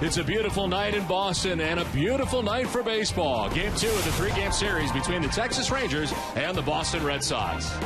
It's a beautiful night in Boston and a beautiful night for baseball. Game 2 of the 3-game series between the Texas Rangers and the Boston Red Sox.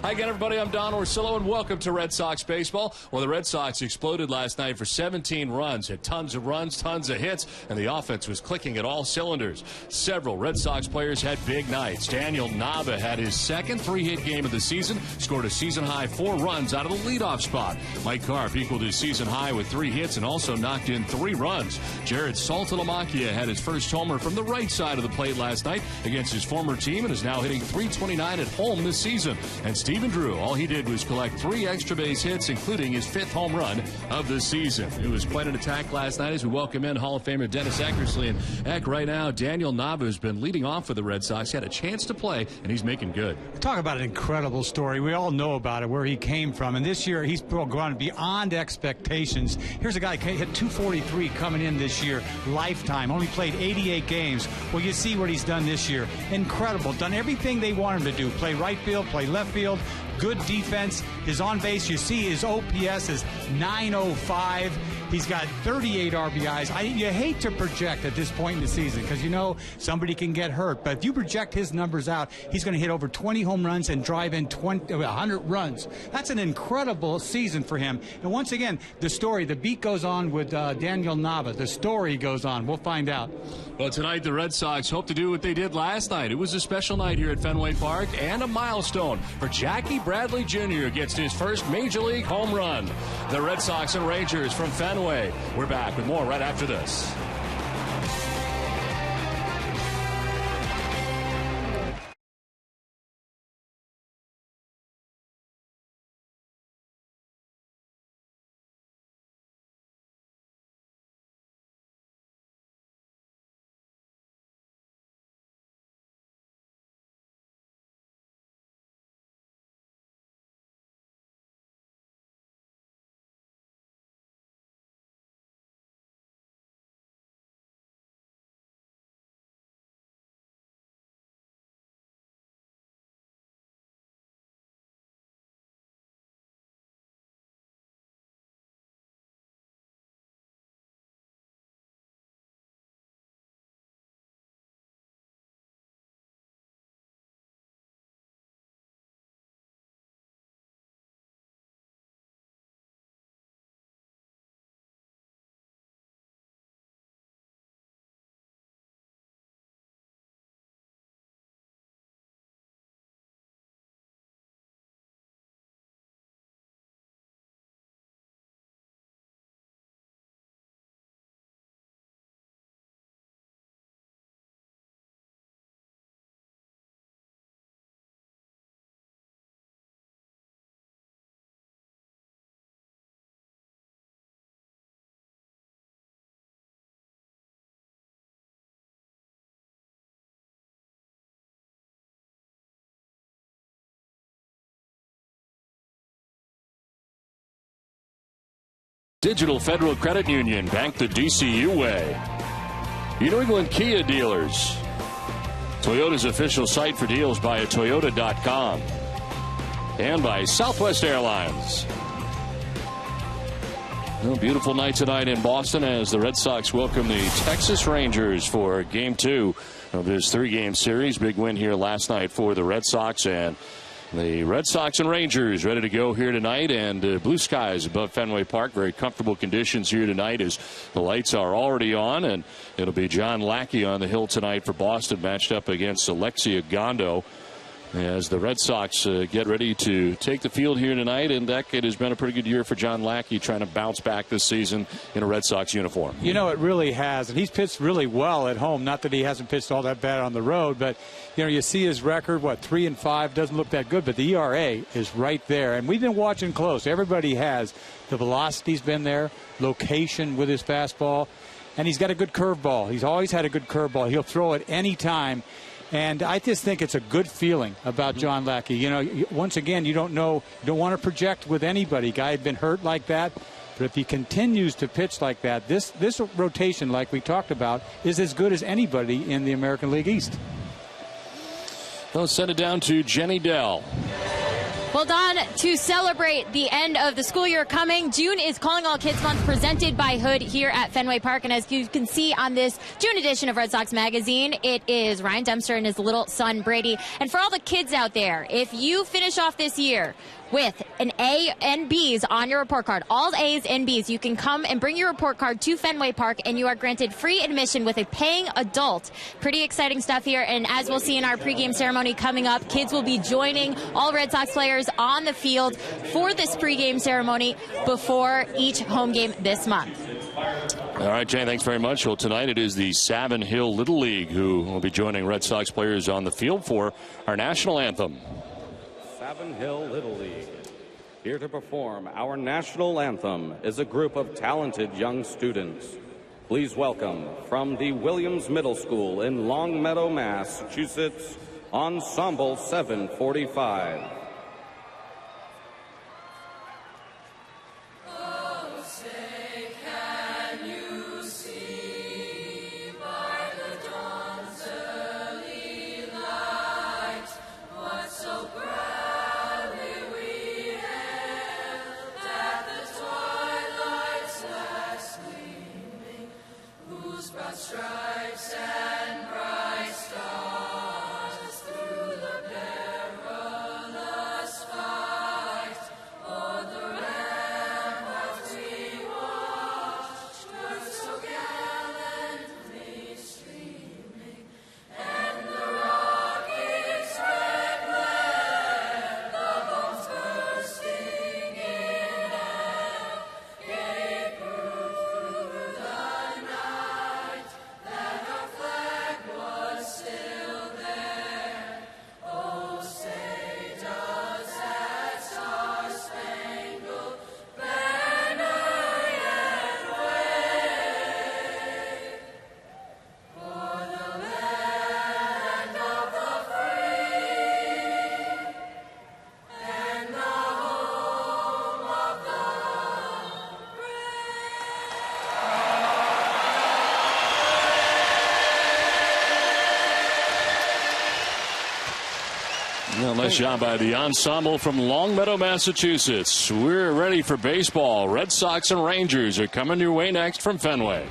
Hi again, everybody. I'm Don Orsillo, and welcome to Red Sox baseball. Well, the Red Sox exploded last night for 17 runs, had tons of runs, tons of hits, and the offense was clicking at all cylinders. Several Red Sox players had big nights. Daniel Nava had his second 3-hit game of the season, scored a season-high 4 runs out of the leadoff spot. Mike Karp equaled his season high with 3 hits and also knocked in 3 runs. Jared Saltalamacchia had his first homer from the right side of the plate last night against his former team and is now hitting .329 at home this season. And Stephen Drew, all he did was collect 3 extra base hits, including his 5th home run of the season. It was quite an attack last night as we welcome in Hall of Famer Dennis Eckersley. And Eck, right now, Daniel Nava has been leading off for the Red Sox. He had a chance to play, and he's making good. Talk about an incredible story. We all know about it, where he came from. And this year, he's gone beyond expectations. Here's a guy who hit .243 coming in this year, lifetime, only played 88 games. Well, you see what he's done this year. Incredible. Done everything they want him to do. Play right field, play left field. Good defense. His on base, you see his OPS is .905. He's got 38 RBIs. You hate to project at this point in the season because you know somebody can get hurt. But if you project his numbers out, he's going to hit over 20 home runs and drive in 100 runs. That's an incredible season for him. And once again, the beat goes on with Daniel Nava. The story goes on. We'll find out. Well, tonight the Red Sox hope to do what they did last night. It was a special night here at Fenway Park and a milestone for Jackie Bradley Jr. against his first Major League home run. The Red Sox and Rangers from Fenway. We're back with more right after this. Digital Federal Credit Union, bank the DCU way. New England Kia dealers. Toyota's official site for deals via Toyota.com. And by Southwest Airlines. Well, beautiful night tonight in Boston as the Red Sox welcome the Texas Rangers for Game 2 of this 3-game series. Big win here last night for the Red Sox, and the Red Sox and Rangers ready to go here tonight, and blue skies above Fenway Park. Very comfortable conditions here tonight as the lights are already on, and it'll be John Lackey on the hill tonight for Boston, matched up against Alexia Gondo as the Red Sox get ready to take the field here tonight. And that it has been a pretty good year for John Lackey, trying to bounce back this season in a Red Sox uniform. You know, it really has. And he's pitched really well at home. Not that he hasn't pitched all that bad on the road, but, you know, you see his record, 3-5, doesn't look that good, but the ERA is right there. And we've been watching close. Everybody has. The velocity's been there, location with his fastball, and he's got a good curveball. He's always had a good curveball. He'll throw it any time. And I just think it's a good feeling about John Lackey. You know, once again, you don't want to project with anybody. Guy had been hurt like that. But if he continues to pitch like that, this rotation, like we talked about, is as good as anybody in the American League East. Let's send it down to Jenny Dell. Well, Don, to celebrate the end of the school year coming, June is Calling All Kids Month presented by Hood here at Fenway Park. And as you can see on this June edition of Red Sox Magazine, it is Ryan Dempster and his little son, Brady. And for all the kids out there, if you finish off this year with an A and B's on your report card, all A's and B's, you can come and bring your report card to Fenway Park and you are granted free admission with a paying adult. Pretty exciting stuff here. And as we'll see in our pregame ceremony coming up, kids will be joining all Red Sox players on the field for this pregame ceremony before each home game this month. All right, Jay, thanks very much. Well, tonight it is the Savin Hill Little League who will be joining Red Sox players on the field for our national anthem. Savin Hill Little League. Here to perform our national anthem is a group of talented young students. Please welcome from the Williams Middle School in Longmeadow, Massachusetts, Ensemble 745. Stripes and bright stars through the perilous fight, o'er the ramparts we watched, were so gallantly streaming, and the rocket's red glare, the bombs bursting in air, gave proof through the night that our flag was still there. Oh, say does that star-spangled banner yet wave for the land of the free and the home of the Well, nice job by the ensemble from Longmeadow, Massachusetts. We're ready for baseball. Red Sox and Rangers are coming your way next from Fenway.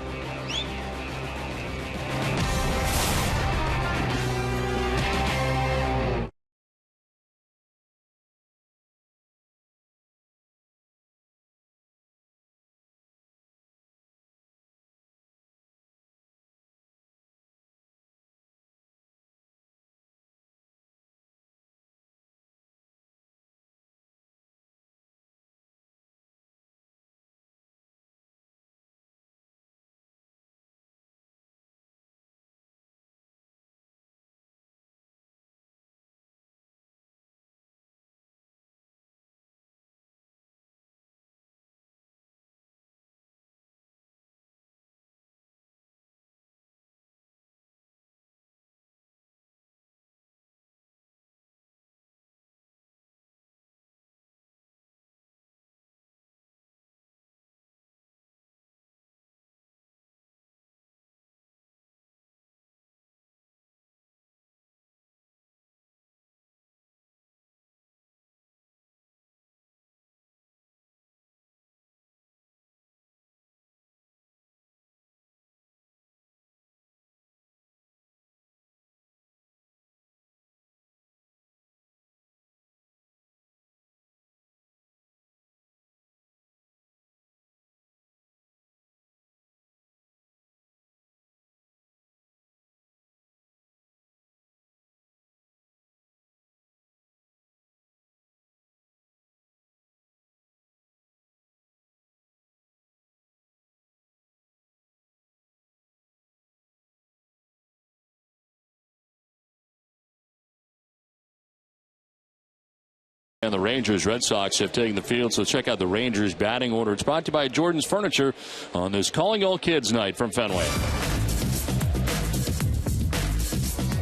And the Rangers, Red Sox have taken the field, so check out the Rangers batting order. It's brought to you by Jordan's Furniture on this Calling All Kids night from Fenway.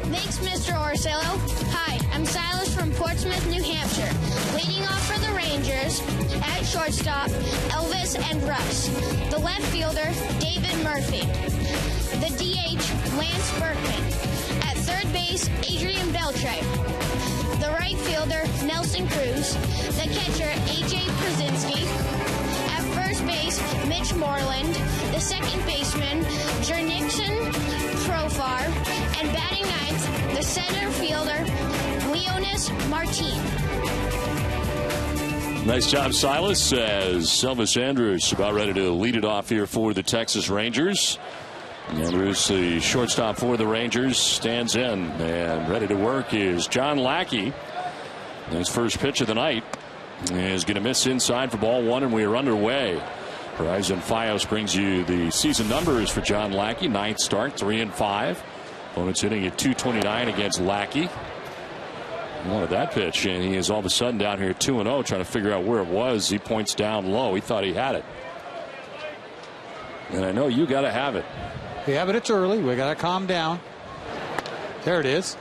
Thanks, Mr. Orsello. Hi, I'm Silas from Portsmouth, New Hampshire. Leading off for the Rangers, at shortstop, Elvis and Russ. The left fielder, David Murphy. The DH, Lance Berkman. At third base, Adrian Beltre. The right fielder, fielder Nelson Cruz, the catcher A.J. Przinski, at first base Mitch Moreland, the second baseman Jernixon Profar, and batting ninth the center fielder Leonis Martin. Nice job, Silas, as Elvis Andrews about ready to lead it off here for the Texas Rangers. Andrews, the shortstop for the Rangers, stands in, and ready to work is John Lackey. His first pitch of the night is going to miss inside for ball one, and we are underway. Horizon Fios brings you the season numbers for John Lackey. 9th start, 3-5. Opponents hitting at .229 against Lackey. Wanted that pitch, and he is all of a sudden down here 2-0, trying to figure out where it was. He points down low. He thought he had it. And I know you got to have it. Yeah, but it's early. We got to calm down. There it is.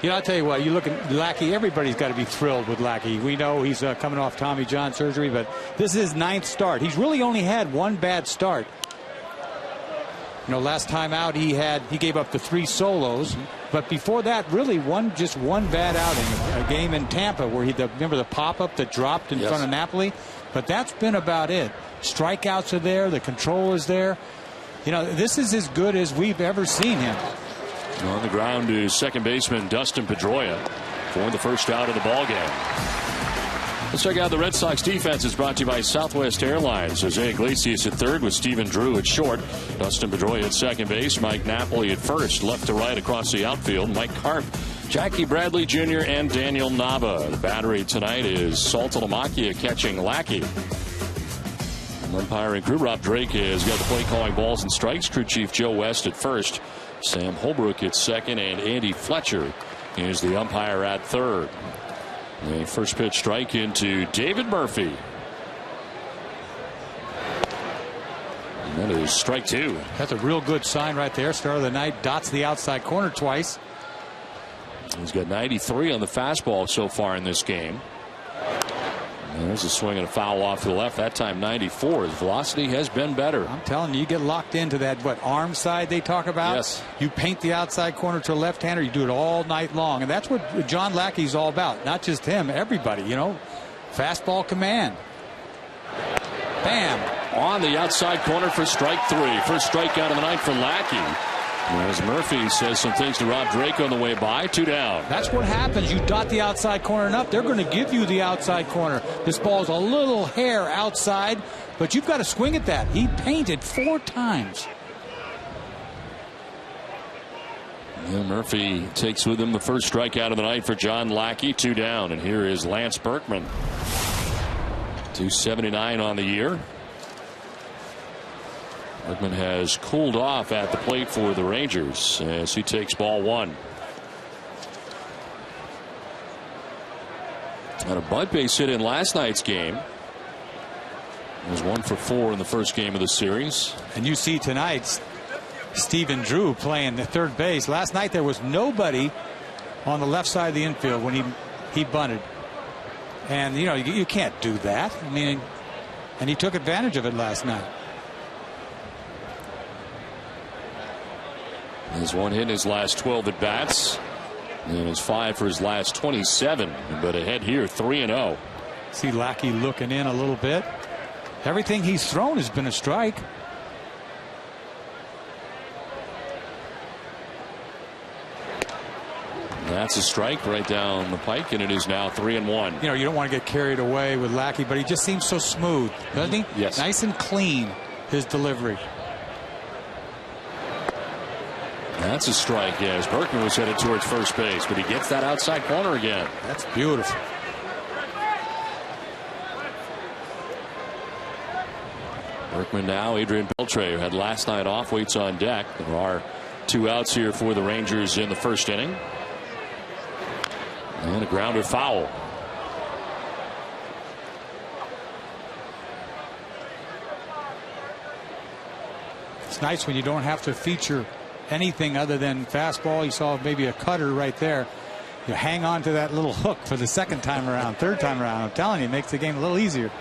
You know, I'll tell you what, you look at Lackey, everybody's got to be thrilled with Lackey. We know he's coming off Tommy John surgery, but this is his 9th start. He's really only had one bad start. You know, last time out he gave up the 3 solos, but before that, really just one bad outing. A game in Tampa where remember the pop-up that dropped in front of Napoli? But that's been about it. Strikeouts are there, the control is there. You know, this is as good as we've ever seen him. On the ground is second baseman Dustin Pedroia for the first out of the ball game. Let's check out the Red Sox defense. It's brought to you by Southwest Airlines. Jose Iglesias at third with Stephen Drew at short. Dustin Pedroia at second base. Mike Napoli at first. Left to right across the outfield. Mike Karp, Jackie Bradley Jr., and Daniel Nava. The battery tonight is Saltalamacchia catching Lackey. Umpiring crew, Rob Drake has got the play calling balls and strikes. Crew chief Joe West at first. Sam Holbrook at second, and Andy Fletcher is the umpire at third. The first pitch strike into David Murphy. And that is strike 2. That's a real good sign right there. Start of the night, dots the outside corner twice. He's got 93 on the fastball so far in this game. And there's a swing and a foul off to the left. That time 94. His velocity has been better. I'm telling you, you get locked into that arm side they talk about. Yes. You paint the outside corner to a left-hander. You do it all night long, and that's what John Lackey's all about. Not just him, everybody. You know, fastball command. Bam! On the outside corner for strike 3. First strikeout of the night for Lackey. As Murphy says some things to Rob Drake on the way by. 2 down. That's what happens. You dot the outside corner enough, they're going to give you the outside corner. This ball's a little hair outside, but you've got to swing at that. He painted 4 times. Yeah, Murphy takes with him the first strikeout of the night for John Lackey. 2 down. And here is Lance Berkman. 279 on the year. Berkman has cooled off at the plate for the Rangers as he takes ball 1. And a bunt base hit in last night's game. He was 1 for 4 in the first game of the series. And you see tonight Stephen Drew playing the third base. Last night there was nobody on the left side of the infield when he bunted. And you know, you can't do that. I mean, and he took advantage of it last night. He's 1 hit in his last 12 at bats, and he's 5 for his last 27. But ahead here, 3-0. See Lackey looking in a little bit. Everything he's thrown has been a strike. That's a strike right down the pike, and it is now 3-1. You know, you don't want to get carried away with Lackey, but he just seems so smooth, doesn't he? Yes. Nice and clean, his delivery. That's a strike, as Berkman was headed towards first base, but he gets that outside corner again. That's beautiful. Berkman now, Adrian Beltre, who had last night off, waits on deck. There are 2 outs here for the Rangers in the first inning. And a grounder foul. It's nice when you don't have to feature anything other than fastball. You saw maybe a cutter right there. You hang on to that little hook for the second time around, third time around. I'm telling you, it makes the game a little easier.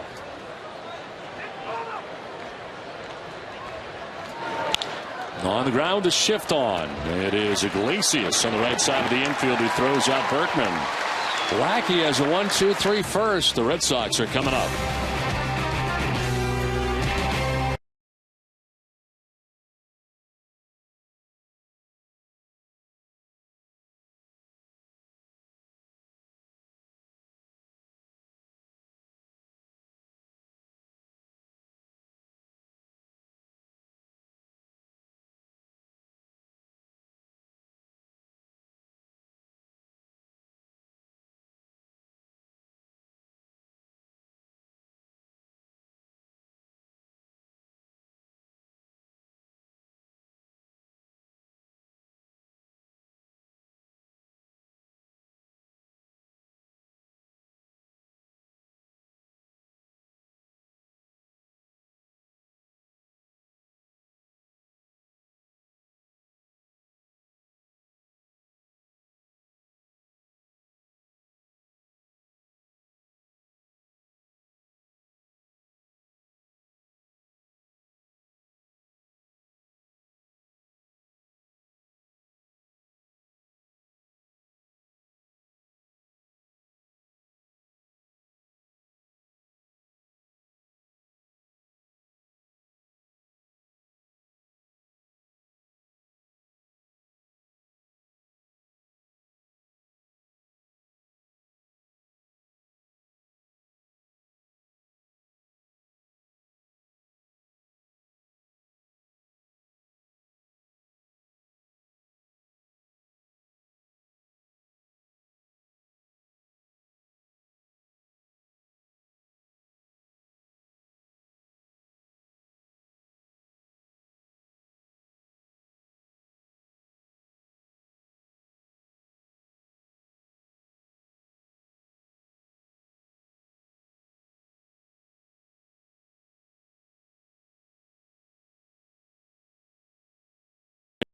On the ground, a shift on. It is Iglesias on the right side of the infield who throws out Berkman. Lackey has a 1-2-3 first. The Red Sox are coming up.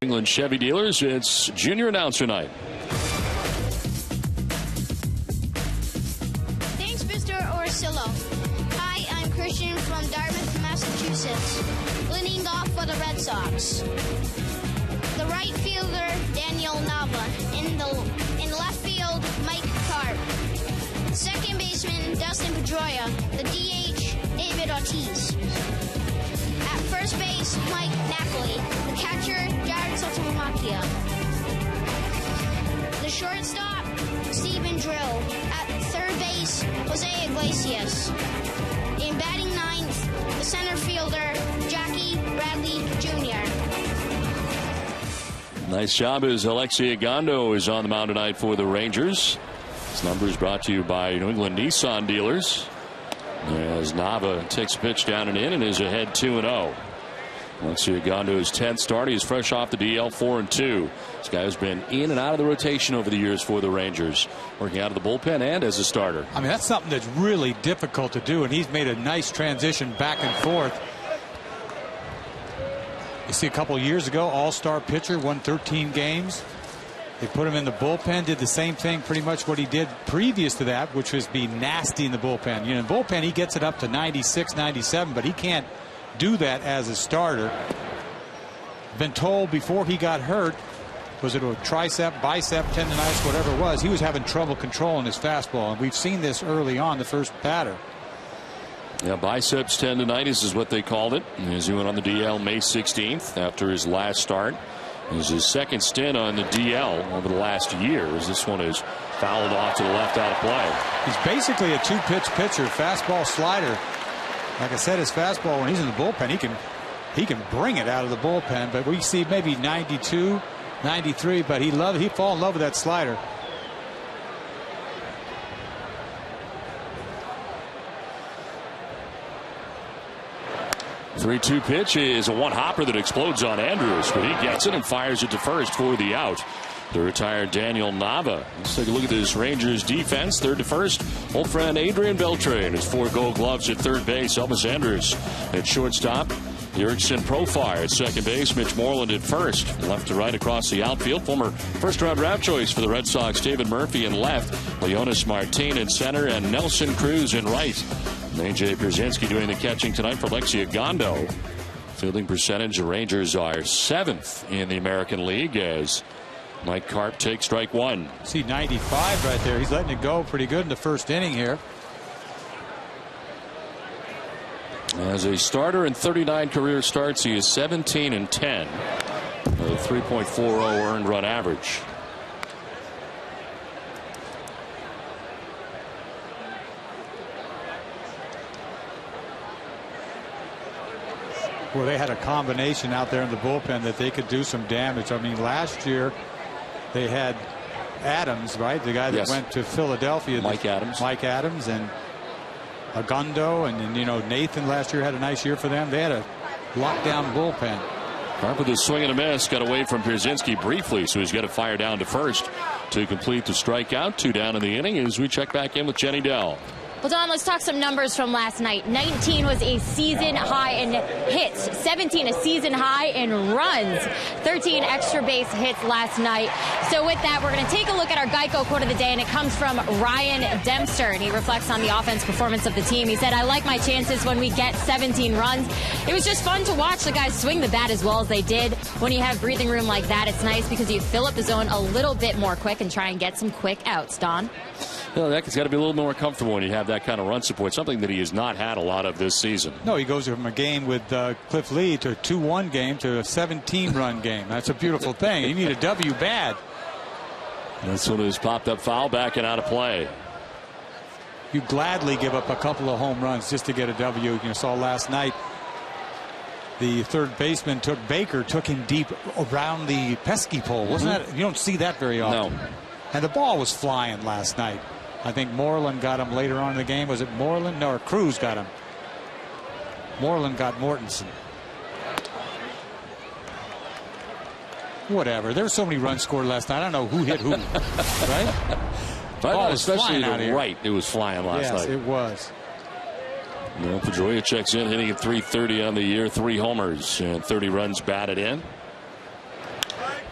England Chevy dealers, it's junior announcer night. Thanks, Mr. Orsillo. Hi, I'm Christian from Dartmouth, Massachusetts, leading off for the Red Sox. The right fielder, Daniel Nava. In left field, Mike Carp. Second baseman, Dustin Pedroia. The DH, David Ortiz. At first base, Mike Napoli. The catcher, Jared Sotomayor. The shortstop, Stephen Drill. At third base, Jose Iglesias. In batting ninth, the center fielder, Jackie Bradley Jr. Nice job as Alexei Agondo is on the mound tonight for the Rangers. This number is brought to you by New England Nissan dealers. As Nava takes a pitch down and in and is ahead 2-0. Alexei Agondo's 10th start. He's fresh off the DL, 4-2. This guy has been in and out of the rotation over the years for the Rangers, working out of the bullpen and as a starter. I mean, that's something that's really difficult to do, and he's made a nice transition back and forth. You see, a couple of years ago, all-star pitcher, won 13 games. They put him in the bullpen, did the same thing, pretty much what he did previous to that, which was be nasty in the bullpen. You know, in the bullpen, he gets it up to 96, 97, but he can't do that as a starter. Been told before he got hurt, was it a tricep, bicep, tendonitis, whatever it was, he was having trouble controlling his fastball, and we've seen this early on the first batter. Yeah, biceps tendonitis is what they called it. As he went on the DL May 16th after his last start. It was his second stint on the DL over the last year, as this one is fouled off to the left out of play. He's basically a two-pitch pitcher, fastball, slider. Like I said, his fastball, when he's in the bullpen, he can bring it out of the bullpen. But we see maybe 92, 93, but he'd fall in love with that slider. The 3-2 pitch is a one-hopper that explodes on Andrews, but he gets it and fires it to first for the out. The retired Daniel Nava. Let's take a look at this Rangers defense. Third to first, old friend Adrian Beltre and his 4 Gold Gloves at third base. Elvis Andrews at shortstop. Erickson Profire at second base. Mitch Moreland at first. Left to right across the outfield. Former first-round draft choice for the Red Sox, David Murphy in left. Leonis Martin in center and Nelson Cruz in right. AJ Pierzynski doing the catching tonight for Alexei Agondo. Fielding percentage, the Rangers are 7th in the American League as Mike Karp takes strike one. See 95 right there. He's letting it go pretty good in the first inning here. As a starter in 39 career starts, he is 17-10. A 3.40 earned run average. Well, they had a combination out there in the bullpen that they could do some damage. I mean, last year they had Adams, right? The guy that went to Philadelphia. Mike Adams. Mike Adams and Agundo, and you know, Nathan last year had a nice year for them. They had a lockdown bullpen. Karp with a swing and a miss, got away from Pierzynski briefly, so he's got to fire down to first to complete the strikeout. 2 down in the inning as we check back in with Jenny Dell. Well, Don, let's talk some numbers from last night. 19 was a season high in hits, 17 a season high in runs, 13 extra base hits last night. So with that, we're going to take a look at our Geico quote of the day, and it comes from Ryan Dempster, and he reflects on the offense performance of the team. He said, "I like my chances when we get 17 runs. It was just fun to watch the guys swing the bat as well as they did. When you have breathing room like that, it's nice because you fill up the zone a little bit more quick and try and get some quick outs." Don? Well, that has got to be a little more comfortable when you have that kind of run support, something that he has not had a lot of this season. No, he goes from a game with Cliff Lee to a 2-1 game to a 17-run game. That's a beautiful thing. You need a W bad. This one is popped up foul back and out of play. You gladly give up a couple of home runs just to get a W. You saw last night the third baseman took him deep around the pesky pole. Wasn't that? You don't see that very often. No. And the ball was flying last night. I think Moreland got him later on in the game. Was it Moreland? No, or Cruz got him. Moreland got Mortensen. Whatever. There were so many runs scored last night. I don't know who hit who. Right? But especially to the right, it was flying last night. Yes, it was. Well, Pedroia checks in, hitting at .330 on the year, 3 homers and 30 runs batted in.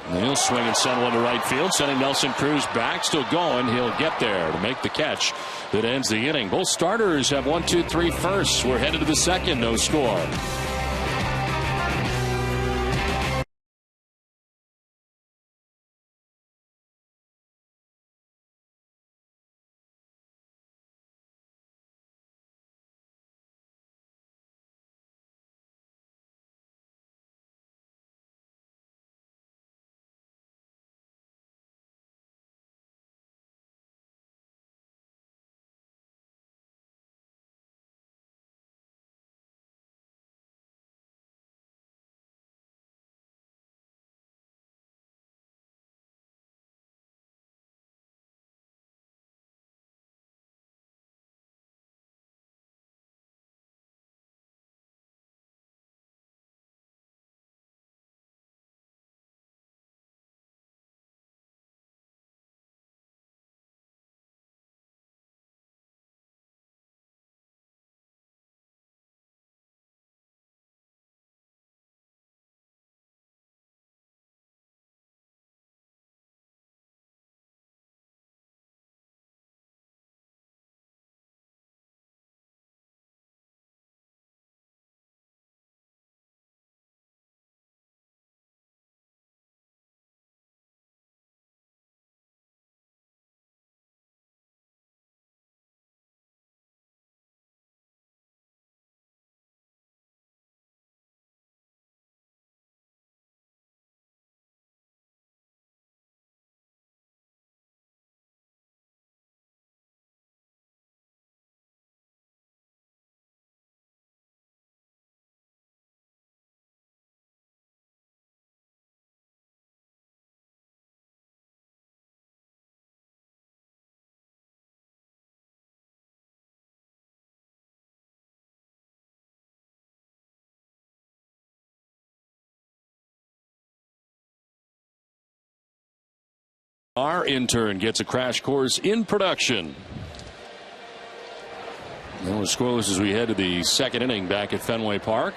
And he'll swing and send one to right field, sending Nelson Cruz back. Still going. He'll get there to make the catch that ends the inning. Both starters have 1, 2, 3 firsts. We're headed to the second. No score. Our intern gets a crash course in production. And we're scoreless as we head to the second inning back at Fenway Park.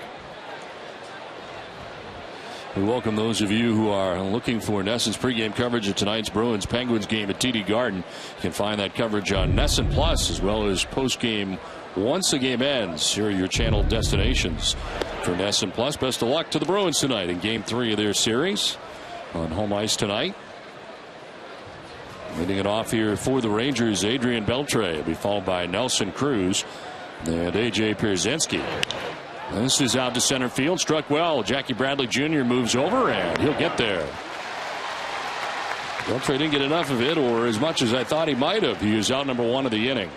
We welcome those of you who are looking for NESN's pregame coverage of tonight's Bruins-Penguins game at TD Garden. You can find that coverage on NESN Plus as well as postgame once the game ends. Here are your channel destinations for NESN Plus. Best of luck to the Bruins tonight in Game 3 of their series on home ice tonight. Leading it off here for the Rangers, Adrian Beltre will be followed by Nelson Cruz and A.J. Pierzynski. This is out to center field. Struck well. Jackie Bradley Jr. moves over, and he'll get there. Beltre didn't get enough of it, or as much as I thought he might have. He was out number 1 of the inning.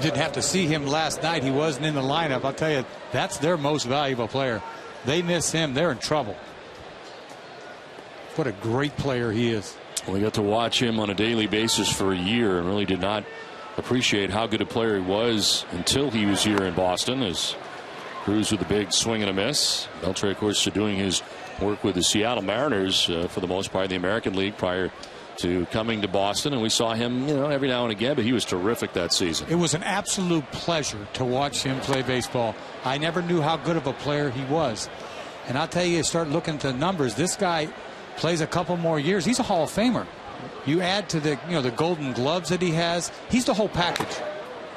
Didn't have to see him last night. He wasn't in the lineup. I'll tell you, that's their most valuable player. They miss him, they're in trouble. What a great player he is. We got to watch him on a daily basis for a year and really did not appreciate how good a player he was until he was here in Boston. As Cruz with a big swing and a miss. Beltre, of course, doing his work with the Seattle Mariners for the most part in the American League prior to coming to Boston, and we saw him, every now and again, but he was terrific that season. It was an absolute pleasure to watch him play baseball. I never knew how good of a player he was. And I'll tell you start looking at the numbers. This guy plays a couple more years. He's a Hall of Famer. You add to the, the Golden Gloves that he has. He's the whole package.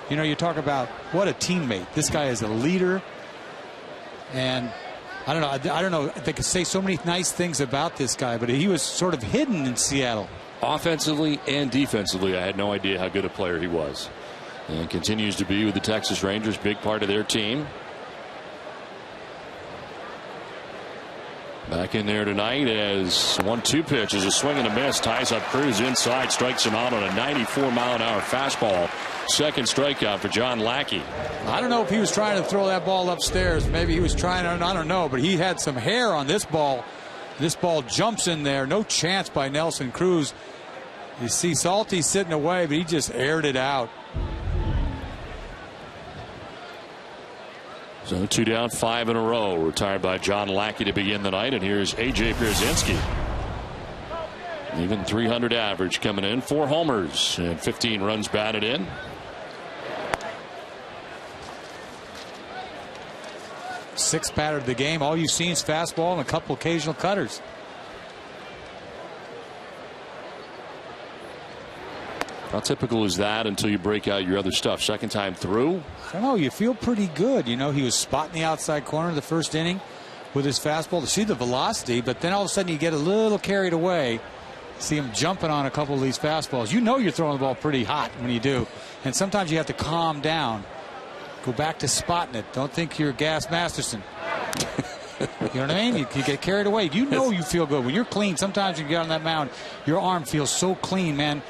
You talk about what a teammate. This guy is a leader. And I don't know. They could say so many nice things about this guy, but he was sort of hidden in Seattle. Offensively and defensively, I had no idea how good a player he was. And continues to be with the Texas Rangers, big part of their team. Back in there tonight as 1-2 pitch is a swing and a miss. Ties up Cruz inside, strikes him out on a 94-mile-an-hour fastball. Second strikeout for John Lackey. I don't know if he was trying to throw that ball upstairs. Maybe he was trying, I don't know, but he had some hair on this ball. This ball jumps in there. No chance by Nelson Cruz. You see Salty sitting away, but he just aired it out. So 2 down, 5 in a row. Retired by John Lackey to begin the night. And here's A.J. Pierzynski. Even 300 average coming in. 4 homers and 15 runs batted in. Sixth batter of the game. All you've seen is fastball and a couple occasional cutters. How typical is that until you break out your other stuff? Second time through? I don't know. You feel pretty good. He was spotting the outside corner of the first inning with his fastball to see the velocity, but then all of a sudden you get a little carried away. See him jumping on a couple of these fastballs. You're throwing the ball pretty hot when you do. And sometimes you have to calm down. Go back to spotting it. Don't think you're Gas Masterson. You know what I mean? You get carried away. You feel good. When you're clean, sometimes you get on that mound, your arm feels so clean, man.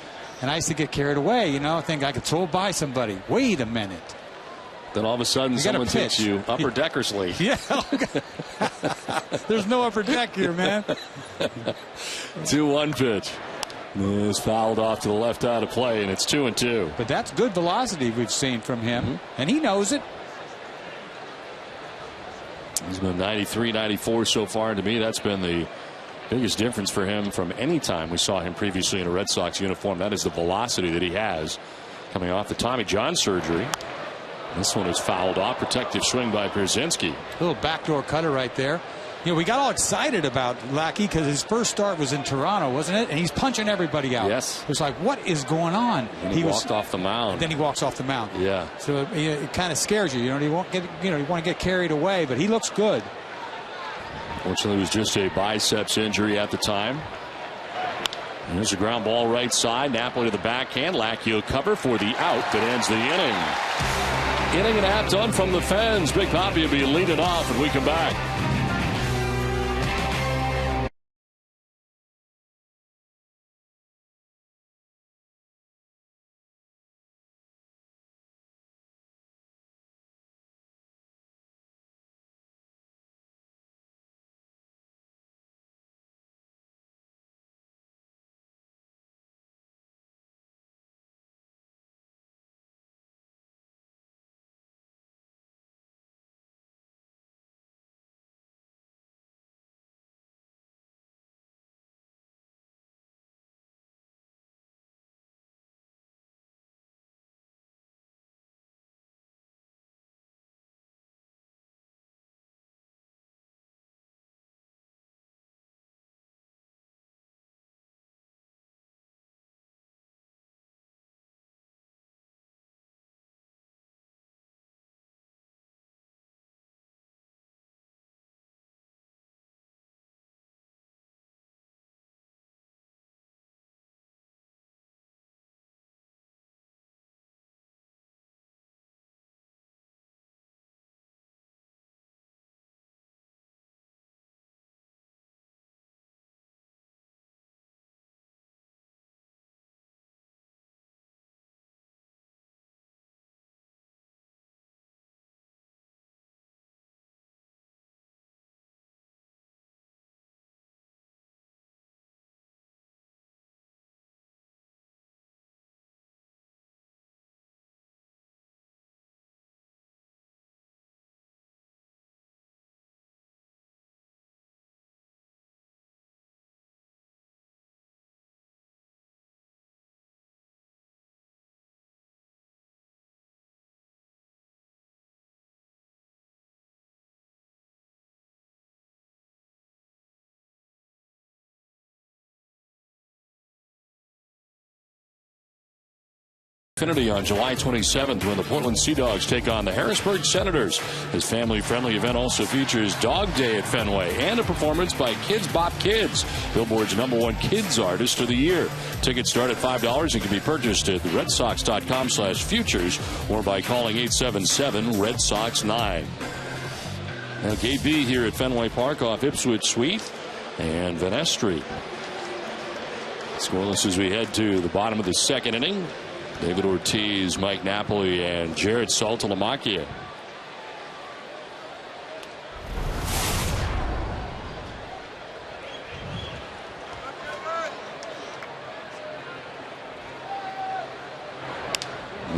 And I used to get carried away, think I could throw by somebody. Wait a minute. Then all of a sudden someone hits you upper deckersly. Yeah. There's no upper deck here, man. 2-1 pitch. It's fouled off to the left out of play, and it's 2-2. But that's good velocity we've seen from him, and he knows it. He's been 93, 94 so far, and to me that's been the biggest difference for him from any time we saw him previously in a Red Sox uniform. That is the velocity that he has coming off the Tommy John surgery. This one is fouled off. Protective swing by Pierzynski. Little backdoor cutter right there. We got all excited about Lackey because his first start was in Toronto, wasn't it? And he's punching everybody out. Yes. It was like, what is going on? And he walked off the mound. Then he walks off the mound. Yeah. So it kind of scares you. You won't get. You want to get carried away, but he looks good. Fortunately, it was just a biceps injury at the time. And there's a ground ball right side. Napoli to the backhand. Lackey will cover for the out that ends the inning. Inning and a half done from the Fens. Big Papi will be leading off when we come back. Infinity on July 27th when the Portland Sea Dogs take on the Harrisburg Senators. This family-friendly event also features Dog Day at Fenway and a performance by Kids Bop Kids, Billboard's #1 kids artist of the year. Tickets start at $5 and can be purchased at redsox.com/futures or by calling 877-RED SOX 9. Now Gate B here at Fenway Park off Ipswich Suite and Van Ness Street. Scoreless as we head to the bottom of the second inning. David Ortiz, Mike Napoli, and Jared Saltalamacchia.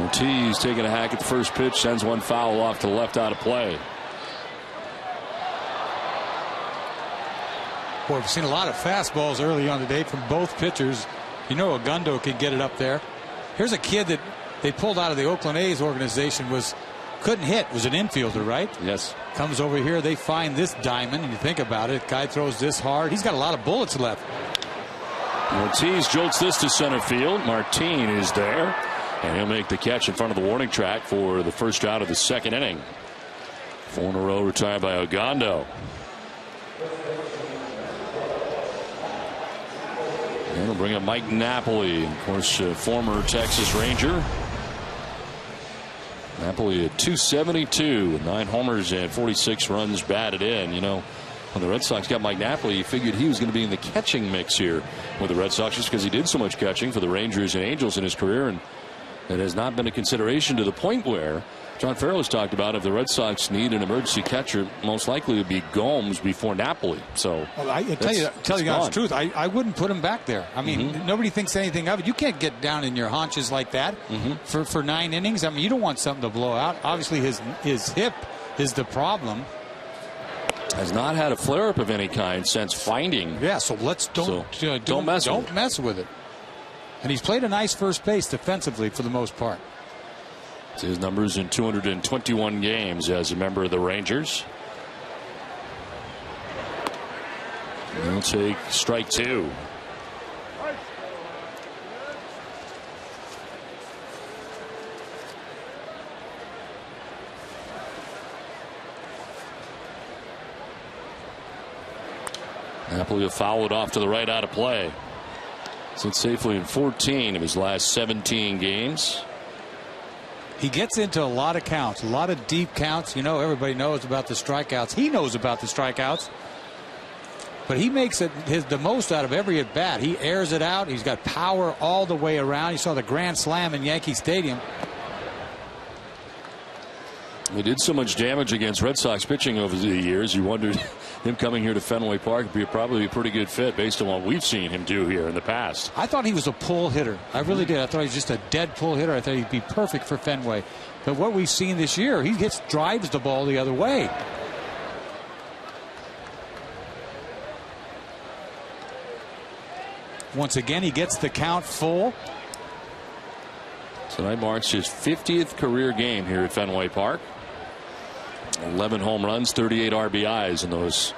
Ortiz taking a hack at the first pitch, sends one foul off to the left out of play. Boy, we've seen a lot of fastballs early on today from both pitchers. You know Agundo can get it up there. Here's a kid that they pulled out of the Oakland A's organization, couldn't hit, was an infielder, right? Yes. Comes over here, they find this diamond, and you think about it, guy throws this hard. He's got a lot of bullets left. Ortiz jolts this to center field. Martin is there, and he'll make the catch in front of the warning track for the first out of the second inning. 4 in a row retired by Agundo. And we'll bring up Mike Napoli, of course, former Texas Ranger. Napoli at .272 with 9 homers and 46 runs batted in. You know, when the Red Sox got Mike Napoli, you figured he was going to be in the catching mix here with the Red Sox just because he did so much catching for the Rangers and Angels in his career, and it has not been a consideration to the point where John Farrell has talked about if the Red Sox need an emergency catcher, most likely it would be Gomes before Napoli. So, well, I tell you the truth, I wouldn't put him back there. I mean, nobody thinks anything of it. You can't get down in your haunches like that for 9 innings. I mean, you don't want something to blow out. Obviously, his hip is the problem. Has not had a flare-up of any kind since finding. Yeah, so don't mess with it. And he's played a nice first base defensively for the most part. His numbers in 221 games as a member of the Rangers. He'll take strike 2. Napoli will foul it off to the right out of play. Sits safely in 14 of his last 17 games. He gets into a lot of counts, a lot of deep counts. You know, everybody knows about the strikeouts. He knows about the strikeouts. But he makes the most out of every at bat. He airs it out. He's got power all the way around. You saw the grand slam in Yankee Stadium. He did so much damage against Red Sox pitching over the years. You wondered him coming here to Fenway Park would be probably a pretty good fit based on what we've seen him do here in the past. I thought he was a pull hitter. I really did. I thought he was just a dead pull hitter. I thought he'd be perfect for Fenway. But what we've seen this year, he drives the ball the other way. Once again, he gets the count full. Tonight marks his 50th career game here at Fenway Park. 11 home runs, 38 RBIs in those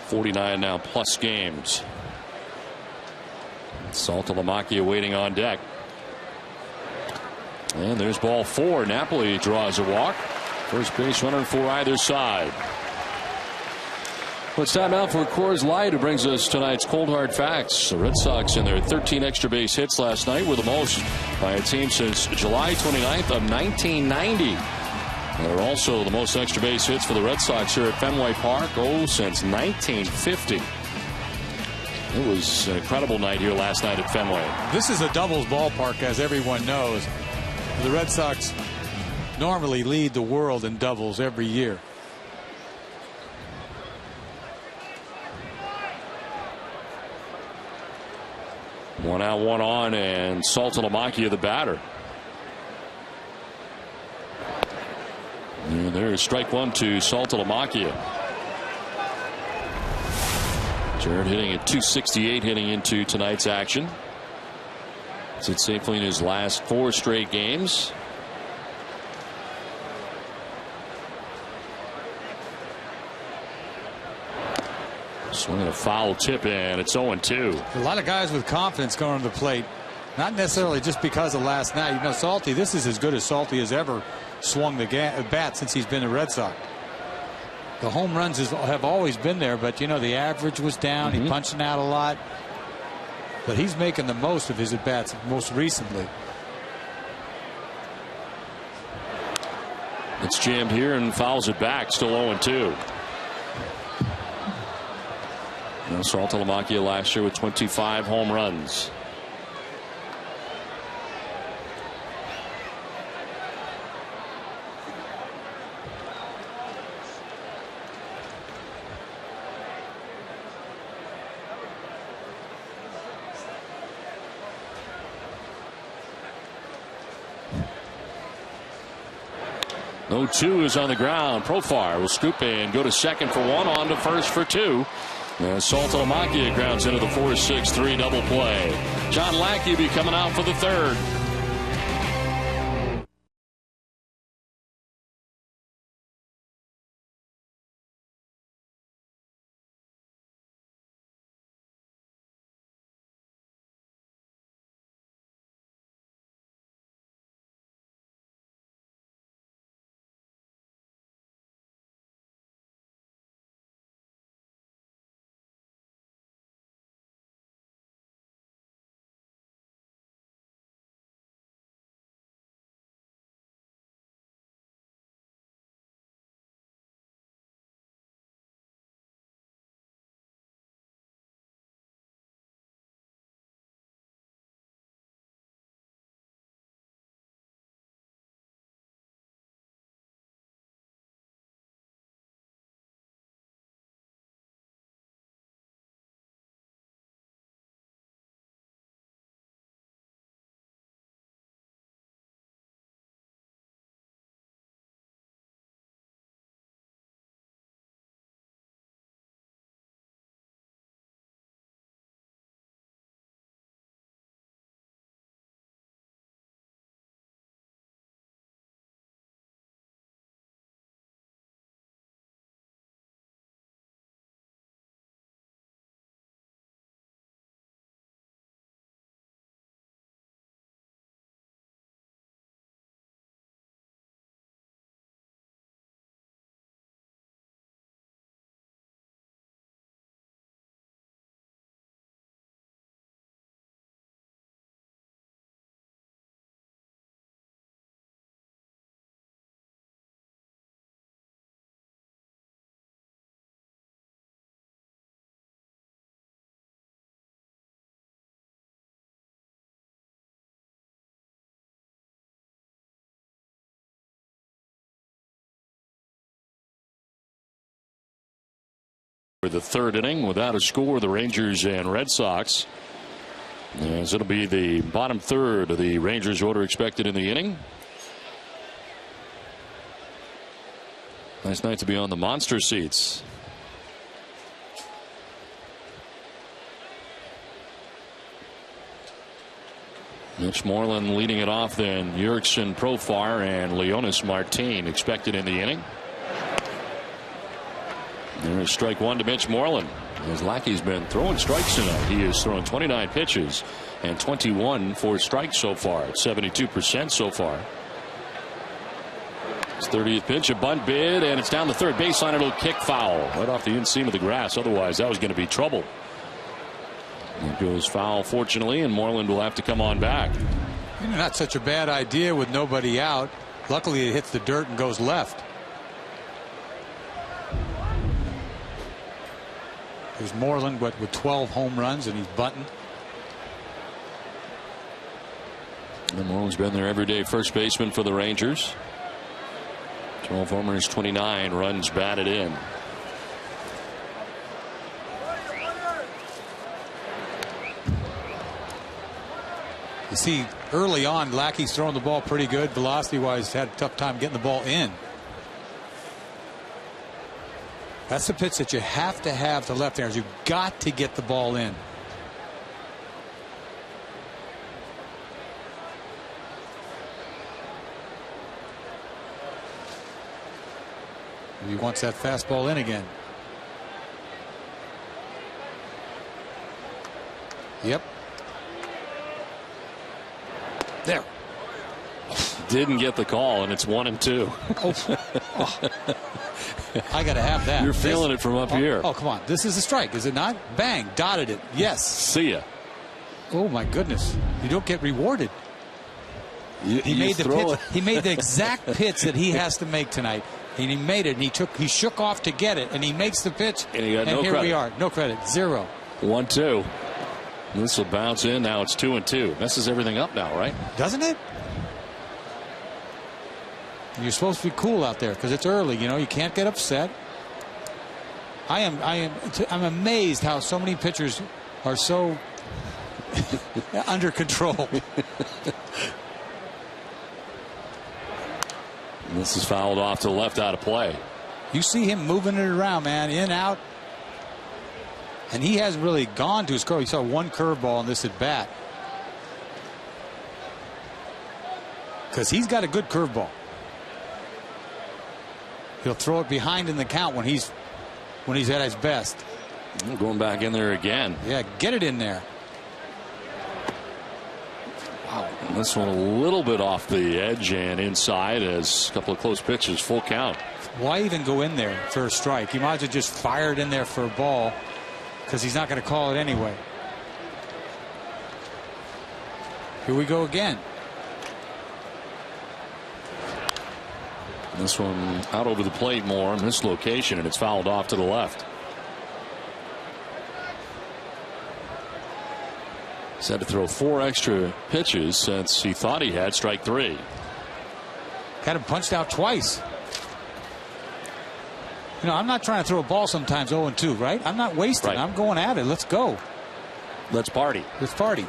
49 now plus games. Saltalamacchia waiting on deck. And there's ball 4. Napoli draws a walk. First base runner for either side. Well, it's time now for Coors Light, who brings us tonight's cold hard facts. The Red Sox in their 13 extra base hits last night were the most by a team since July 29th of 1990. They're also the most extra base hits for the Red Sox here at Fenway Park, since 1950. It was an incredible night here last night at Fenway. This is a doubles ballpark, as everyone knows. The Red Sox normally lead the world in doubles every year. One out, one on, and Saltalamacchia the batter. And there's strike 1 to Saltalamacchia. Jared hitting at .268 heading into tonight's action. Sits safely in his last 4 straight games. Swinging a foul tip, and it's 0-2. A lot of guys with confidence going to the plate. Not necessarily just because of last night. You know, Salty, this is as good as Salty has ever swung the bat since he's been a Red Sox. The home runs have always been there, but, you know, the average was down. He's punching out a lot. But he's making the most of his at-bats most recently. It's jammed here and fouls it back. Still 0-2. Saltalamacchia last year with 25 home runs. No 2 is on the ground. Profar will scoop in, go to second for 1, on to first for 2. Saltalamacchia grounds into the 4-6-3 double play. John Lackey will be coming out for the third. For the third inning without a score, the Rangers and Red Sox, as it'll be the bottom third of the Rangers order expected in the inning. Nice night to be on the monster seats. Mitch Moreland leading it off, then Yerkson, Profar, and Leonis Martin expected in the inning. There's strike 1 to Mitch Moreland. As Lackey's been throwing strikes tonight. He has thrown 29 pitches and 21 for strikes so far. At 72% so far. His 30th pitch, a bunt bid, and it's down the third baseline. It'll kick foul right off the inseam of the grass. Otherwise, that was going to be trouble. It goes foul, fortunately, and Moreland will have to come on back. Not such a bad idea with nobody out. Luckily, it hits the dirt and goes left. There's Moreland with 12 home runs, and he's bunting. And Moreland's been their everyday first baseman for the Rangers. 12 homers, 29 runs batted in. You see, early on, Lackey's throwing the ball pretty good. Velocity-wise, had a tough time getting the ball in. That's the pitch that you have to left-handers. You've got to get the ball in. He wants that fastball in again. Yep. There. Didn't get the call, and it's 1-2. I got to have that. You're feeling it from up here. Oh, come on. This is a strike, is it not? Bang. Dotted it. Yes. See ya. Oh, my goodness. You don't get rewarded. He made the pitch. He made the exact pitch that he has to make tonight. And he made it, and he shook off to get it, and he makes the pitch. And he got no here credit. We are. No credit. 0. 1-2. This will bounce in. Now it's 2-2. Messes everything up now, right? Doesn't it? You're supposed to be cool out there because it's early. You know, you can't get upset. I'm amazed how so many pitchers are so under control. This is fouled off to the left, out of play. You see him moving it around, man, in, out. And he hasn't really gone to his curve. He saw one curveball in this at bat. Because he's got a good curveball. He'll throw it behind in the count when he's at his best. Going back in there again. Yeah, get it in there. Wow. And this one a little bit off the edge and inside as a couple of close pitches, full count. Why even go in there for a strike? You might as well just fire it in there for a ball because he's not going to call it anyway. Here we go again. This one out over the plate more in this location, and it's fouled off to the left. He's had to throw 4 extra pitches since he thought he had strike 3. Had him punched out twice. You know, I'm not trying to throw a ball sometimes 0-2, right? I'm not wasting. Right. I'm going at it. Let's go. Let's party. Let's party.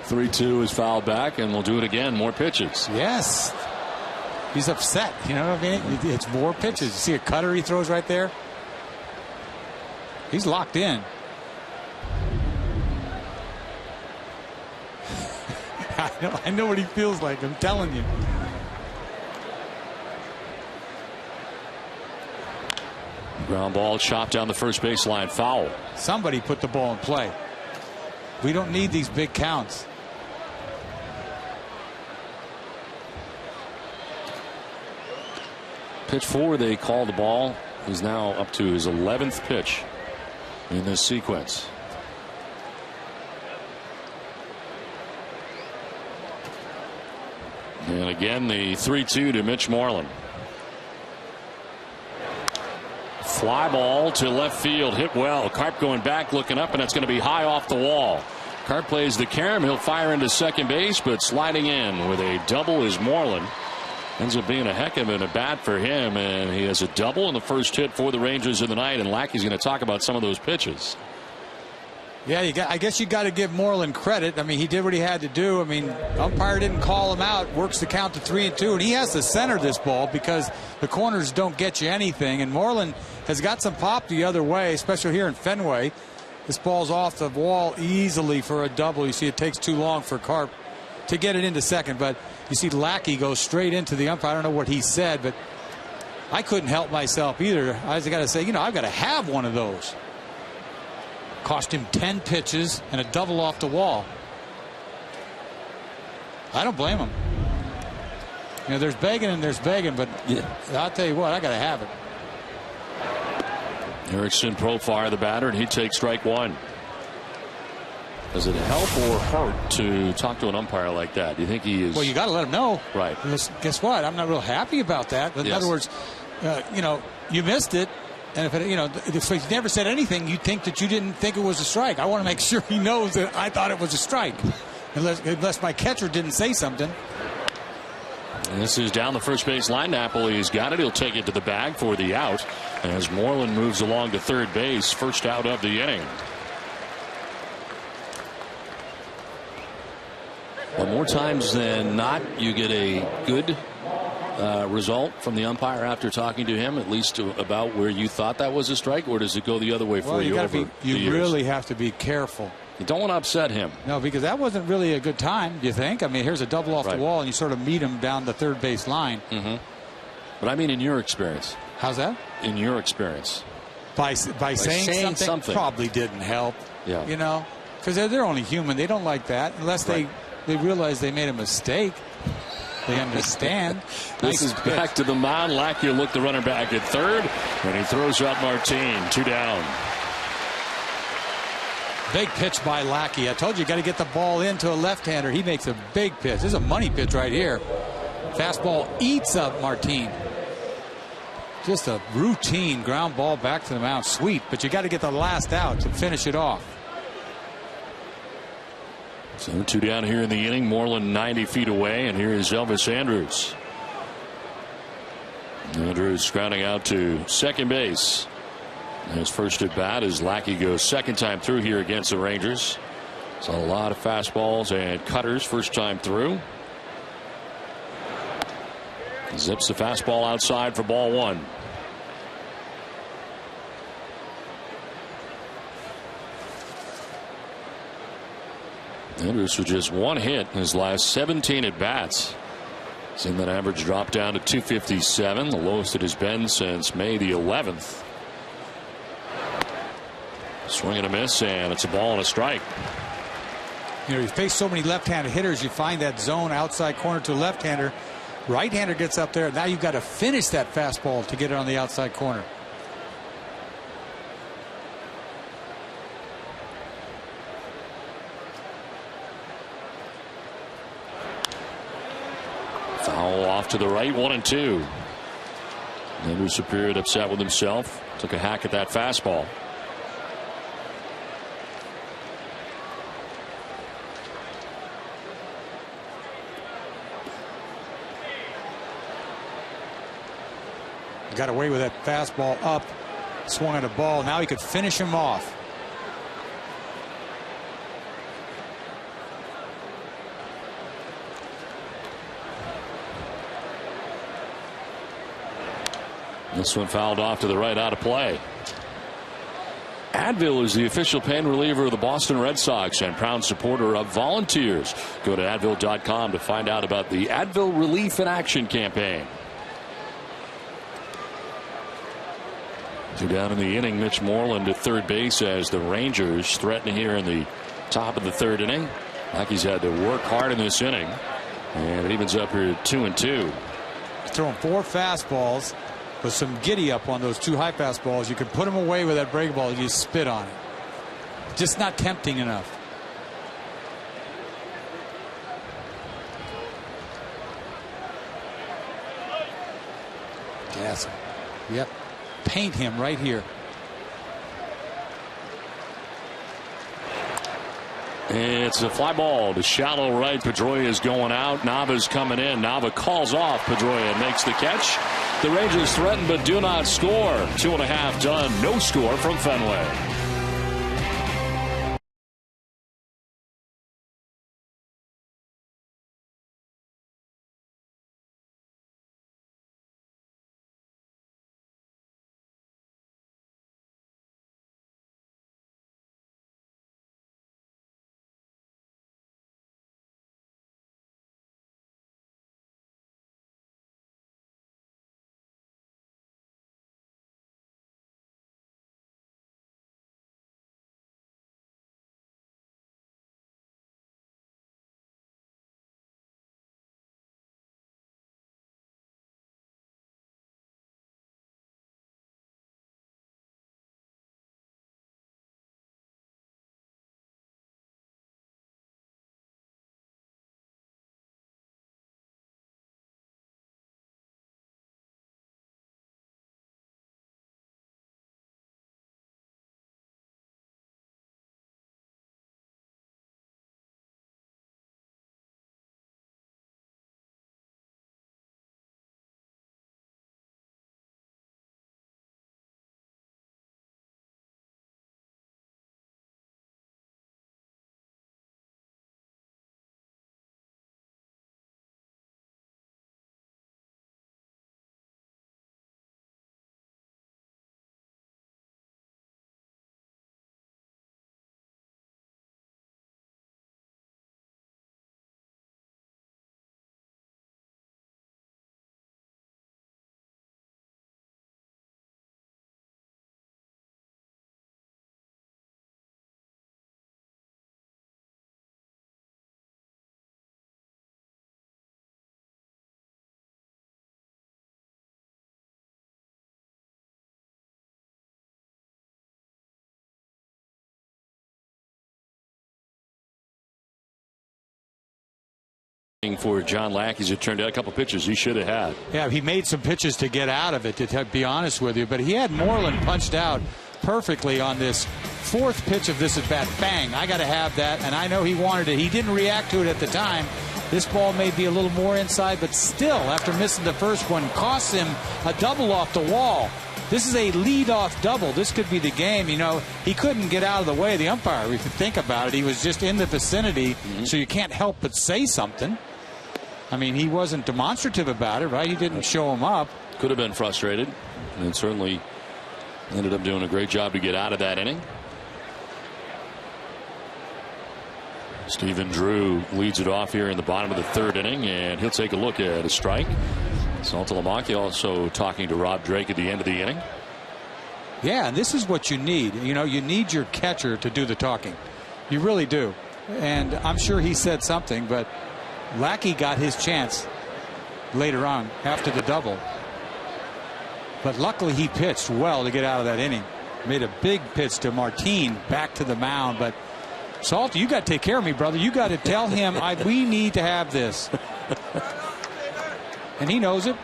3-2 is fouled back, and we'll do it again. More pitches. Yes. He's upset. You know what I mean? It's more pitches. You see a cutter he throws right there? He's locked in. I know what he feels like. I'm telling you. Ground ball chopped down the first baseline, foul. Somebody put the ball in play. We don't need these big counts. Pitch 4, they call the ball. He's now up to his 11th pitch in this sequence. And again, the 3-2 to Mitch Moreland. Fly ball to left field, hit well. Carp going back, looking up, and it's going to be high off the wall. Carp plays the carom. He'll fire into second base, but sliding in with a double is Moreland. Ends up being a heck of an at-bat for him, and he has a double in the first hit for the Rangers of the night, and Lackey's going to talk about some of those pitches. Yeah, I guess you got to give Moreland credit. I mean, he did what he had to do. I mean, umpire didn't call him out, works the count to 3-2, and he has to center this ball because the corners don't get you anything, and Moreland has got some pop the other way, especially here in Fenway. This ball's off the wall easily for a double. You see it takes too long for Carp to get it into second, but you see Lackey go straight into the umpire. I don't know what he said, but I couldn't help myself either. I just got to say, you know, I've got to have one of those. Cost him 10 pitches and a double off the wall. I don't blame him. You know, there's begging and there's begging, but yeah, I'll tell you what, I got to have it. Erickson Profar, the batter, and he takes strike 1. Does it help or hurt to talk to an umpire like that? Do you think he is? Well, you got to let him know. Right. Guess what? I'm not real happy about that. But in other words, you know, you missed it. And if it, you know, if he never said anything, you'd think that you didn't think it was a strike. I want to make sure he knows that I thought it was a strike. Unless my catcher didn't say something. And this is down the first base line. Napoli's got it. He'll take it to the bag for the out as Moreland moves along to third base. First out of the inning. Well, more times than not, you get a good result from the umpire after talking to him, at least about where you thought that was a strike, or does it go the other way for you? You really have to be careful. You don't want to upset him. No, because that wasn't really a good time, do you think? I mean, here's a double off the wall, and you sort of meet him down the third base line. Mm-hmm. But I mean, in your experience. How's that? In your experience. By saying something probably didn't help. Yeah. You know, because they're only human. They don't like that unless they They realize they made a mistake. They understand. This is back to the mound. Lackey will look the runner back at third, and he throws out Martin. 2 down. Big pitch by Lackey. I told you, got to get the ball into a left-hander. He makes a big pitch. This is a money pitch right here. Fastball eats up Martin. Just a routine ground ball back to the mound. Sweet, but you got to get the last out to finish it off. So 2 down here in the inning. Moreland 90 feet away, and here is Elvis Andrus. Andrus grounding out to second base. His first at bat as Lackey goes second time through here against the Rangers. So a lot of fastballs and cutters first time through. Zips the fastball outside for ball 1. Andrus with just 1 hit in his last 17 at bats. Seen that average drop down to 257, the lowest it has been since May the 11th. Swing and a miss, and it's a ball and a strike. You know, you face so many left-handed hitters, you find that zone outside corner to a left-hander. Right-hander gets up there. Now you've got to finish that fastball to get it on the outside corner. Foul off to the right, 1-2. Andrus appeared upset with himself. Took a hack at that fastball. Got away with that fastball up, swung at a ball. Now he could finish him off. This one fouled off to the right, out of play. Advil is the official pain reliever of the Boston Red Sox and proud supporter of Volunteers. Go to Advil.com to find out about the Advil Relief in Action campaign. 2 down in the inning. Mitch Moreland at third base as the Rangers threaten here in the top of the 3rd inning. Like he's had to work hard in this inning, and it evens up here at 2-2. Throwing 4 fastballs with some giddy up on those 2 high fastballs. You can put them away with that break ball. You spit on it. Just not tempting enough. Yes. Yep. Paint him right here. It's a fly ball to shallow right. Pedroia is going out. Nava's coming in. Nava calls off Pedroia and makes the catch. The Rangers threaten but do not score. 2.5 done. No score from Fenway. For John Lackey, it turned out a couple pitches he should have had. Yeah, he made some pitches to get out of it, to be honest with you. But he had Moreland punched out perfectly on this fourth pitch of this at bat. Bang, I got to have that. And I know he wanted it. He didn't react to it at the time. This ball may be a little more inside, but still, after missing the first one, costs him a double off the wall. This is a leadoff double. This could be the game. You know, he couldn't get out of the way of the umpire. If you think about it, he was just in the vicinity, so you can't help but say something. I mean, he wasn't demonstrative about it, right? He didn't show him up. Could have been frustrated, and certainly ended up doing a great job to get out of that inning. Stephen Drew leads it off here in the bottom of the third inning, and he'll take a look at a strike. Saltalamacchia also talking to Rob Drake at the end of the inning. Yeah, and this is what you need. You know, you need your catcher to do the talking. You really do. And I'm sure he said something, but Lackey got his chance later on after the double. But luckily he pitched well to get out of that inning. Made a big pitch to Martin back to the mound. But Salt, you got to take care of me, brother. You got to tell him we need to have this. And he knows it.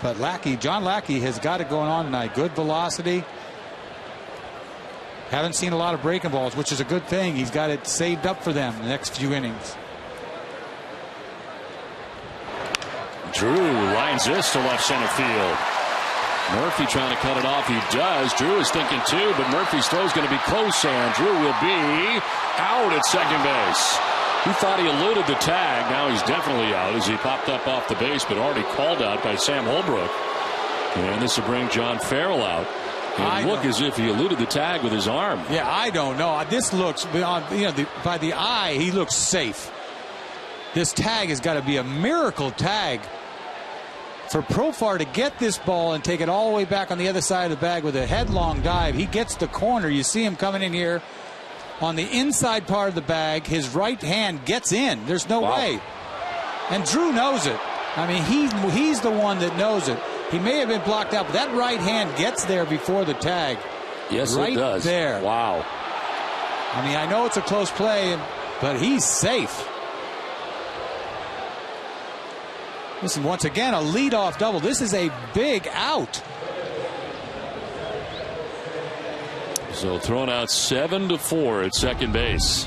But Lackey, John Lackey has got it going on tonight. Good velocity. Haven't seen a lot of breaking balls, which is a good thing. He's got it saved up for them in the next few innings. Drew lines this to left center field. Murphy trying to cut it off. He does. Drew is thinking too, but Murphy's throw is going to be close, and Drew will be out at second base. He thought he eluded the tag. Now he's definitely out as he popped up off the base, but already called out by Sam Holbrook. And this will bring John Farrell out. And look as if he eluded the tag with his arm. Yeah, I don't know. This looks, by the eye, he looks safe. This tag has got to be a miracle tag for Profar to get this ball and take it all the way back on the other side of the bag with a headlong dive. He gets the corner. You see him coming in here on the inside part of the bag. His right hand gets in. There's no way. And Drew knows it. I mean, he's the one that knows it. He may have been blocked out, but that right hand gets there before the tag. Yes, right it does. There. Wow. I mean, I know it's a close play, but he's safe. Listen, once again, a leadoff double. This is a big out. So thrown out 7-4 at second base.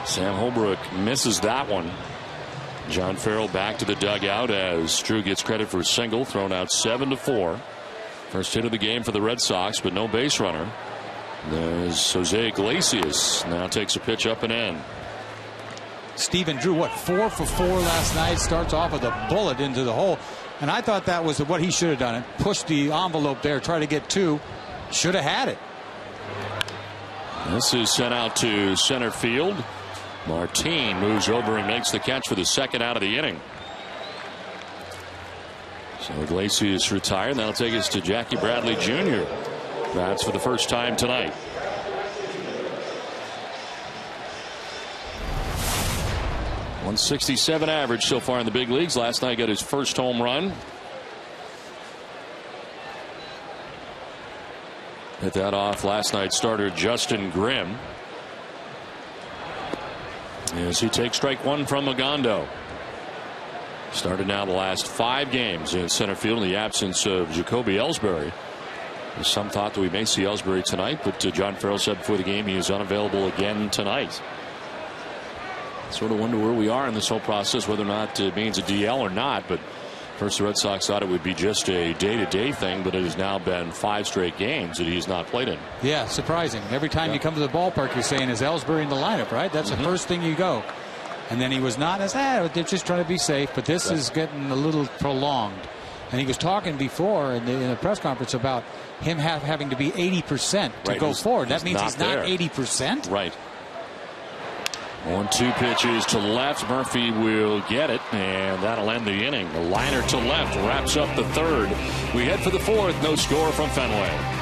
Sam Holbrook misses that one. John Farrell back to the dugout as Drew gets credit for a single. Thrown out 7-4. First hit of the game for the Red Sox, but no base runner. There's Jose Iglesias now takes a pitch up and in. Stephen Drew, 4 for 4 last night, starts off with a bullet into the hole. And I thought that was what he should have done. It pushed the envelope there, try to get 2. Should have had it. This is sent out to center field. Martin moves over and makes the catch for the second out of the inning. So Iglesias retired. That'll take us to Jackie Bradley Jr. That's for the first time tonight. .167 average so far in the big leagues. Last night got his first home run. Hit that off last night's starter Justin Grimm. As he takes strike one from Magondo. Started now the last 5 games in center field in the absence of Jacoby Ellsbury. There's some thought that we may see Ellsbury tonight, but John Farrell said before the game he is unavailable again tonight. Sort of wonder where we are in this whole process, whether or not it means a DL or not. But first, the Red Sox thought it would be just a day-to-day thing, but it has now been 5 straight games that he has not played in. Yeah, surprising. Every time you come to the ballpark, you're saying, is Ellsbury in the lineup, right? That's the first thing you go. And then he was not. They're just trying to be safe, but this is getting a little prolonged. And he was talking before in the press conference about him having to be 80% to go forward. That means he's not 80%? Right. 1-2 pitches to left. Murphy will get it, and that'll end the inning. The liner to left wraps up the third. We head for the fourth. No score from Fenway.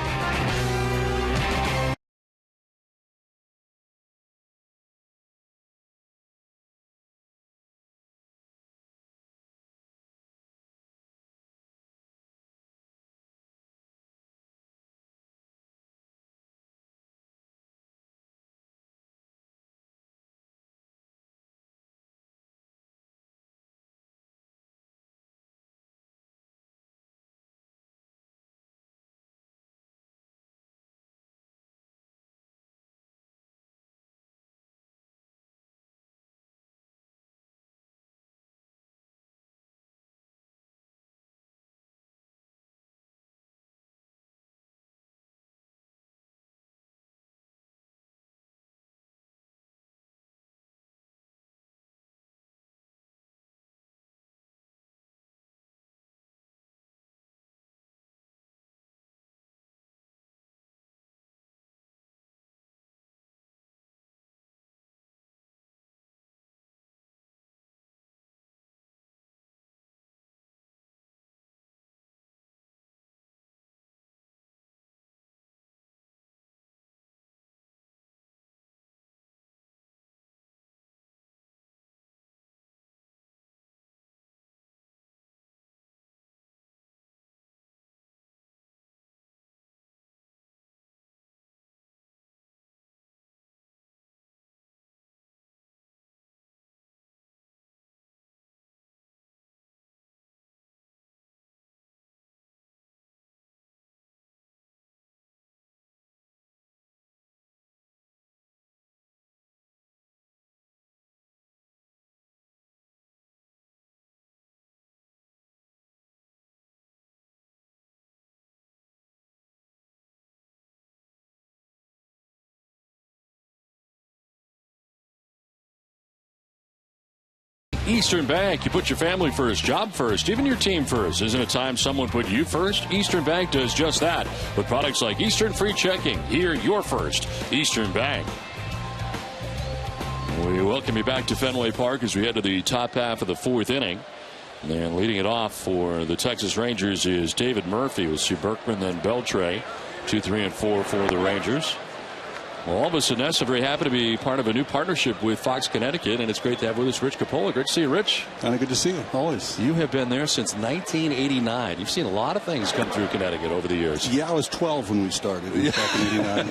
Eastern Bank, you put your family first, job first, even your team first. Isn't it time someone put you first? Eastern Bank does just that. With products like Eastern Free Checking, here you're first. Eastern Bank. We welcome you back to Fenway Park as we head to the top half of the fourth inning. And leading it off for the Texas Rangers is David Murphy with Sue Berkman, then Beltre. 2, 3, and 4 for the Rangers. Well, all of us at Ness are very happy to be part of a new partnership with Fox Connecticut, and it's great to have with us Rich Capola. Great to see you, Rich. Kind of good to see you, always. You have been there since 1989. You've seen a lot of things come through Connecticut over the years. Yeah, I was 12 when we started back in 89.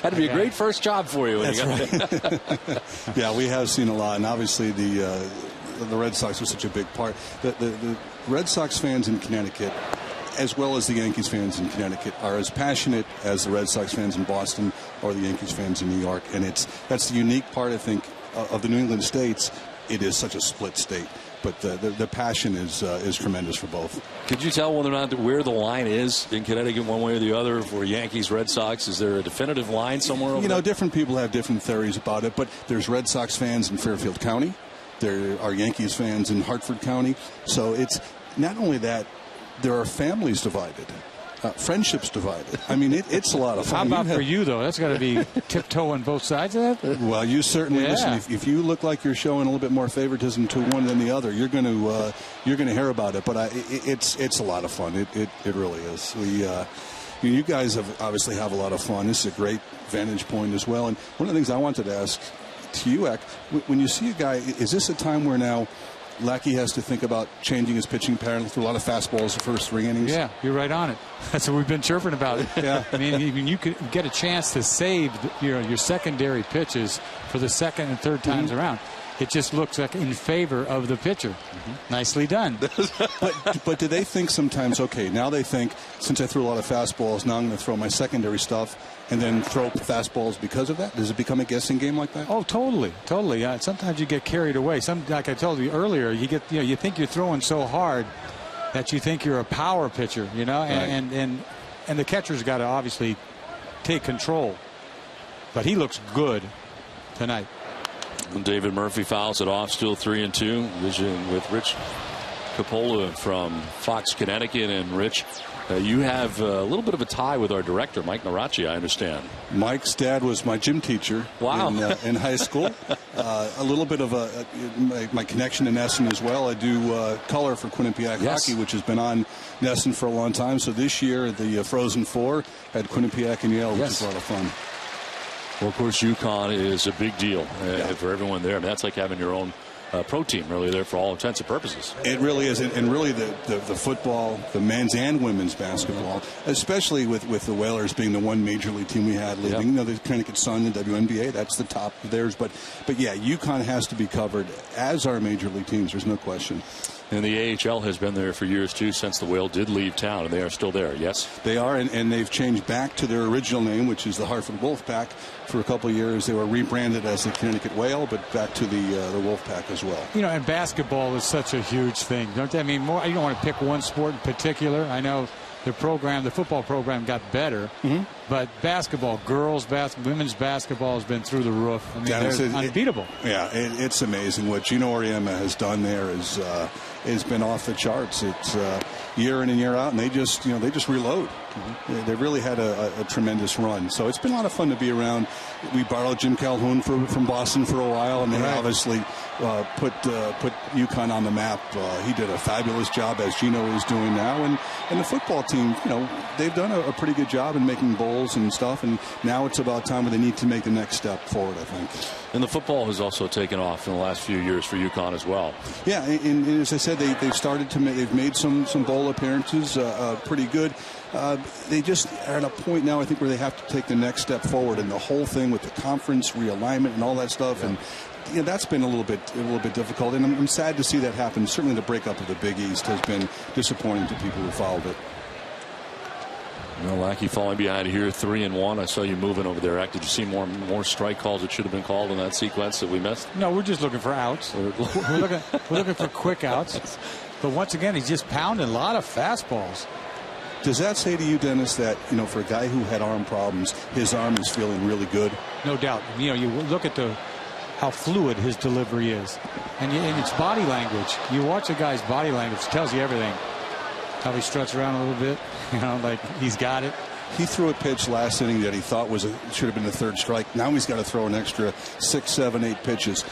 Had to be a great first job for you. When That's right. Yeah, we have seen a lot, and obviously the Red Sox were such a big part. The Red Sox fans in Connecticut, as well as the Yankees fans in Connecticut, are as passionate as the Red Sox fans in Boston or the Yankees fans in New York. And that's the unique part, I think, of the New England states. It is such a split state, but the passion is tremendous for both. Could you tell whether or not where the line is in Connecticut, one way or the other, for Yankees, Red Sox? Is there a definitive line somewhere over there? Different people have different theories about it, but there's Red Sox fans in Fairfield County. There are Yankees fans in Hartford County. So it's not only that. There are families divided, friendships divided. I mean, it's a lot of fun. How about for you, though? That's got to be tiptoe on both sides of that? Well, you certainly listen. If you look like you're showing a little bit more favoritism to one than the other, you're going to hear about it. But it's a lot of fun. It really is. You guys obviously have a lot of fun. This is a great vantage point as well. And one of the things I wanted to ask to you, Eck, when you see a guy, is this a time where now Lackey has to think about changing his pitching pattern through a lot of fastballs the first 3 innings? Yeah, you're right on it. That's what we've been chirping about. Yeah. I mean, you could get a chance to save your secondary pitches for the second and third times around. It just looks like in favor of the pitcher. Nicely done. but do they think sometimes, okay, now they think, since I threw a lot of fastballs, now I'm going to throw my secondary stuff and then throw fastballs because of that? Does it become a guessing game like that? Oh, totally. Sometimes you get carried away. Like I told you earlier, you think you're throwing so hard that you think you're a power pitcher, Right. and the catcher's got to obviously take control. But he looks good tonight. David Murphy fouls it off, still 3-2. Vision with Rich Capola from Fox Connecticut. And Rich, you have a little bit of a tie with our director, Mike Naracci, I understand. Mike's dad was my gym teacher in high school. A little bit of my connection to Nesson as well. I do color for Quinnipiac hockey, which has been on Nesson for a long time. So this year, the Frozen Four had Quinnipiac and Yale, which is a lot of fun. Well, of course, UConn is a big deal for everyone there. I mean, that's like having your own pro team really there for all intents and purposes. It really is. And really the football, the men's and women's basketball, especially with the Whalers being the one major league team we had leading. The Connecticut Sun, the WNBA, that's the top of theirs. But yeah, UConn has to be covered, as are major league teams. There's no question. And the AHL has been there for years, too, since the Whale did leave town, and they are still there, yes? They are, and they've changed back to their original name, which is the Hartford Wolfpack. For a couple of years, they were rebranded as the Connecticut Whale, but back to the Wolfpack as well. And basketball is such a huge thing. You don't want to pick one sport in particular. I know the football program got better, but basketball, women's basketball has been through the roof. I mean, they're unbeatable. It's amazing what Gino Auriemma has done there. Has been off the charts. It's year in and year out, and they just reload. They really had a tremendous run. So it's been a lot of fun to be around. We borrowed Jim Calhoun from Boston for a while, and they obviously put UConn on the map. He did a fabulous job, as Gino is doing now, and the football team, they've done a pretty good job in making bowls and stuff, and now it's about time where they need to make the next step forward, I think. And the football has also taken off in the last few years for UConn as well. Yeah, and as I said, they've started to they've made some bowl appearances, pretty good. They just are at a point now, I think, where they have to take the next step forward, and the whole thing with the conference realignment and all that stuff, and that's been a little bit difficult, and I'm sad to see that happen. Certainly, the breakup of the Big East has been disappointing to people who followed it. Lackey falling behind here, 3-1. I saw you moving over there, Ack. Did you see more strike calls that should have been called in that sequence that we missed? No, we're just looking for outs. we're looking for quick outs. But once again, he's just pounding a lot of fastballs. Does that say to you, Dennis, that for a guy who had arm problems, his arm is feeling really good? No doubt. You look at the how fluid his delivery is. And it's body language. You watch a guy's body language, it tells you everything. How he struts around a little bit, like he's got it. He threw a pitch last inning that he thought should have been the third strike. Now he's got to throw an extra 6, 7, 8 pitches.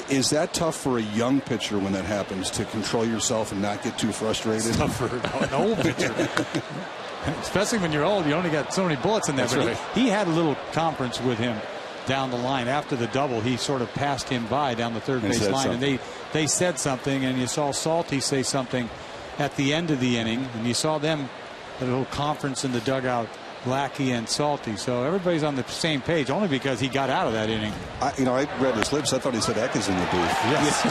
Is that tough for a young pitcher when that happens, to control yourself and not get too frustrated? It's tough for an old pitcher. Especially when you're old, you only got so many bullets in there. That's but right. He had a little conference with him down the line. After the double, he sort of passed him by down the third base line. Something. And they said something, and you saw Salty say something at the end of the inning, and you saw them at a little conference in the dugout, Lackey and Salty. So everybody's on the same page, only because he got out of that inning. I read his lips. I thought he said Eck is in the booth. Yes.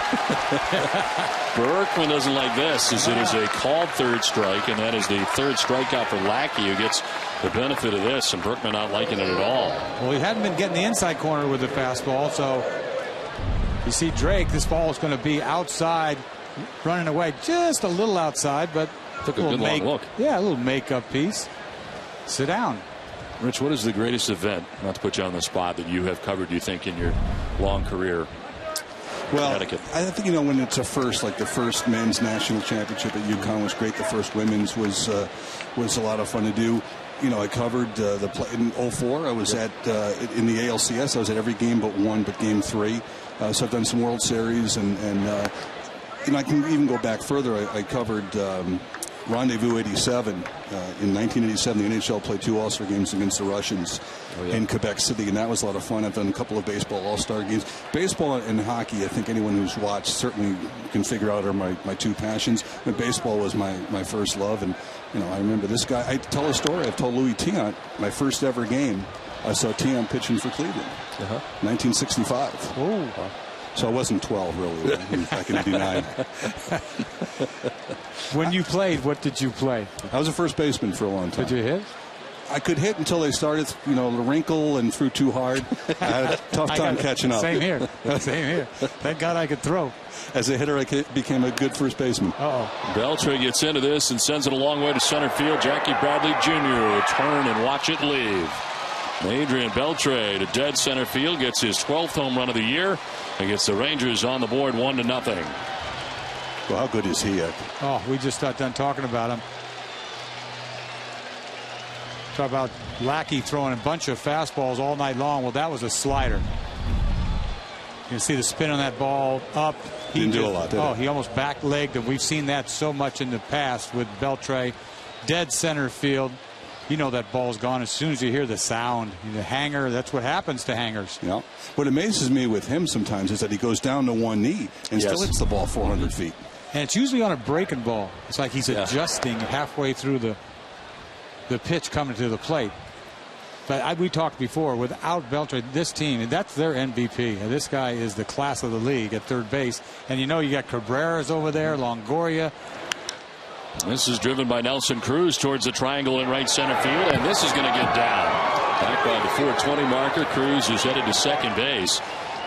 Berkman doesn't like this, as it is a called third strike, and that is the third strikeout for Lackey, who gets the benefit of this, and Berkman not liking it at all. Well, he hadn't been getting the inside corner with the fastball, so you see Drake, this ball is going to be outside, running away just a little outside, but took a good long look. Yeah, a little makeup piece. Sit down. Rich, what is the greatest event, not to put you on the spot, that you have covered, you think, in your long career? Well, Connecticut? I think, when it's a first, like the first men's national championship at UConn was great. The first women's was a lot of fun to do. I covered the play in 04. I was at in the ALCS. I was at every game but one, but game 3. So I've done some World Series, and I can even go back further. I covered Rendezvous 87. In 1987, the NHL played 2 All-Star games against the Russians in Quebec City, and that was a lot of fun. I've done a couple of baseball All-Star games. Baseball and hockey, I think anyone who's watched certainly can figure out are my 2 passions. But baseball was my first love, and I remember this guy. I tell a story. I've told Louis Tiant, my first ever game, I saw Tiant pitching for Cleveland, 1965. Oh. So I wasn't 12, really, back in 89. When you played, what did you play? I was a first baseman for a long time. Did you hit? I could hit until they started, the wrinkle and threw too hard. I had a tough time catching up. Same here. Same here. Thank God I could throw. As a hitter, I became a good first baseman. Beltre gets into this and sends it a long way to center field. Jackie Bradley Jr. will turn and watch it leave. Adrian Beltre to dead center field, gets his 12th home run of the year, and gets the Rangers on the board 1-0. Well, how good is he? We just got done talking about him. Talk about Lackey throwing a bunch of fastballs all night long. Well, that was a slider. You can see the spin on that ball up. He didn't do a lot, did he? He almost back-legged, and we've seen that so much in the past with Beltre. Dead center field. That ball's gone as soon as you hear the sound. The hanger, that's what happens to hangers. Yeah. What amazes me with him sometimes is that he goes down to one knee and still hits the ball 400 feet. And it's usually on a breaking ball. It's like he's adjusting halfway through the pitch coming to the plate. But we talked before, without Beltre, this team, that's their MVP. And this guy is the class of the league at third base. And you got Cabrera's over there, Longoria. This is driven by Nelson Cruz towards the triangle in right center field, and this is going to get down. Back by the 420 marker, Cruz is headed to second base.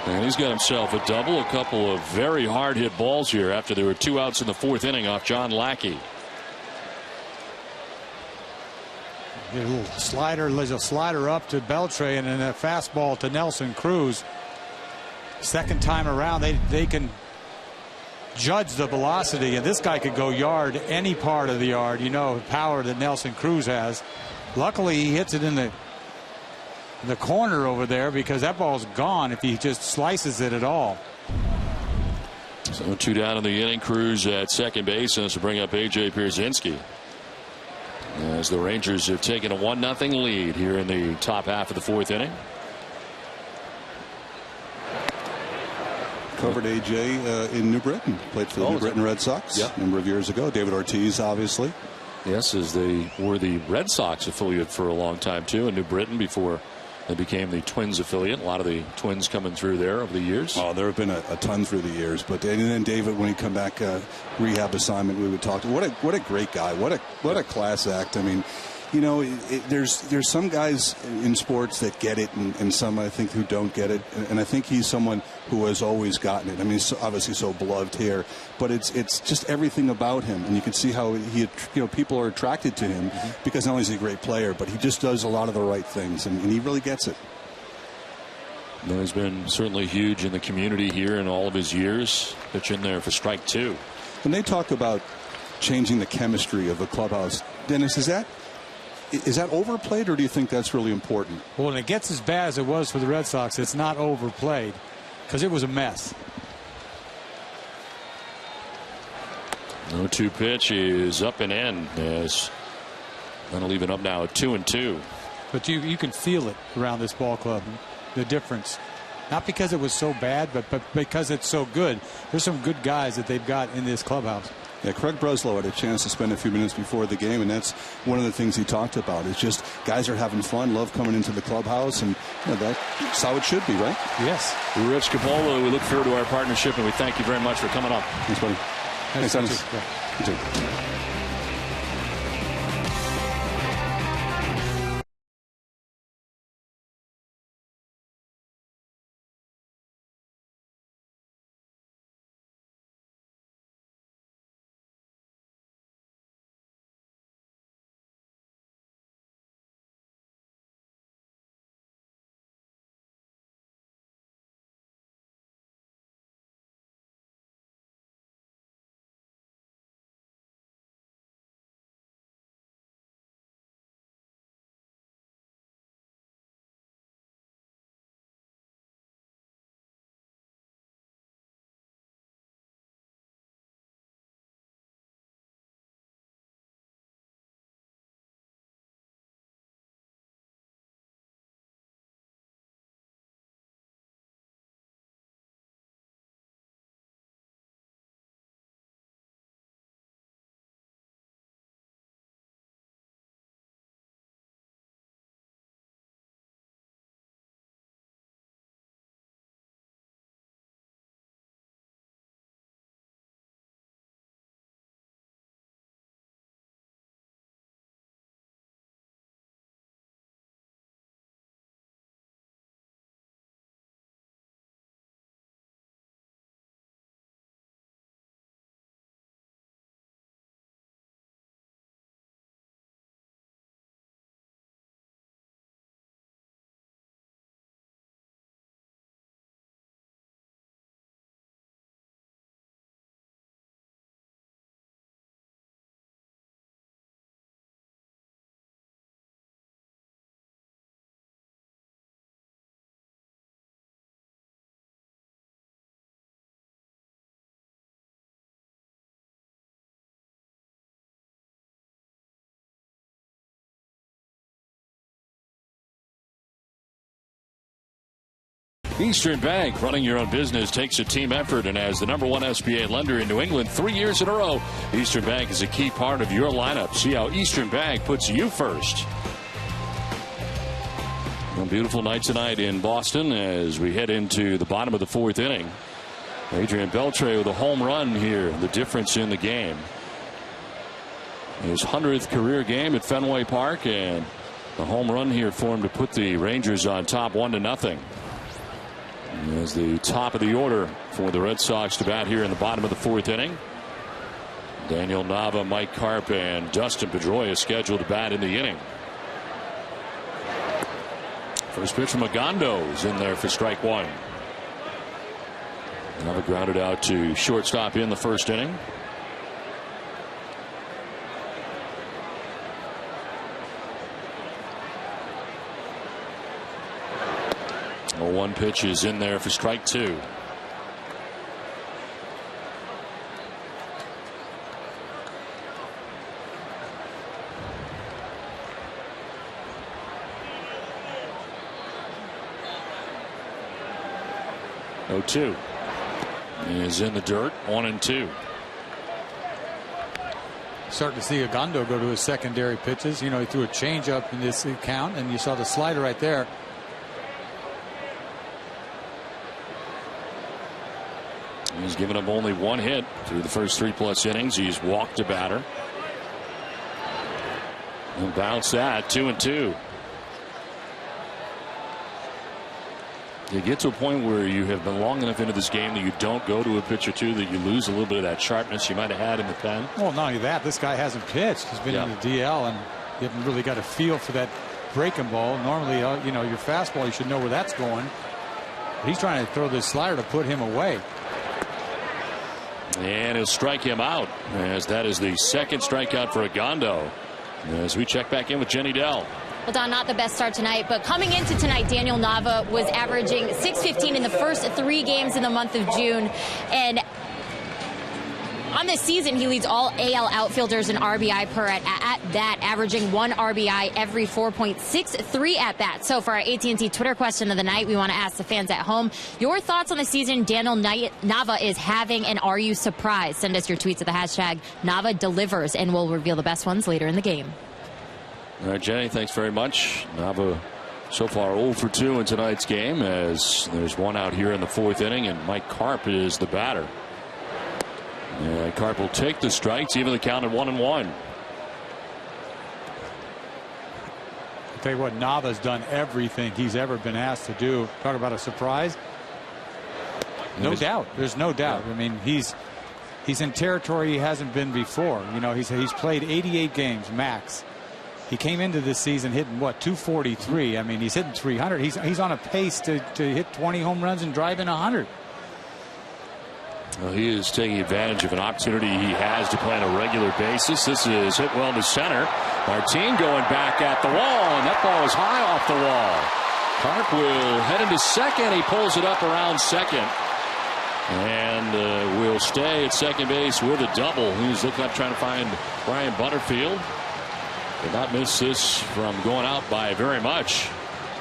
And he's got himself a double, a couple of very hard hit balls here after there were 2 outs in the 4th inning off John Lackey. Get a little slider, there's a slider up to Beltre, and then a fastball to Nelson Cruz. Second time around, they can judge the velocity, and this guy could go yard, any part of the yard. The power that Nelson Cruz has. Luckily, he hits it in the corner over there, because that ball's gone if he just slices it at all. So 2 down in the inning. Cruz at second base, and this will bring up A.J. Pierzynski, as the Rangers have taken a 1-0 lead here in the top half of the 4th inning. Covered AJ in New Britain. Played for the New Britain Red Sox a number of years ago. David Ortiz, obviously. Yes, as they were the Red Sox affiliate for a long time, too, in New Britain before they became the Twins affiliate. A lot of the Twins coming through there over the years. Oh, there have been a ton through the years. But and then David, when he come back, rehab assignment, we would talk to. What a great guy. What a class act. I mean, there's some guys in sports that get it, and some I think who don't get it. And I think he's someone who has always gotten it. I mean, he's obviously so beloved here, but it's just everything about him, and you can see how people are attracted to him because not only is he a great player, but he just does a lot of the right things, and he really gets it. He's been certainly huge in the community here in all of his years. Pitch in there for strike 2. When they talk about changing the chemistry of the clubhouse, Dennis, is that overplayed, or do you think that's really important? Well, when it gets as bad as it was for the Red Sox, it's not overplayed because it was a mess. 0-2 pitch is up and in. As that'll leave it up now at 2-2. But you can feel it around this ball club, the difference. Not because it was so bad, but because it's so good. There's some good guys that they've got in this clubhouse. Yeah, Craig Breslow had a chance to spend a few minutes before the game, and that's one of the things he talked about. It's just guys are having fun, love coming into the clubhouse, and that's how it should be, right? Yes. Rich Capola, we look forward to our partnership, and we thank you very much for coming up. Thanks, buddy. Thanks, Dennis. You too. Eastern Bank, running your own business takes a team effort, and as the #1 SBA lender in New England 3 years in a row, Eastern Bank is a key part of your lineup. See how Eastern Bank puts you first. A beautiful night tonight in Boston as we head into the bottom of the 4th inning. Adrian Beltre with a home run here, the difference in the game. His 100th career game at Fenway Park, and a home run here for him to put the Rangers on top 1-0. As the top of the order for the Red Sox to bat here in the bottom of the 4th inning. Daniel Nava, Mike Karp, and Dustin Pedroia scheduled to bat in the inning. First pitch from Agondo is in there for strike 1. Nava grounded out to shortstop in the 1st inning. One pitch is in there for strike 2. (0-2) is in the dirt. 1-2. Starting to see Agondo go to his secondary pitches. You know, he threw a changeup in this count, and you saw the slider right there. He's given up only 1 hit through the first 3+ innings. He's walked a batter. And bounce that. 2-2. You get to a point where you have been long enough into this game that you don't go to a pitch or two, that you lose a little bit of that sharpness you might have had in the pen. Well, not only that, this guy hasn't pitched. He's been in the DL, and you haven't really got a feel for that breaking ball. Normally, you know, your fastball, you should know where that's going. He's trying to throw this slider to put him away. And he'll strike him out, as that is the second strikeout for Agondo. As we check back in with Jenny Dell. Well, Don, not the best start tonight, but coming into tonight, Daniel Nava was averaging .615 in the first 3 games in the month of June. And on this season, he leads all AL outfielders in RBI per at that, averaging 1 RBI every 4.63 at-bats. So for our AT&T Twitter question of the night, we want to ask the fans at home, your thoughts on the season Daniel Nava is having, and are you surprised? Send us your tweets at the hashtag Nava Delivers, and we'll reveal the best ones later in the game. All right, Jenny, thanks very much. Nava so far 0 for 2 in tonight's game, as there's one out here in the 4th inning, and Mike Karp is the batter. And Karp will take the strikes, even the count at 1-1. I'll tell you what, Nava's done everything he's ever been asked to do. Talk about a surprise. No doubt. There's no doubt. I mean, he's in territory he hasn't been before. You know, he's played 88 games max. He came into this season hitting, what, 243. I mean, he's hitting 300. He's on a pace to hit 20 home runs and drive in 100. Well, he is taking advantage of an opportunity he has to play on a regular basis. This is hit well to center. Martin going back at the wall, and that ball is high off the wall. Karp will head into second. He pulls it up around second. And will stay at second base with a double. He's looking up trying to find Brian Butterfield. Did not miss this from going out by very much.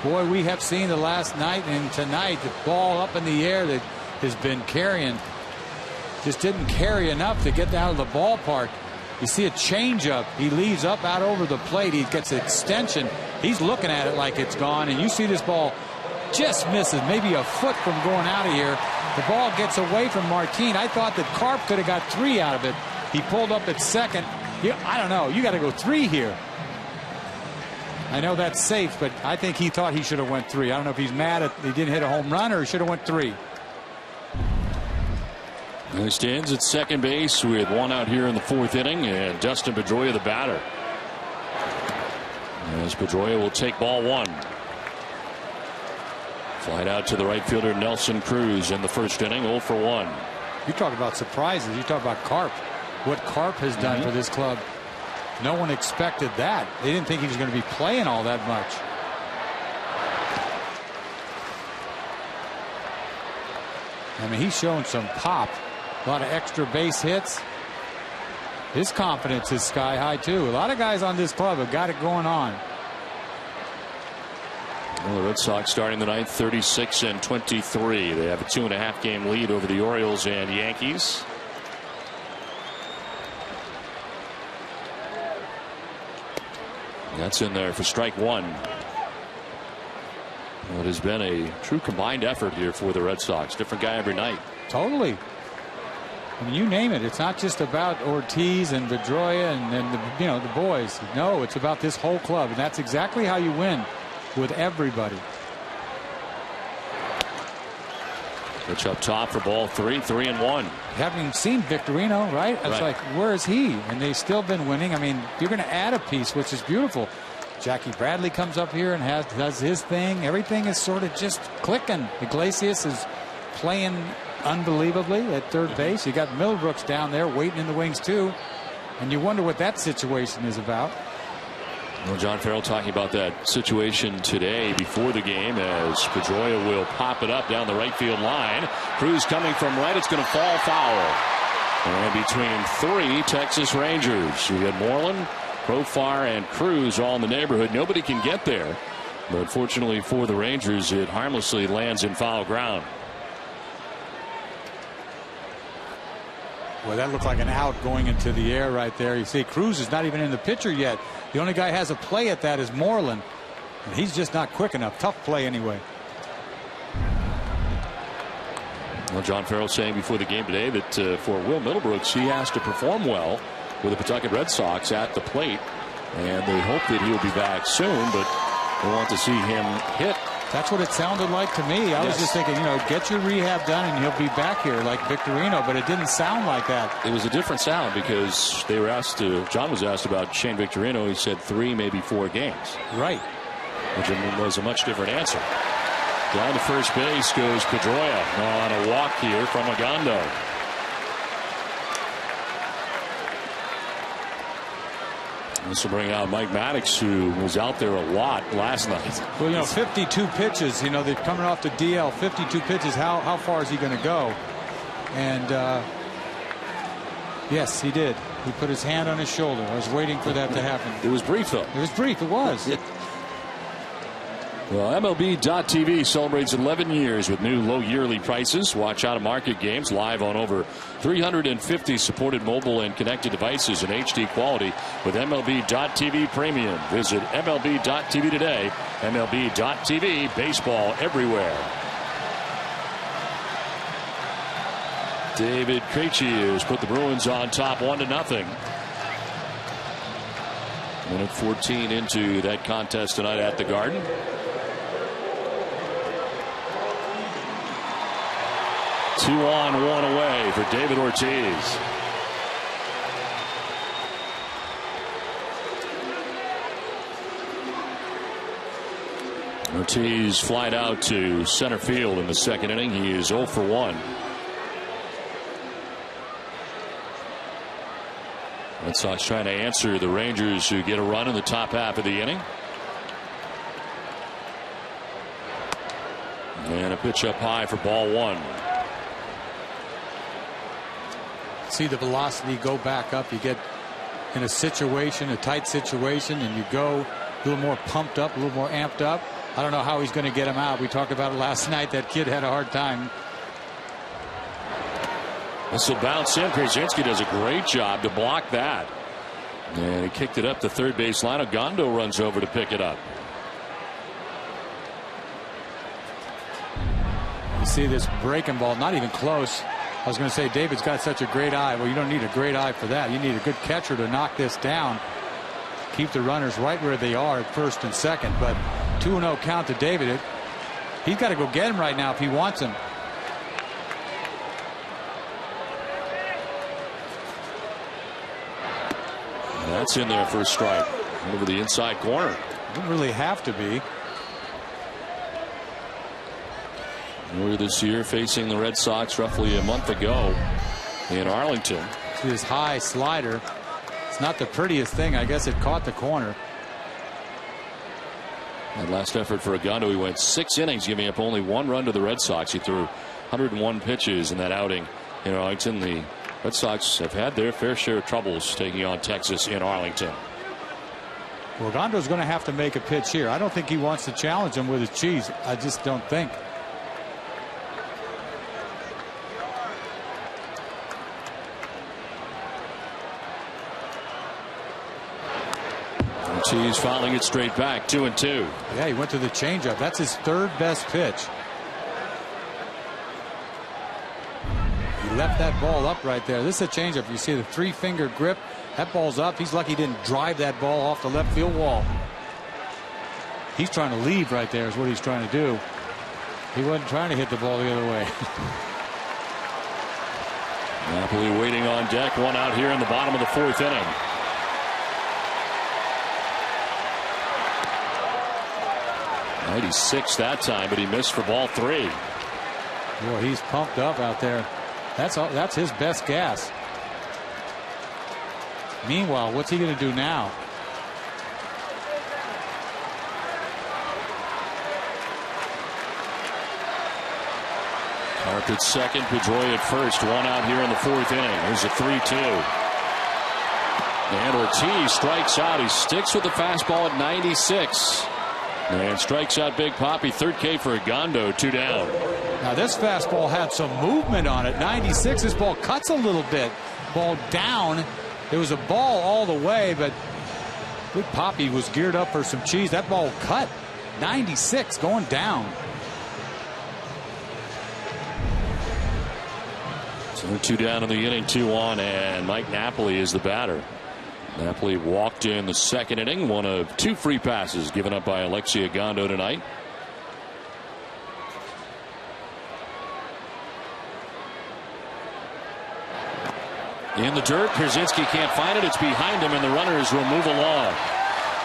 Boy, we have seen the last night and tonight the ball up in the air that has been carrying. Just didn't carry enough to get down to the ballpark. You see a changeup. He leaves up out over the plate. He gets extension. He's looking at it like it's gone. And you see this ball just misses, maybe a foot from going out of here. The ball gets away from Martin. I thought that Karp could have got 3 out of it. He pulled up at second. I don't know. You got to go 3 here. I know that's safe, but I think he thought he should have went 3. I don't know if he's mad at he didn't hit a home run or he should have went 3. He stands at second base with one out here in the 4th inning, and Dustin Pedroia the batter. As Pedroia will take ball 1. Flight out to the right fielder Nelson Cruz in the 1st inning, 0 for 1. You talk about surprises. You talk about Karp. What Karp has done for this club. No one expected that. They didn't think he was going to be playing all that much. I mean, he's shown some pop. A lot of extra base hits. His confidence is sky high too. A lot of guys on this club have got it going on. Well, the Red Sox starting the ninth 36-23. They have a 2.5 game lead over the Orioles and Yankees. That's in there for strike 1. Well, it has been a true combined effort here for the Red Sox. Different guy every night. Totally. I mean, you name it. It's not just about Ortiz and Pedroia and the boys. No, it's about this whole club, and that's exactly how you win with everybody. Pitch up top for ball 3, 3-1. Haven't even seen Victorino, right? It's like, where is he? And they've still been winning. I mean, you're going to add a piece, which is beautiful. Jackie Bradley comes up here and does his thing. Everything is sort of just clicking. Iglesias is playing unbelievably at third base. You got Middlebrooks down there waiting in the wings too, and you wonder what that situation is about. Well, John Farrell talking about that situation today before the game, as Pedroia will pop it up down the right field line. Cruz coming from right. It's going to fall foul. And between 3 Texas Rangers, you got Moreland, Profar, and Cruz all in the neighborhood. Nobody can get there, but fortunately for the Rangers, it harmlessly lands in foul ground. Well, that looked like an out going into the air right there. You see, Cruz is not even in the picture yet. The only guy who has a play at that is Moreland, and he's just not quick enough. Tough play anyway. Well, John Farrell saying before the game today that for Will Middlebrooks, he has to perform well with the Pawtucket Red Sox at the plate, and they hope that he'll be back soon, but they want to see him hit. That's what it sounded like to me. I was just thinking, get your rehab done and he'll be back here like Victorino, but it didn't sound like that. It was a different sound because they were asked John was asked about Shane Victorino. He said 3, maybe 4 games. Right. Which was a much different answer. Down to first base goes Pedroia on a walk here from Ogando. This will bring out Mike Maddox, who was out there a lot last night. Well, 52 pitches. They're coming off the DL. 52 pitches. How far is he going to go? And yes, he did. He put his hand on his shoulder. I was waiting for that to happen. It was brief, though. It was brief. It was. Well, MLB.TV celebrates 11 years with new low yearly prices. Watch out-of-market games live on over 350 supported mobile and connected devices in HD quality with MLB.TV Premium. Visit MLB.TV today. MLB.TV, baseball everywhere. David Krejci has put the Bruins on top 1-0. Minute 14 into that contest tonight at the Garden. Two on, one away for David Ortiz. Ortiz flied out to center field in the second inning. He is 0 for 1. Red Sox trying to answer the Rangers, who get a run in the top half of the inning. And a pitch up high for ball 1. See the velocity go back up. You get in a situation, a tight situation, and you go a little more pumped up, a little more amped up. I don't know how he's going to get him out. We talked about it last night. That kid had a hard time. This will bounce in. Krasinski does a great job to block that. And he kicked it up the third base line. Ogando runs over to pick it up. You see this breaking ball, not even close. I was going to say David's got such a great eye. Well, you don't need a great eye for that. You need a good catcher to knock this down. Keep the runners right where they are at first and second. But 2-0 count to David. He's got to go get him right now if he wants him. That's in there for a strike. Over the inside corner. Didn't really have to be. Earlier this year, facing the Red Sox roughly a month ago in Arlington. His high slider. It's not the prettiest thing. I guess it caught the corner. That last effort for Ogando, he went 6 innings, giving up only 1 run to the Red Sox. He threw 101 pitches in that outing in Arlington. The Red Sox have had their fair share of troubles taking on Texas in Arlington. Well, Ogando's going to have to make a pitch here. I don't think he wants to challenge him with his cheese. I just don't think. Ortiz fouling it straight back, 2-2. Yeah, he went to the changeup. That's his third best pitch. He left that ball up right there. This is a changeup. You see the 3-finger grip. That ball's up. He's lucky he didn't drive that ball off the left field wall. He's trying to leave right there is what he's trying to do. He wasn't trying to hit the ball the other way. Napoli waiting on deck. 1 out here in the bottom of the 4th inning. He's 6 that time, but he missed for ball 3. Boy, he's pumped up out there. That's his best gas. Meanwhile, what's he going to do now? Carp at second, Pedroia at first. 1 out here in the 4th inning. There's a 3-2. And Ortiz strikes out. He sticks with the fastball at 96. And strikes out Big Papi. 3rd K for Ogando. 2 down. Now this fastball had some movement on it. 96. This ball cuts a little bit. Ball down. It was a ball all the way, but Big Papi was geared up for some cheese. That ball cut. 96 going down. So 2 down in the inning, 2 on, and Mike Napoli is the batter. Napoli walked in the 2nd inning, 1 of 2 free passes given up by Alexi Ogando tonight. In the dirt, Krasinski can't find it. It's behind him, and the runners will move along.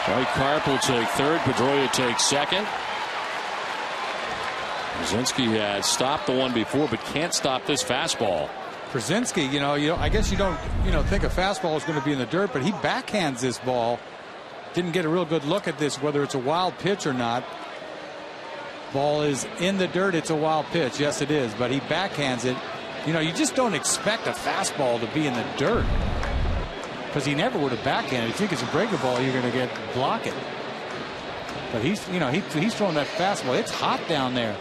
Mike Carp will take 3rd. Pedroia takes 2nd. Brzezinski had stopped the one before, but can't stop this fastball. Brzezinski, I guess you don't, think a fastball is going to be in the dirt, but he backhands this ball. Didn't get a real good look at this, whether it's a wild pitch or not. Ball is in the dirt. It's a wild pitch. Yes, it is, but he backhands it. You just don't expect a fastball to be in the dirt because he never would have backhanded. If you think it's a breaking ball, you're going to block it. But he's throwing that fastball. It's hot down there.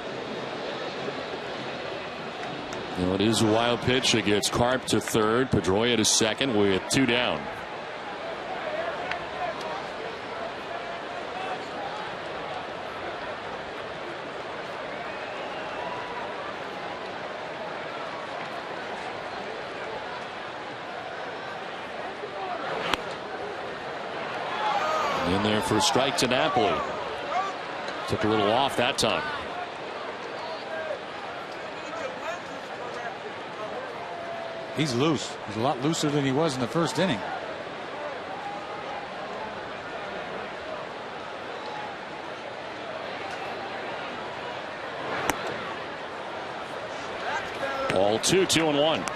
It is a wild pitch. It gets Carp to third. Pedroia to second with 2 down. In there for a strike to Napoli. Took a little off that time. He's loose. He's a lot looser than he was in the first inning. Ball 2, 2-1.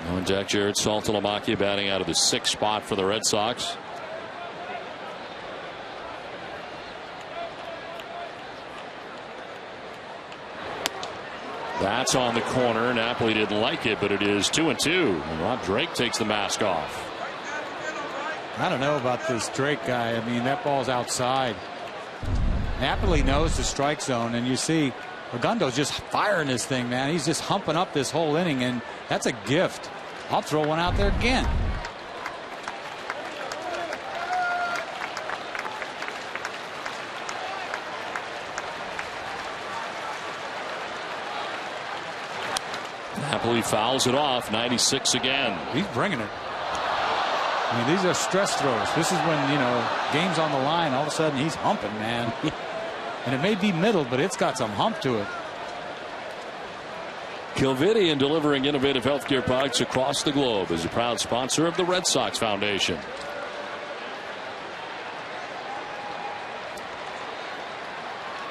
On deck, Jared Saltalamacchia batting out of the 6th spot for the Red Sox. That's on the corner. Napoli didn't like it, but it is 2-2. And Rob Drake takes the mask off. I don't know about this Drake guy. I mean, that ball's outside. Napoli knows the strike zone, and you see Regundo's just firing this thing, man. He's just humping up this whole inning, and that's a gift. I'll throw one out there again. Napoli fouls it off. 96 again. He's bringing it. I mean, these are stress throws. This is when, game's on the line. All of a sudden, he's humping, man. And it may be middle, but it's got some hump to it. Kilvidian, delivering innovative healthcare products across the globe, is a proud sponsor of the Red Sox Foundation.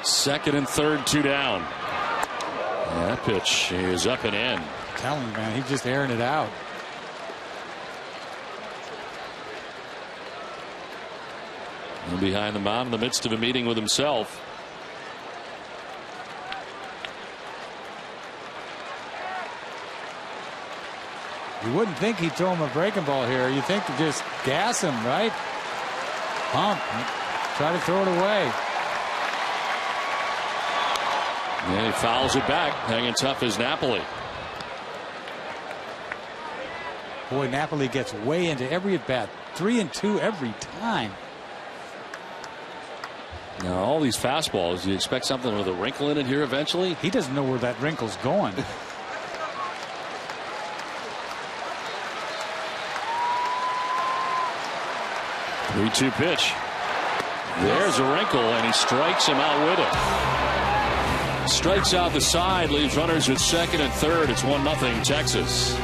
Second and third, 2 down. And that pitch is up and in. I'm telling you, man, he's just airing it out. And behind the mound in the midst of a meeting with himself. You wouldn't think he'd throw him a breaking ball here. You think to just gas him, right? Pump. Try to throw it away. And he fouls it back. Hanging tough is Napoli. Boy, Napoli gets way into every at bat. 3-2 every time. Now, all these fastballs, do you expect something with a wrinkle in it here eventually? He doesn't know where that wrinkle's going. 3-2 pitch. There's a wrinkle, and he strikes him out with it. Strikes out the side, leaves runners at second and third. It's 1-0 Texas.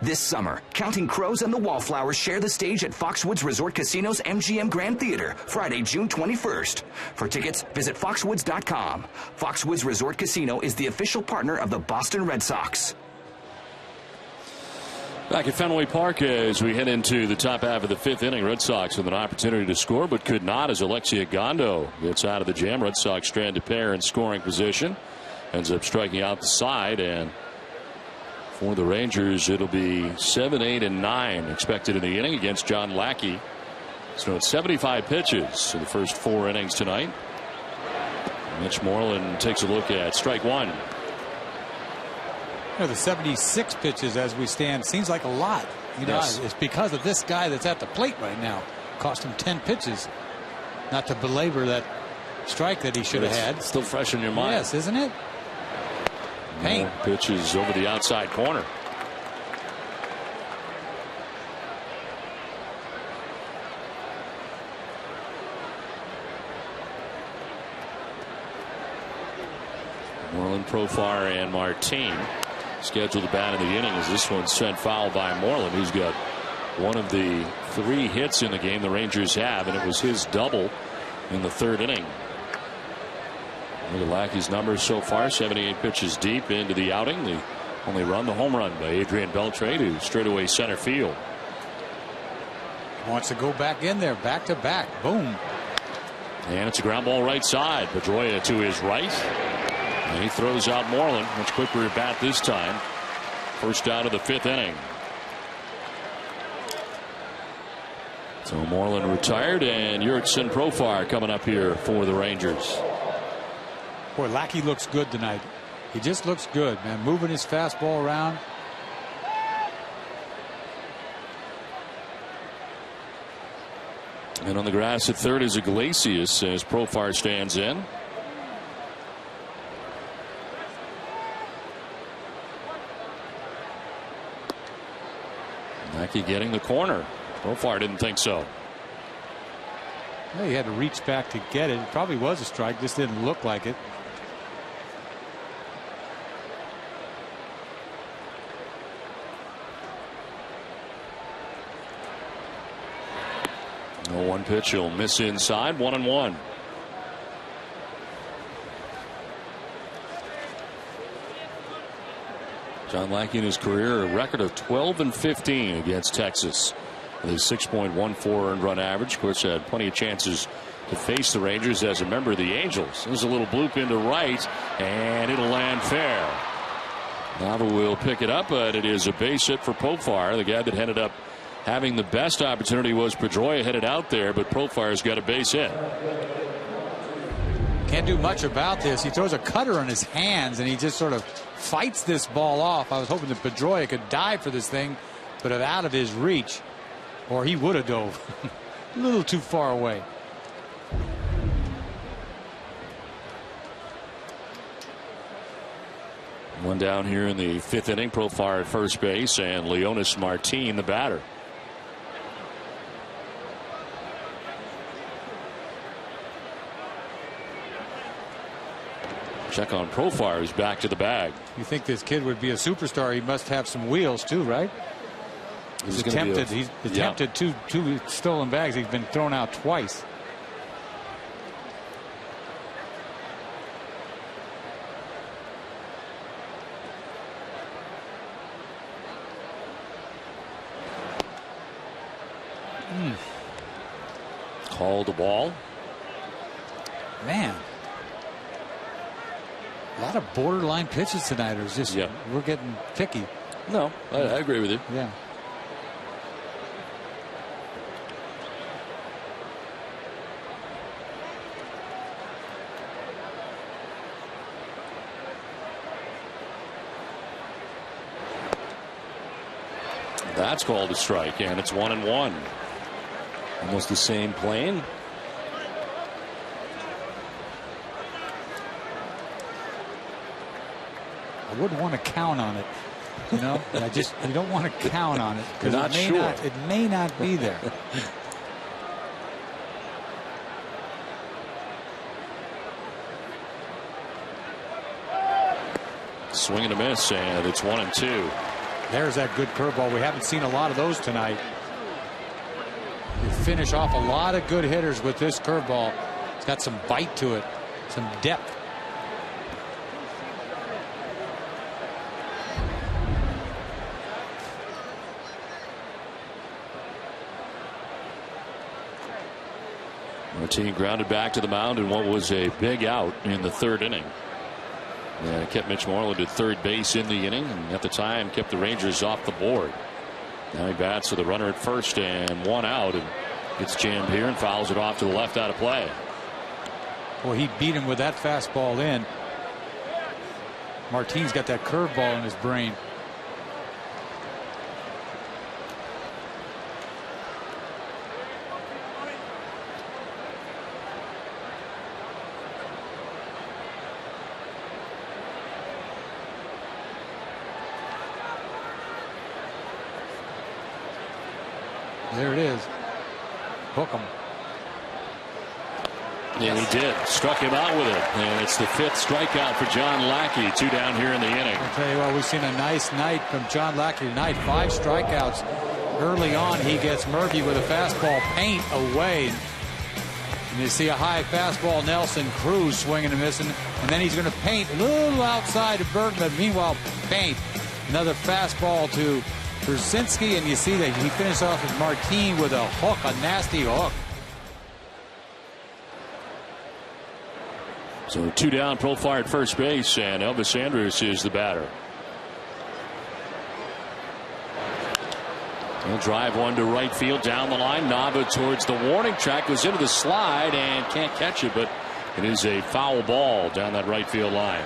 This summer, Counting Crows and the Wallflowers share the stage at Foxwoods Resort Casino's MGM Grand Theater, Friday, June 21st. For tickets, visit foxwoods.com. Foxwoods Resort Casino is the official partner of the Boston Red Sox. Back at Fenway Park as we head into the top half of the 5th inning. Red Sox with an opportunity to score but could not as Alexia Gondo gets out of the jam. Red Sox stranded pair in scoring position. Ends up striking out the side, and for the Rangers it'll be 7, 8, and 9 expected in the inning against John Lackey. So it's 75 pitches in the first 4 innings tonight. Mitch Moreland takes a look at strike one. The 76 pitches as we stand seems like a lot. Yes. It's because of this guy that's at the plate right now. Cost him 10 pitches. Not to belabor that strike that he should have had. Still fresh in your mind. Yes, isn't it? Paint. More pitches over the outside corner. Moreland, Profar, and Martin scheduled to bat in the inning as this one's sent foul by Moreland, who's got one of the 3 hits in the game the Rangers have, and it was his double in the 3rd inning. Look at Lackey's numbers so far, 78 pitches deep into the outing. The only run, the home run by Adrian Beltre to straightaway center field. Wants to go back in there, back to back. Boom. And it's a ground ball right side. Pedroia to his right. And he throws out Moreland. Much quicker at bat this time. First out of the 5th inning. So Moreland retired, and Jurickson Profar coming up here for the Rangers. Boy, Lackey looks good tonight. He just looks good, man. Moving his fastball around. And on the grass at third is Iglesias as Profar stands in. Lackey getting the corner. Profar didn't think so. Well, he had to reach back to get it. It probably was a strike, just didn't look like it. No, one pitch, he'll miss inside. 1-1. John Lackey in his career, a record of 12-15 against Texas. With a 6.14 earned run average. Of course, had plenty of chances to face the Rangers as a member of the Angels. There's a little bloop into right, and it'll land fair. Nava will pick it up, but it is a base hit for Profar. The guy that ended up having the best opportunity was Pedroia, headed out there, but Profar's got a base hit. Can't do much about this. He throws a cutter on his hands, and he just sort of fights this ball off. I was hoping that Pedroia could dive for this thing, but it's out of his reach, or he would have dove a little too far away. One down here in the 5th inning. Profar at first base, and Leonis Martin the batter. Check on Profar, who's back to the bag. You think this kid would be a superstar? He must have some wheels too, right? He's attempted two stolen bags. He's been thrown out twice. Called the ball. Man. A lot of borderline pitches tonight. Or just we're getting picky. No, I agree with you. Yeah. That's called a strike, and it's 1-1. Almost the same plane. I wouldn't want to count on it. You know, you don't want to count on it because it may not be there. Swing and a miss, and it's 1-2. There's that good curveball. We haven't seen a lot of those tonight. You finish off a lot of good hitters with this curveball. It's got some bite to it, some depth. Martin grounded back to the mound in what was a big out in the 3rd inning. And it kept Mitch Moreland at third base in the inning, and at the time kept the Rangers off the board. Now he bats with a runner at first and 1 out, and gets jammed here and fouls it off to the left out of play. Well, he beat him with that fastball in. Martin's got that curveball in his brain. There it is. Hook him. And he did. Struck him out with it. And it's the 5th strikeout for John Lackey. 2 down here in the inning. I'll tell you what, we've seen a nice night from John Lackey tonight. 5 strikeouts. Early on, he gets Murphy with a fastball paint away. And you see a high fastball, Nelson Cruz swinging and missing. And then he's going to paint a little outside of Bergman. Meanwhile, paint. Another fastball to Brzezinski, and you see that he finished off with Martin with a hook, a nasty hook. So 2 down, Profar at first base, and Elvis Andrus is the batter. He'll drive one to right field down the line. Nava towards the warning track, goes into the slide and can't catch it, but it is a foul ball down that right field line.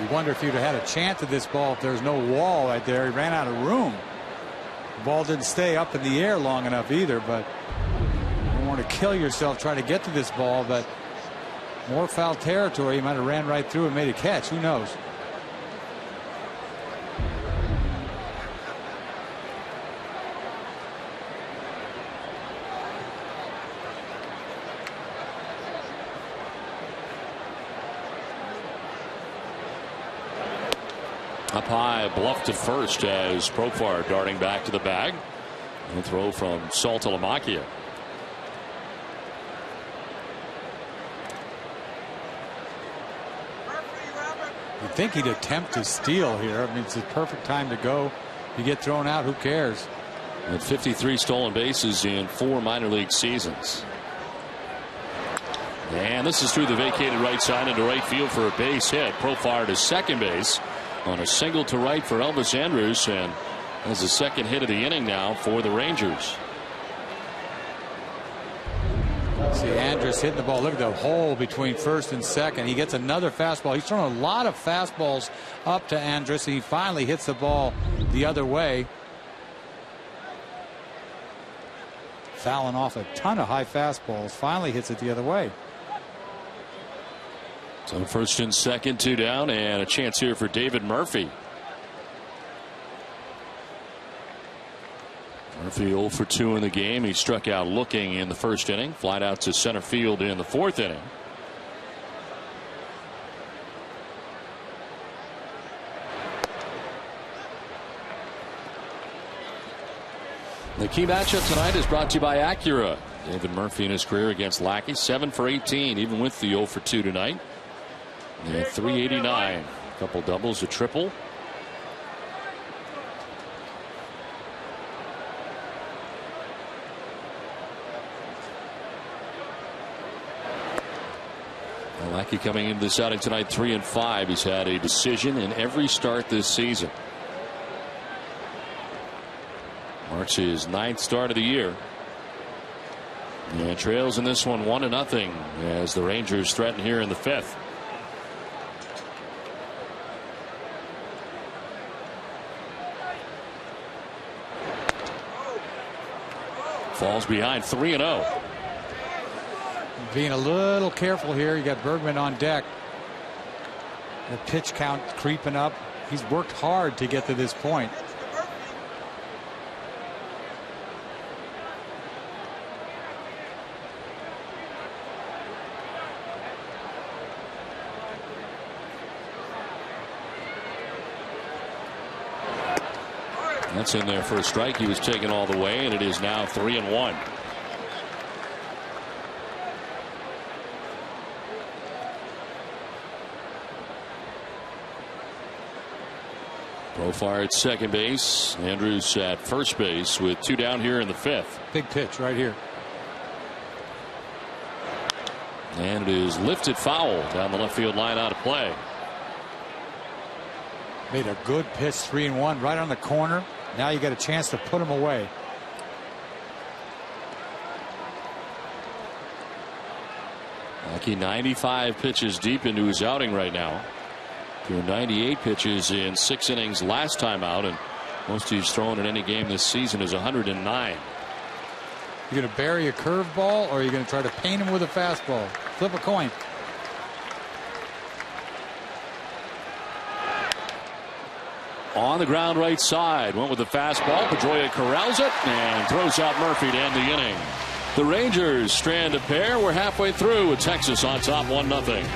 You wonder if you'd have had a chance at this ball if there's no wall right there. He ran out of room. The ball didn't stay up in the air long enough either, but you don't want to kill yourself trying to get to this ball, but more foul territory. He might have ran right through and made a catch. Who knows? Up high, bluff to first as Profar darting back to the bag. And throw from Saltalamacchia. You'd think he'd attempt to steal here. I mean, it's the perfect time to go. You get thrown out, who cares? With 53 stolen bases in 4 minor league seasons. And this is through the vacated right side into right field for a base hit. Profar to second base on a single to right for Elvis Andrus, and has the 2nd hit of the inning now for the Rangers. See Andrus hitting the ball. Look at the hole between first and second. He gets another fastball. He's thrown a lot of fastballs up to Andrus. He finally hits the ball the other way. Fouling off a ton of high fastballs. Finally hits it the other way. So first and second, 2 down, and a chance here for David Murphy. Murphy 0 for 2 in the game. He struck out looking in the 1st inning. Flied out to center field in the 4th inning. The key matchup tonight is brought to you by Acura. David Murphy in his career against Lackey, 7 for 18, even with the 0 for 2 tonight. And 389. A couple doubles, a triple. Lackey coming into this outing tonight 3 and 5. He's had a decision in every start this season. Marks his 9th start of the year. And trails in this one 1-0 as the Rangers threaten here in the 5th. Falls behind 3-0. Being a little careful here. You got Bergman on deck. The pitch count creeping up. He's worked hard to get to this point. That's in there for a strike. He was taken all the way, and it is now 3-1. Profar at second base. Andrews at first base with 2 down here in the 5th. Big pitch right here. And it is lifted foul down the left field line, out of play. Made a good pitch, 3-1, right on the corner. Now you got a chance to put him away. Lucky 95 pitches deep into his outing right now. Threw 98 pitches in 6 innings last time out, and most he's thrown in any game this season is 109. You're going to bury a curveball, or are you going to try to paint him with a fastball? Flip a coin. On the ground right side. Went with the fastball. Pedroia corrals it and throws out Murphy to end the inning. The Rangers strand a pair. We're halfway through with Texas on top 1-0.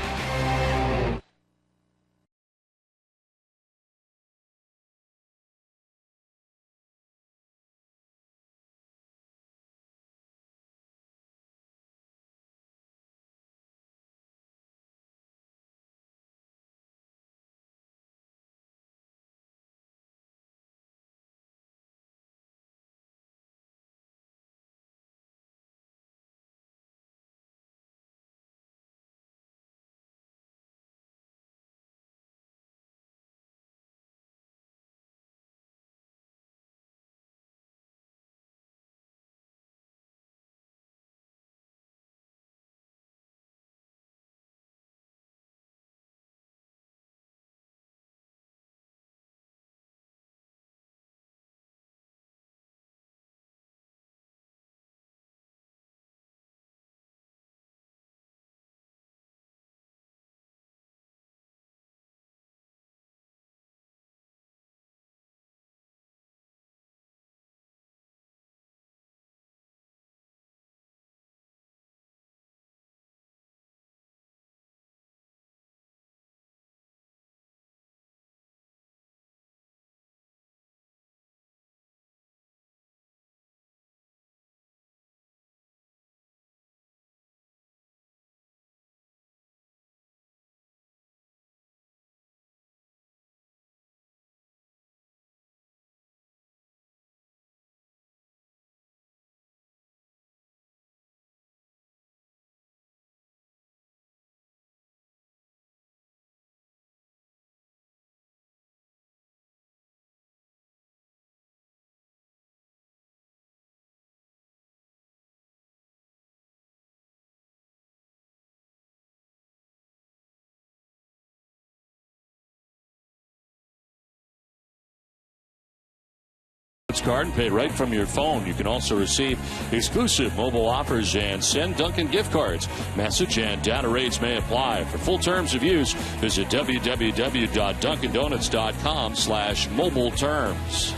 Card and pay right from your phone. You can also receive exclusive mobile offers and send Dunkin' gift cards. Message and data rates may apply. For full terms of use, visit www.dunkindonuts.com/mobile terms.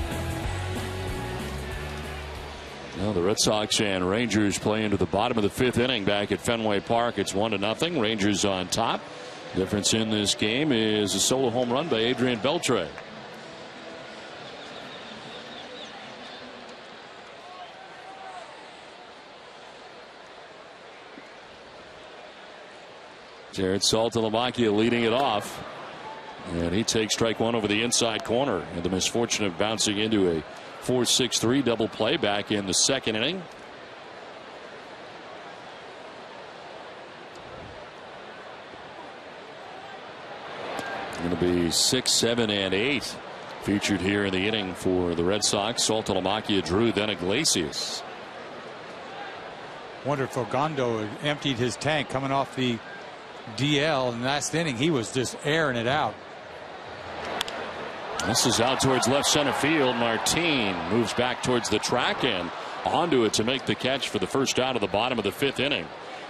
Now the Red Sox and Rangers play into the bottom of the 5th inning back at Fenway Park. It's 1-0. Rangers on top. Difference in this game is a solo home run by Adrian Beltre. Jared Saltalamacchia leading it off. And he takes strike 1 over the inside corner. And the misfortune of bouncing into a 4-6-3 double play back in the 2nd inning. Going to be 6, 7, and 8 featured here in the inning for the Red Sox. Saltalamacchia, Drew, then Iglesias. Wonder if Ogando emptied his tank coming off the DL in the last inning. He was just airing it out. This is out towards left center field. Martin moves back towards the track and onto it to make the catch for the first out of the bottom of the 5th inning.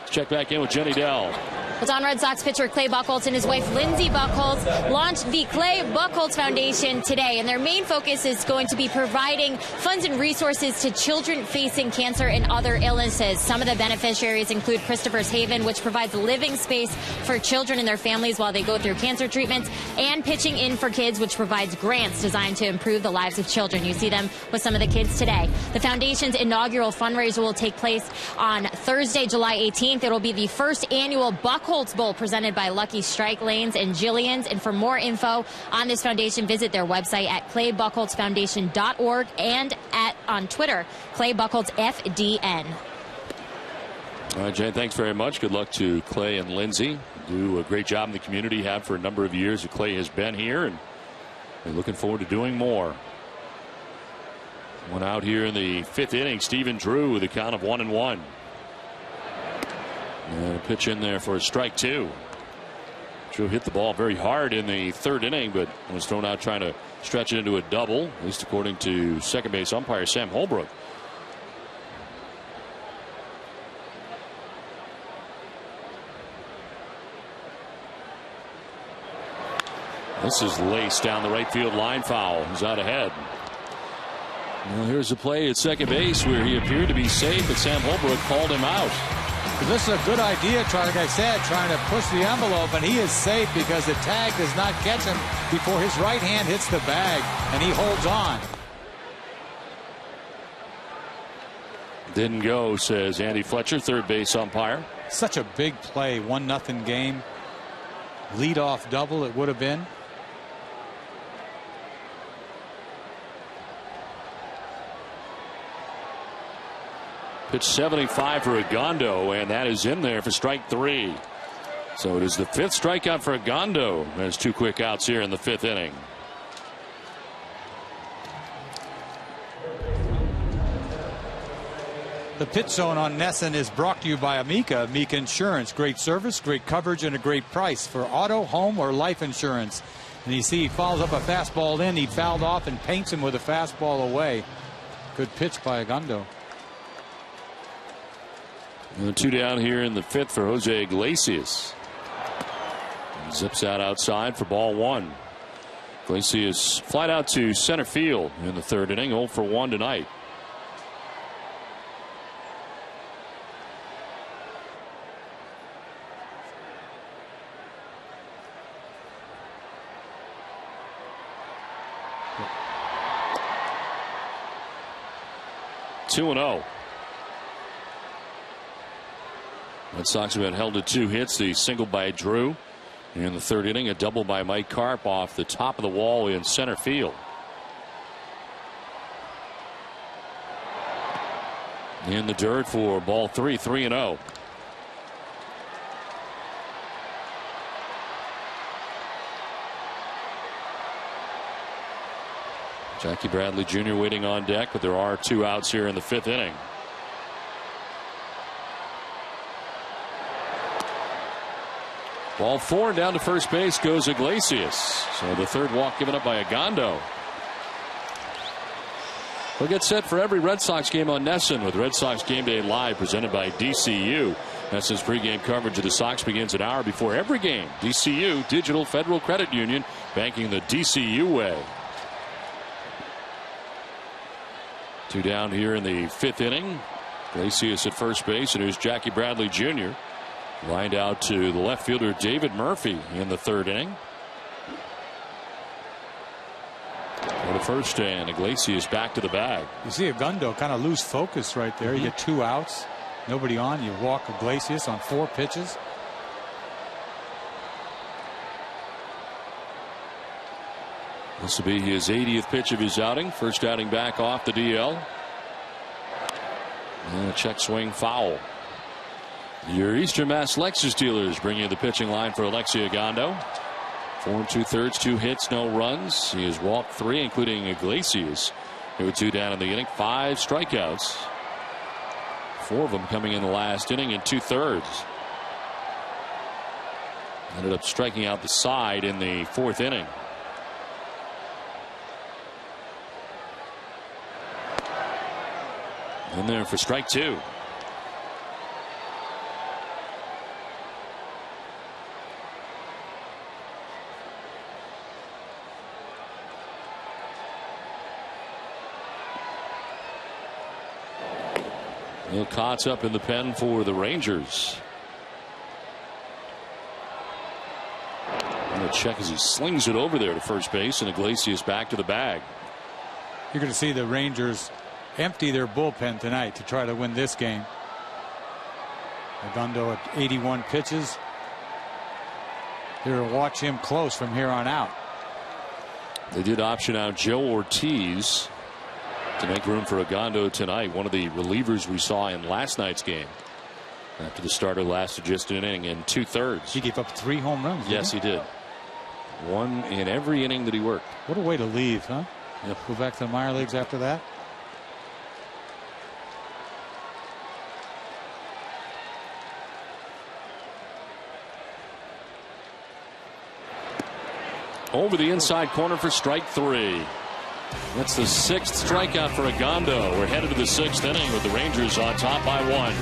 Let's check back in with Jenny Dell. Well, Don Red Sox pitcher Clay Buchholz and his wife Lindsay Buchholz launched the Clay Buchholz Foundation today, and their main focus is going to be providing funds and resources to children facing cancer and other illnesses. Some of the beneficiaries include Christopher's Haven, which provides living space for children and their families while they go through cancer treatments, and Pitching In for Kids, which provides grants designed to improve the lives of children. You see them with some of the kids today. The foundation's inaugural fundraiser will take place on Thursday, July 18th. It will be the first annual Buchholz Bowl presented by Lucky Strike Lanes and Jillian's. And for more info on this foundation, visit their website at claybuchholzfoundation.org and on Twitter, Clay Buchholz FDN. All right, Jane, thanks very much. Good luck to Clay and Lindsay. Do a great job in the community, have for a number of years. Clay has been here, and we're looking forward to doing more. One out here in the 5th inning, Stephen Drew with a count of 1-1. And a pitch in there for a strike 2. Drew hit the ball very hard in the 3rd inning, but was thrown out trying to stretch it into a double, at least according to second base umpire Sam Holbrook. This is laced down the right field line, foul. He's out ahead. Well, here's a play at second base where he appeared to be safe, but Sam Holbrook called him out. This is a good idea, like I said, trying to push the envelope, and he is safe because the tag does not catch him before his right hand hits the bag, and he holds on. Didn't go, says Andy Fletcher, third base umpire. Such a big play, 1-0 game. Leadoff double it would have been. Pitch 75 for Agondo, and that is in there for strike 3. So it is the 5th strikeout for Agondo. There's 2 quick outs here in the 5th inning. The pitch zone on Nesson is brought to you by Amica. Amica Insurance. Great service, great coverage, and a great price for auto, home, or life insurance. And you see he follows up a fastball in. He fouled off and paints him with a fastball away. Good pitch by Agondo. And 2 down here in the 5th for Jose Iglesias. Zips out outside for ball 1. Iglesias flied out to center field in the 3rd inning. 0 for 1 tonight. Two and 0. Red Sox have been held to 2 hits. The single by Drew in the 3rd inning, a double by Mike Karp off the top of the wall in center field. In the dirt for ball 3, 3-0. Jackie Bradley Jr. waiting on deck, but there are 2 outs here in the 5th inning. Ball 4, down to first base goes Iglesias. So the 3rd walk given up by Agondo. We'll get set for every Red Sox game on Nesson with Red Sox Game Day Live presented by DCU. Nesson's pregame coverage of the Sox begins an hour before every game. DCU, Digital Federal Credit Union, banking the DCU way. 2 down here in the 5th inning. Iglesias at first base, and here's Jackie Bradley Jr. Lined out to the left fielder David Murphy in the 3rd inning. For the first, and Iglesias back to the bag. You see Agondo kind of lose focus right there. You get 2 outs, nobody on. You walk Iglesias on 4 pitches. This will be his 80th pitch of his outing. First outing back off the DL. And a check swing foul. Your Eastern Mass Lexus dealers bring you the pitching line for Alexi Agondo. 4 2/3, 2 hits, no runs. He has walked 3, including Iglesias. There were 2 down in the inning, 5 strikeouts. 4 of them coming in the last inning in 2/3. Ended up striking out the side in the 4th inning. In there for strike 2. Cott's up in the pen for the Rangers. And the check as he slings it over there to first base, and Iglesias back to the bag. You're going to see the Rangers empty their bullpen tonight to try to win this game. Redondo at 81 pitches. Here, watch him close from here on out. They did option out Joe Ortiz to make room for Redondo tonight, one of the relievers we saw in last night's game. After the starter lasted just an inning and 2/3. He gave up 3 home runs. Yes, he did. One in every inning that he worked. What a way to leave, huh? Yep. Go back to the minor leagues after that. Over the inside corner for strike 3. That's the 6th strikeout for Redondo. We're headed to the 6th inning with the Rangers on top by 1.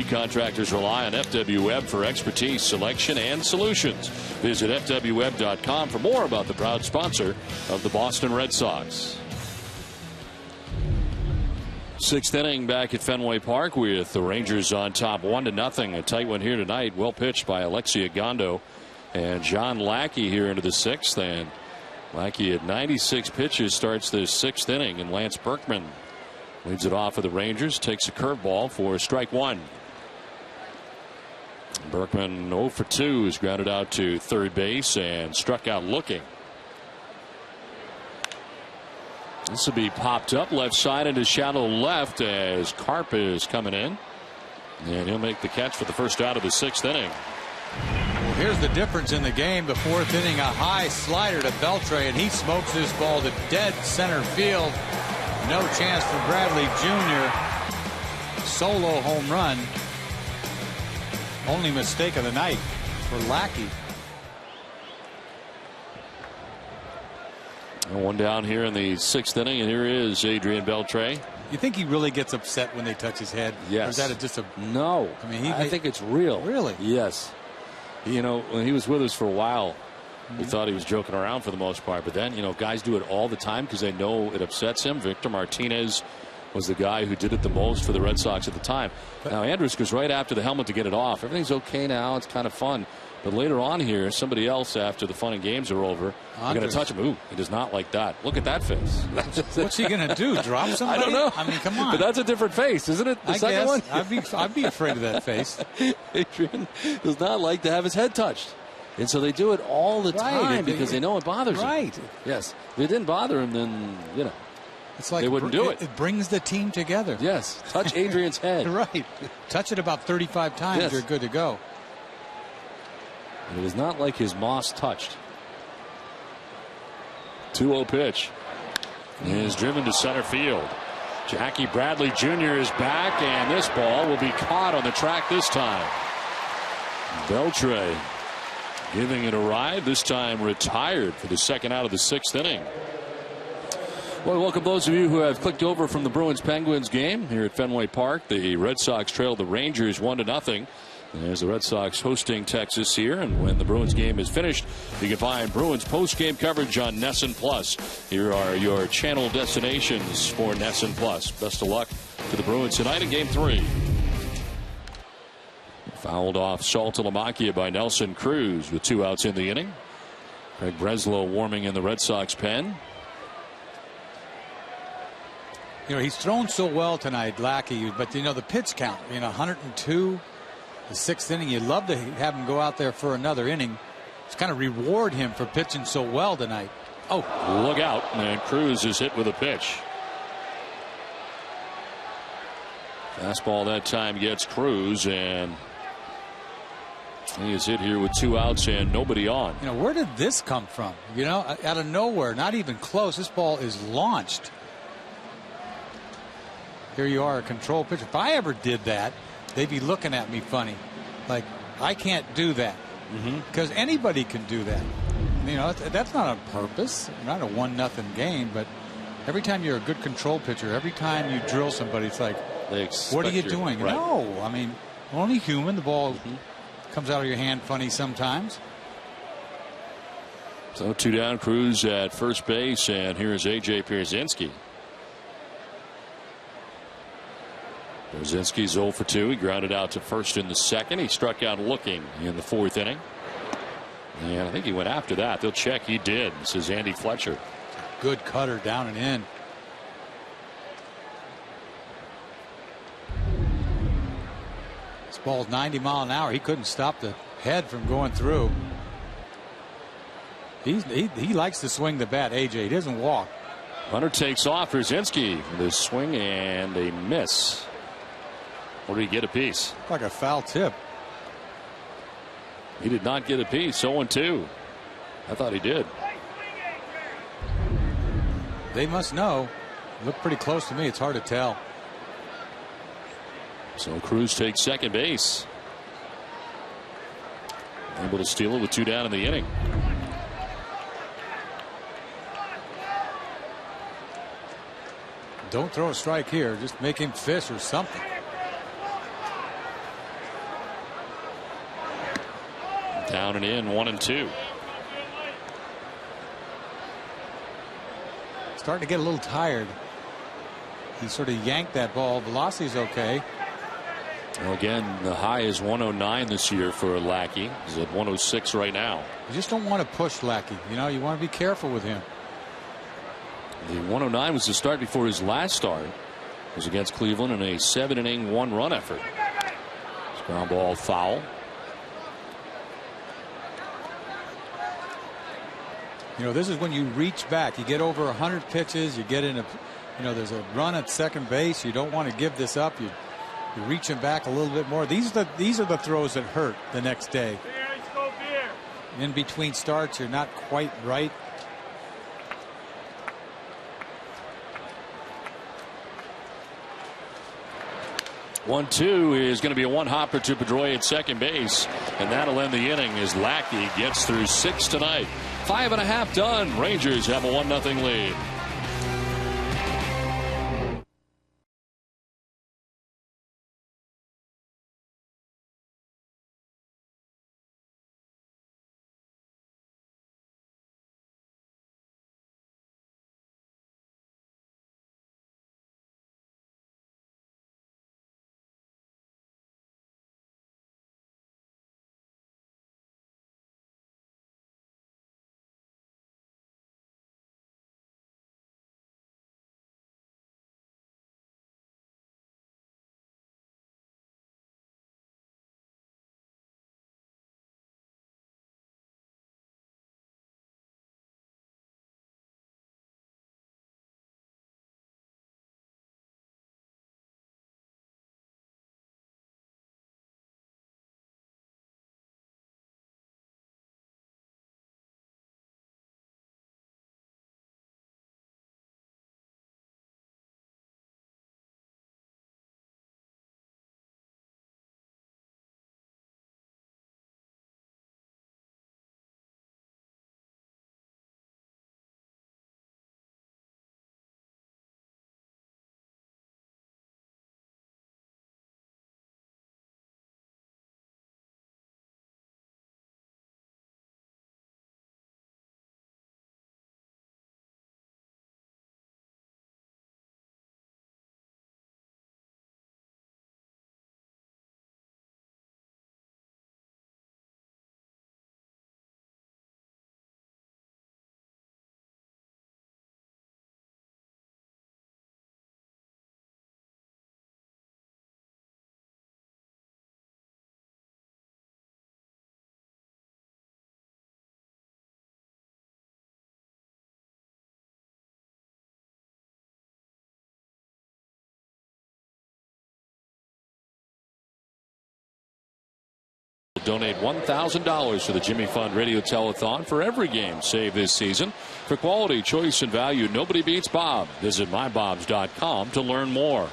Contractors rely on FW Web for expertise, selection, and solutions. Visit fwweb.com for more about the proud sponsor of the Boston Red Sox. 6th inning back at Fenway Park with the Rangers on top 1-0. A tight one here tonight. Well pitched by Alexi Redondo and John Lackey here into the 6th. And Lackey at 96 pitches starts this 6th inning, and Lance Berkman leads it off for the Rangers. Takes a curveball for strike 1. Berkman 0 for 2 is grounded out to third base and struck out looking. This will be popped up left side into shallow left as Karp is coming in, and he'll make the catch for the first out of the 6th inning. Well, here's the difference in the game. The 4th inning, a high slider to Beltre, and he smokes this ball to dead center field. No chance for Bradley Jr. Solo home run. Only mistake of the night for Lackey. One down here in the 6th inning, and here is Adrian Beltre. You think he really gets upset when they touch his head? Yes. Or is that just a... No. I mean, I think it's real. Really? Yes. You know, when he was with us for a while, we thought he was joking around for the most part. But then, you know, guys do it all the time because they know it upsets him. Victor Martinez was the guy who did it the most for the Red Sox at the time. Now, Andrus goes right after the helmet to get it off. Everything's okay now. It's kind of fun. But later on here, somebody else, after the fun and games are over, they're going to touch him. Ooh, he does not like that. Look at that face. What's he going to do? Drop somebody? I don't know. I mean, come on. But that's a different face, isn't it? The second one? I'd be afraid of that face. Adrian does not like to have his head touched. And so they do it all the time because they know it bothers them. Right. Yes. If it didn't bother him, then, it's like they wouldn't do it. It brings the team together. Yes. Touch Adrian's head. Right. Touch it about 35 times, Yes. you're good to go. And it is not like his Moss touched. 2-0 pitch is driven to center field. Jackie Bradley Jr. is back, and this ball will be caught on the track this time. Beltre giving it a ride, this time retired for the second out of the 6th inning. Well, welcome those of you who have clicked over from the Bruins-Penguins game here at Fenway Park. The Red Sox trail the Rangers 1-0. As the Red Sox hosting Texas here, and when the Bruins game is finished, you can find Bruins post-game coverage on NESN Plus. Here are your channel destinations for NESN Plus. Best of luck to the Bruins tonight in Game 3. Fouled off Saltalamacchia by Nelson Cruz with 2 outs in the inning. Craig Breslow warming in the Red Sox pen. He's thrown so well tonight, Lackey, but the pitch count, 102. The 6th inning, you'd love to have him go out there for another inning. Just kind of reward him for pitching so well tonight. Oh, look out. And Cruz is hit with a pitch. Fastball that time gets Cruz, and he is hit here with 2 outs and nobody on. Where did this come from? Out of nowhere, not even close. This ball is launched. Here you are, a control pitcher. If I ever did that, they'd be looking at me funny. Like, I can't do that. Because anybody can do that. That's not on purpose. Not a 1-0 game, but every time you're a good control pitcher, every time you drill somebody, it's like, what are you doing? Right. No, only human. The ball comes out of your hand funny sometimes. So 2 down, Cruz at first base, and here's A.J. Pierzynski. Pierzynski's 0 for 2. He grounded out to first in the 2nd. He struck out looking in the 4th inning. And I think he went after that. They'll check. He did. This is Andy Fletcher. Good cutter down and in. This ball's 90 mile an hour. He couldn't stop the head from going through. He likes to swing the bat, AJ. He doesn't walk. Hunter takes off. Pierzynski with his swing and a miss. Or did he get a piece? Like a foul tip. He did not get a piece. 0-2. I thought he did. They must know. Look pretty close to me. It's hard to tell. So Cruz takes second base. Able to steal it with 2 down in the inning. Don't throw a strike here. Just make him fish or something. Down and in, 1-2. Starting to get a little tired. He sort of yanked that ball. Velocity's okay. Well, again, the high is 109 this year for Lackey. He's at 106 right now. You just don't want to push Lackey. You want to be careful with him. The 109 was the start before his last start. It was against Cleveland in a 7-inning 1-run effort. Ground ball foul. This is when you reach back. You get over 100 pitches. You get in a, there's a run at second base. You don't want to give this up. You're reaching back a little bit more. These are the throws that hurt the next day. In between starts, you're not quite right. One-two is going to be a one-hopper to Pedroia at second base, and that'll end the inning as Lackey gets through 6 tonight. 5.5 done. Rangers have a 1-0 lead. Donate $1,000 to the Jimmy Fund Radio Telethon for every game saved this season. For quality, choice, and value, nobody beats Bob. Visit mybobs.com to learn more.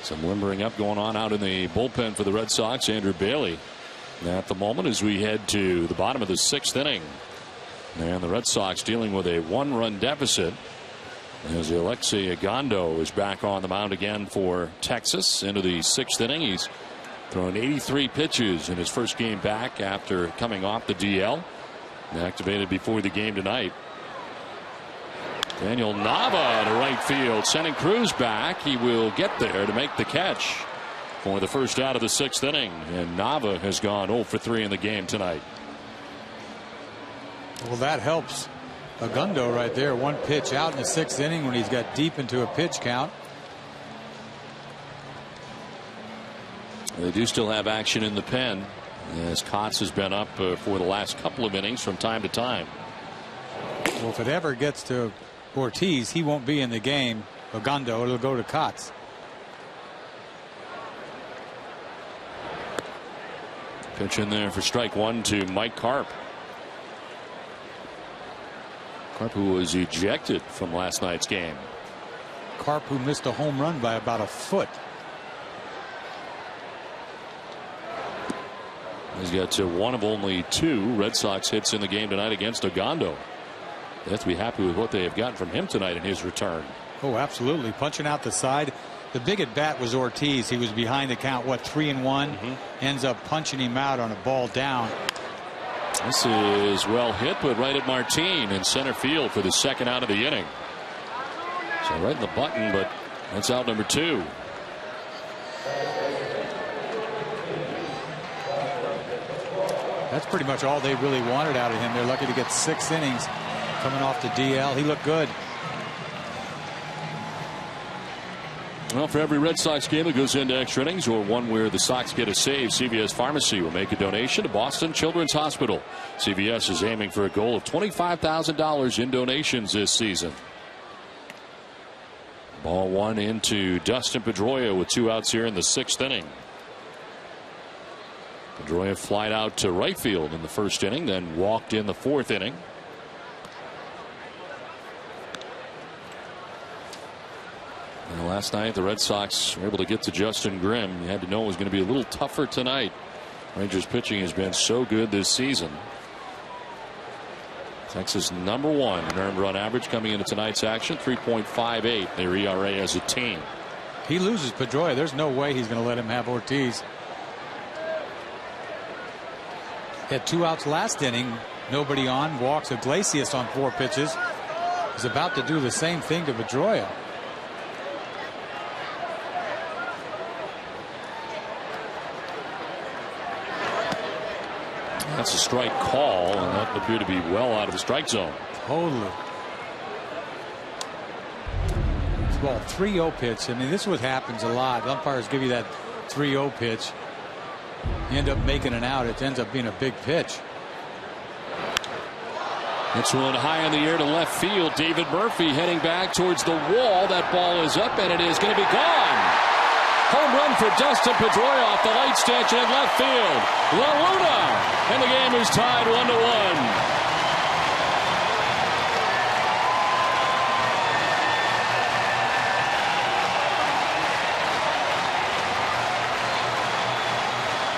Some limbering up going on out in the bullpen for the Red Sox. Andrew Bailey at the moment as we head to the bottom of the 6th inning. And the Red Sox dealing with a 1-run deficit as Alexei Agondo is back on the mound again for Texas into the 6th inning. He's thrown 83 pitches in his first game back after coming off the DL. Activated before the game tonight. Daniel Nava to right field, sending Cruz back. He will get there to make the catch for the first out of the 6th inning. And Nava has gone 0 for 3 in the game tonight. Well, that helps Agundo right there. 1 pitch out in the 6th inning when he's got deep into a pitch count. They do still have action in the pen as Kotz has been up for the last couple of innings from time to time. Well, if it ever gets to Ortiz, he won't be in the game. Agundo, it'll go to Kotz. Pitch in there for strike 1 to Mike Karp. Karp, who was ejected from last night's game. Karp, who missed a home run by about a foot. He's got one of only 2 Red Sox hits in the game tonight against Agondo. They have to be happy with what they have gotten from him tonight in his return. Oh, absolutely. Punching out the side. The big at bat was Ortiz. He was behind the count, 3-1. Ends up punching him out on a ball down. This is well hit, but right at Martin in center field for the 2nd out of the inning. So right in the button, but that's out number 2. That's pretty much all they really wanted out of him. They're lucky to get 6 innings coming off the DL. He looked good. Well, for every Red Sox game that goes into extra innings or one where the Sox get a save, CVS Pharmacy will make a donation to Boston Children's Hospital. CVS is aiming for a goal of $25,000 in donations this season. Ball 1 into Dustin Pedroia with 2 outs here in the 6th inning. Pedroia flied out to right field in the 1st inning, then walked in the 4th inning. And last night the Red Sox were able to get to Justin Grimm. You had to know it was going to be a little tougher tonight. Rangers pitching has been so good this season. Texas number 1 in earned run average coming into tonight's action, 3.58 their ERA as a team. He loses Pedroia. There's no way he's going to let him have Ortiz. Had 2 outs last inning. Nobody on. Walks Iglesias on 4 pitches. He's about to do the same thing to Pedroia. That's a strike call, and that appeared to be well out of the strike zone. Totally. This ball 3-0 pitch. I mean, this is what happens a lot. Umpires give you that 3-0 pitch. You end up making an out. It ends up being a big pitch. It's one high in the air to left field. David Murphy heading back towards the wall. That ball is up, and it is going to be gone. Home run for Dustin Pedroia off the light stanchion in left field. La Luna, and the game is tied 1-1.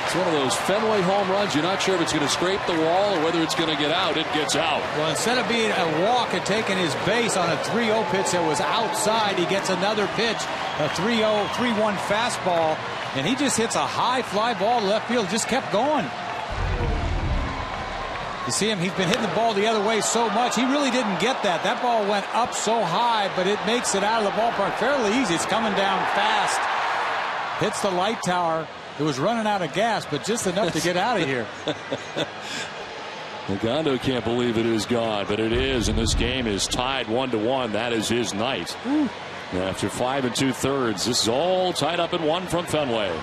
It's one of those Fenway home runs. You're not sure if it's going to scrape the wall or whether it's going to get out. It gets out. Well, instead of being a walk and taking his base on a 3-0 pitch that was outside, he gets another pitch, a 3-1 fastball, and he just hits a high fly ball to left field. Just kept going. You see him, he's been hitting the ball the other way so much. He really didn't get that. That ball went up so high, but it makes it out of the ballpark fairly easy. It's coming down fast. Hits the light tower. It was running out of gas, but just enough to get out of here. Agondo can't believe it is gone, but it is, and this game is tied 1-1. That is his night. After 5 2/3, this is all tied up at 1 from Fenway.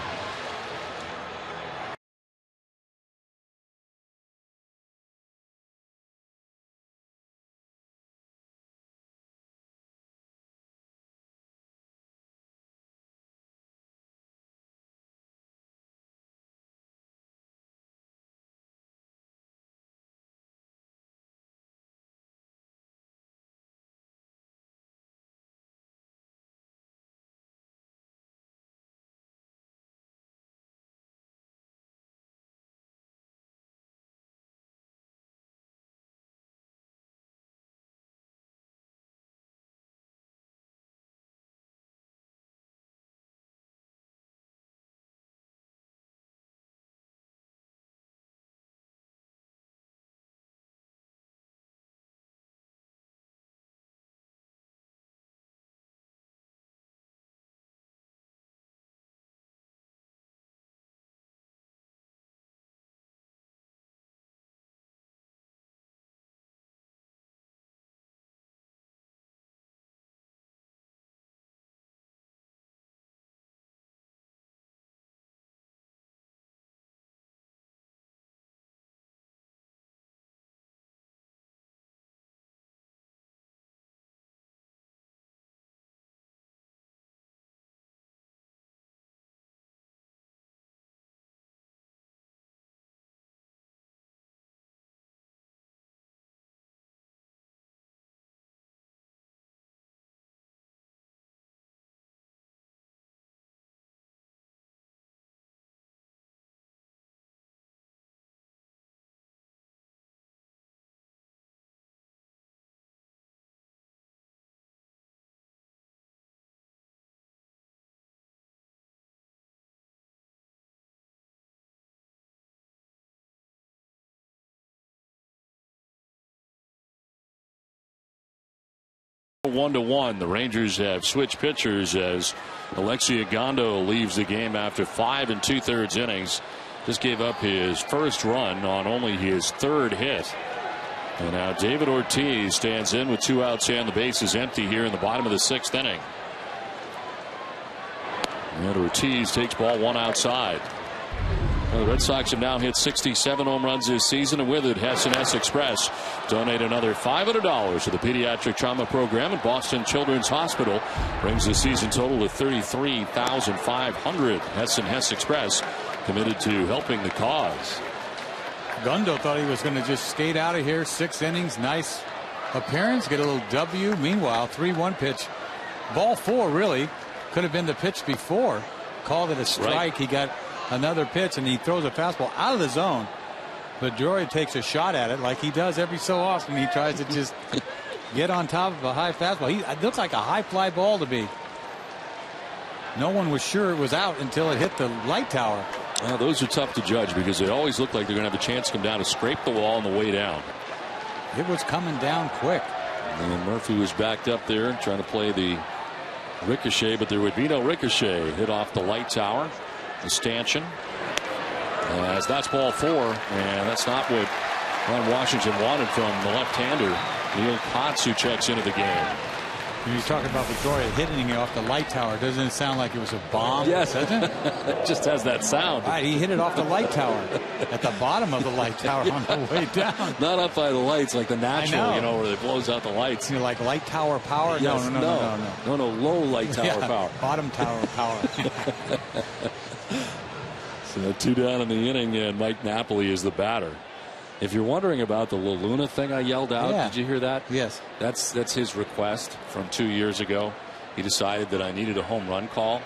1-1. The Rangers have switched pitchers as Alexia Gondo leaves the game after 5 2/3 innings. Just gave up his first run on only his 3rd hit. And now David Ortiz stands in with 2 outs and the base is empty here in the bottom of the 6th inning. And Ortiz takes ball 1 outside. Well, the Red Sox have now hit 67 home runs this season, and with it, Hess Express donate another $500 to the Pediatric Trauma Program at Boston Children's Hospital. Brings the season total to $33,500. Hess Express committed to helping the cause. Gundo thought he was going to just skate out of here. 6 innings, nice appearance, get a little W. Meanwhile, 3-1 pitch. Ball 4 really could have been the pitch before. Called it a strike. Right. He got another pitch and he throws a fastball out of the zone. But Jory takes a shot at it like he does every so often. He tries to just get on top of a high fastball. It looks like a high fly ball to me. No one was sure it was out until it hit the light tower. Well, those are tough to judge because they always look like they're going to have a chance to come down to scrape the wall on the way down. It was coming down quick. And Murphy was backed up there trying to play the ricochet, but there would be no ricochet. Hit off the light tower. The stanchion. As that's ball 4, and that's not what Ron Washington wanted from the left-hander Neil Potts, who checks into the game. When you're talking about Victoria hitting it off the light tower, doesn't it sound like it was a bomb? Yes, doesn't it? It just has that sound. Right, he hit it off the light tower at the bottom of the light tower on the way down. Not up by the lights like the natural, where it blows out the lights. You're like light tower power? Yes, no, low light tower power. Bottom tower power. So 2 down in the inning, and Mike Napoli is the batter. If you're wondering about the La Luna thing I yelled out, Did you hear that? Yes. That's his request from 2 years ago. He decided that I needed a home run call.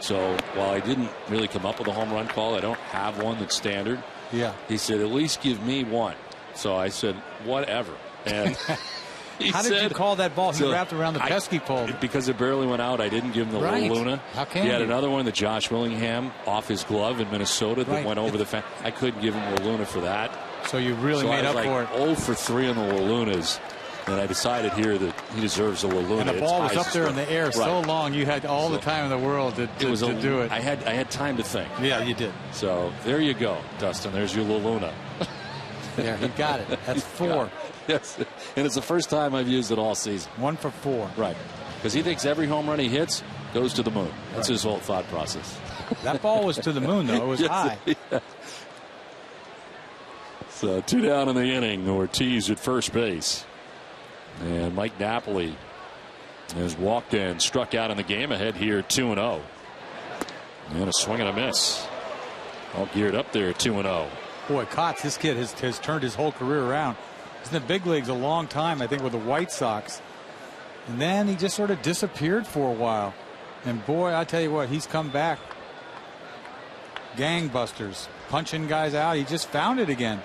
So while I didn't really come up with a home run call, I don't have one that's standard. Yeah. He said, at least give me one. So I said, whatever. And how did you call that ball? He wrapped around the pesky pole. Because it barely went out, I didn't give him the La Luna. How can he had another one, the Josh Willingham, off his glove in Minnesota that went over the fence. I couldn't give him La Luna for that. So you really made up for it. 0 for 3 on the La Lunas. And I decided here that he deserves a La Luna. And the ball was up there in the air so long, you had all the time in the world to do it. I had time to think. Yeah, you did. So there you go, Dustin. There's your La Luna. There, he got it. That's 4. Yes, and it's the first time I've used it all season. 1 for 4. Right, because he thinks every home run he hits goes to the moon. That's his whole thought process. That ball was to the moon, though. It was high. Yeah. So 2 down in the inning. Ortiz at first base. And Mike Napoli has walked and struck out in the game. Ahead here 2-0. And a swing and a miss. All geared up there 2-0. Boy, Kotz, this kid has turned his whole career around. He's in the big leagues a long time, I think, with the White Sox. And then he just sort of disappeared for a while. And boy, I tell you what, he's come back. Gangbusters. Punching guys out. He just found it again.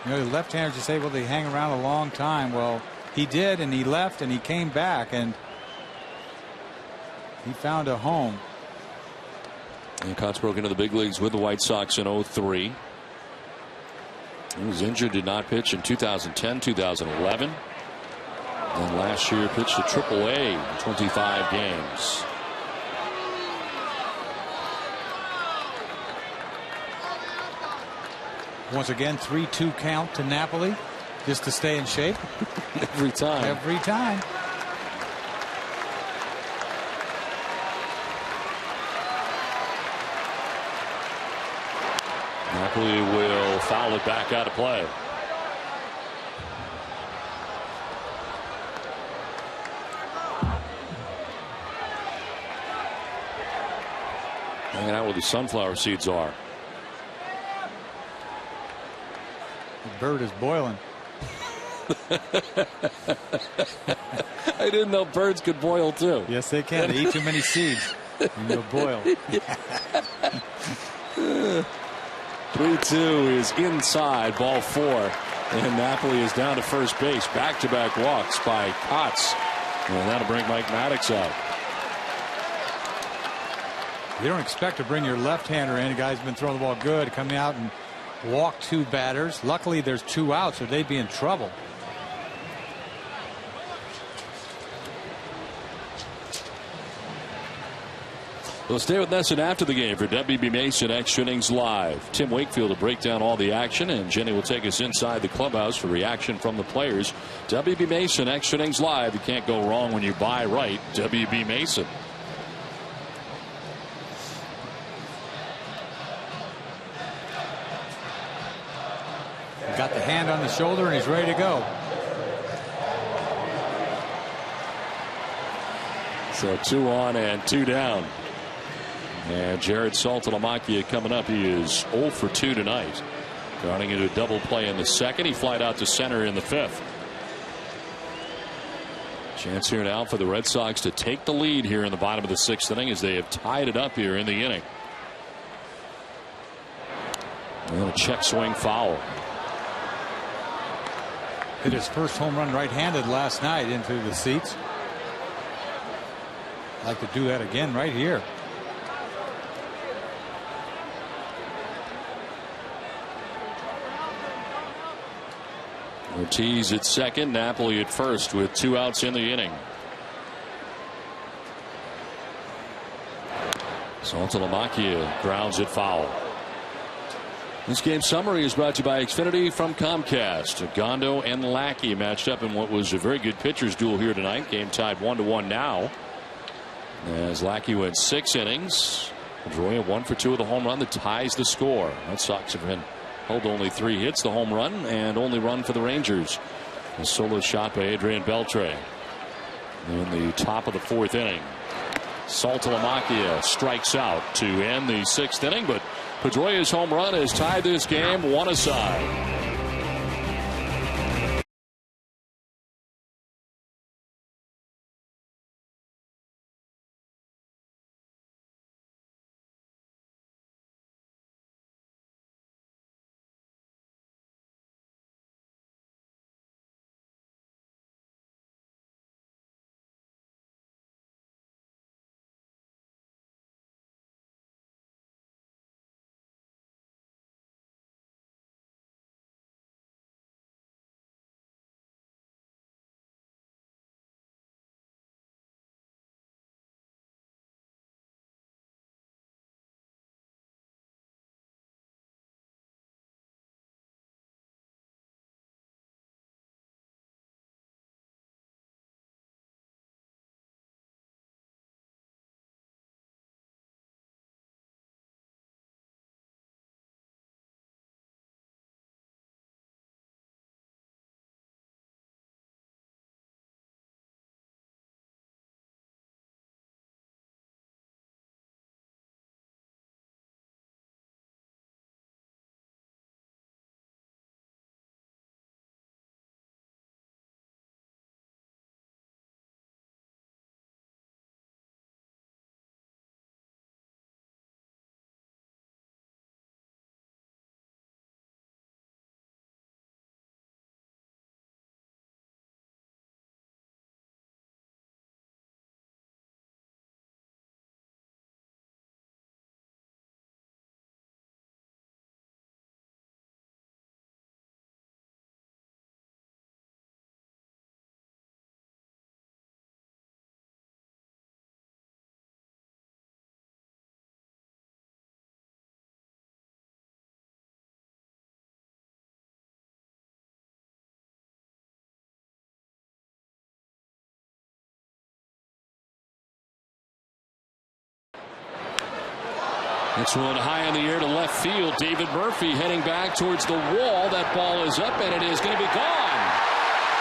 You know, the left-handers just say, well, they hang around a long time. Well, he did, and he left, and he came back, and he found a home. And Kotz broke into the big leagues with the White Sox in 2003. He was injured, did not pitch in 2010, 2011. And last year pitched to AAA in 25 games. Once again, 3-2 count to Napoli just to stay in shape. Every time. Every time. Napoli will foul it back out of play. Hanging out where the sunflower seeds are. The bird is boiling. I didn't know birds could boil too. Yes, they can. They eat too many seeds and they'll boil. 3-2 is inside, ball 4. And Napoli is down to first base. Back-to-back walks by Kotz. And that'll bring Mike Maddox out. You don't expect to bring your left-hander in. A guy's been throwing the ball good, coming out and walked 2 batters. Luckily, there's 2 outs, or they'd be in trouble. We'll stay with Nesson after the game for WB Mason Extra Innings Live. Tim Wakefield will break down all the action, and Jenny will take us inside the clubhouse for reaction from the players. WB Mason Extra Innings Live. You can't go wrong when you buy right. WB Mason. Got the hand on the shoulder, and he's ready to go. So 2 on and 2 down. And Jared Saltalamacchia coming up. He is 0 for 2 tonight. Grounding into a double play in the second. He flied out to center in the 5th. Chance here now for the Red Sox to take the lead here in the bottom of the 6th inning as they have tied it up here in the inning. And a check swing foul. Hit his first home run right-handed last night into the seats. I'd like to do that again right here. Ortiz at second, Napoli at first with 2 outs in the inning. Saltalamacchia grounds it foul. This game summary is brought to you by Xfinity from Comcast. Gondo and Lackey matched up in what was a very good pitchers duel here tonight. Game tied 1-1 now. As Lackey went 6 innings. Pedroia 1 for 2 with a home run that ties the score. Red Sox have been held only 3 hits, the home run, and only run for the Rangers. A solo shot by Adrian Beltre in the top of the 4th inning. Saltalamacchia strikes out to end the 6th inning, but Pedroia's home run has tied this game 1 aside. This one high in the air to left field. David Murphy heading back towards the wall. That ball is up, and it is going to be gone.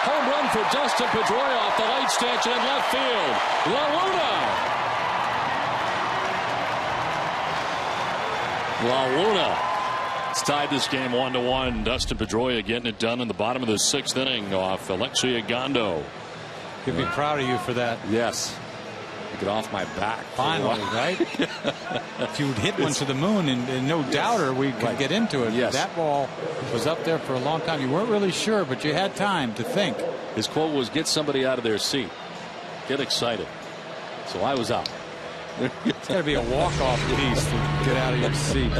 Home run for Dustin Pedroia off the light stanchion in left field. La Luna has tied this game 1-1. Dustin Pedroia getting it done in the bottom of the 6th inning off Alexia Gondo. You'd be proud of you for that. Yes. Get off my back. Finally, right? If you'd hit one to the moon, and no doubter we could get into it. Yes. That ball was up there for a long time. You weren't really sure, but you had time to think. His quote was, get somebody out of their seat. Get excited. So I was out. It's got to be a walk-off piece to get out of your seat.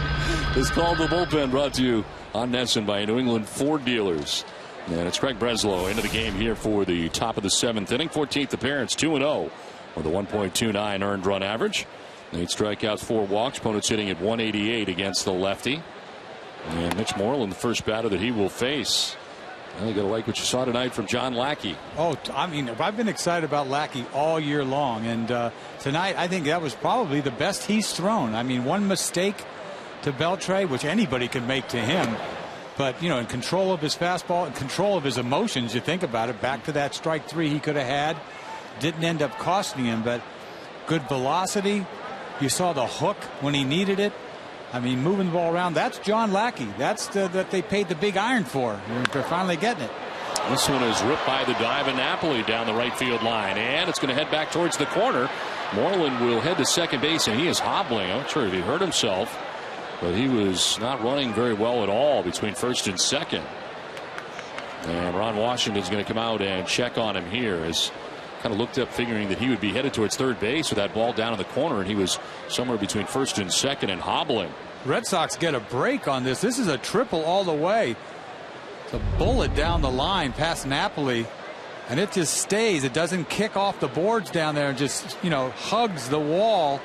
It's called the bullpen, brought to you on NESN by New England Ford dealers. And it's Craig Breslow into the game here for the top of the 7th inning. 14th appearance, 2-0 with a 1.29 earned run average. 8 strikeouts, 4 walks. Opponents hitting at 188 against the lefty. And Mitch Moreland, the first batter that he will face. Well, you got to like what you saw tonight from John Lackey. Oh, I mean, I've been excited about Lackey all year long. And tonight, I think that was probably the best he's thrown. I mean, one mistake to Beltre, which anybody could make to him. But, you know, in control of his fastball, in control of his emotions, you think about it, back to that strike 3 he could have had. Didn't end up costing him, but good velocity. You saw the hook when he needed it. I mean, moving the ball around. That's John Lackey. That's that they paid the big iron for. They're finally getting it. This one is ripped by the dive of Napoli down the right field line. And it's going to head back towards the corner. Moreland will head to second base, and he is hobbling. I'm not sure if he hurt himself, but he was not running very well at all between first and second. And Ron Washington's going to come out and check on him here as kind of looked up figuring that he would be headed towards third base with that ball down in the corner, and he was somewhere between first and second and hobbling. Red Sox get a break on this. This is a triple all the way. It's a bullet down the line past Napoli, and it just stays. It doesn't kick off the boards down there and just, you know, hugs the wall.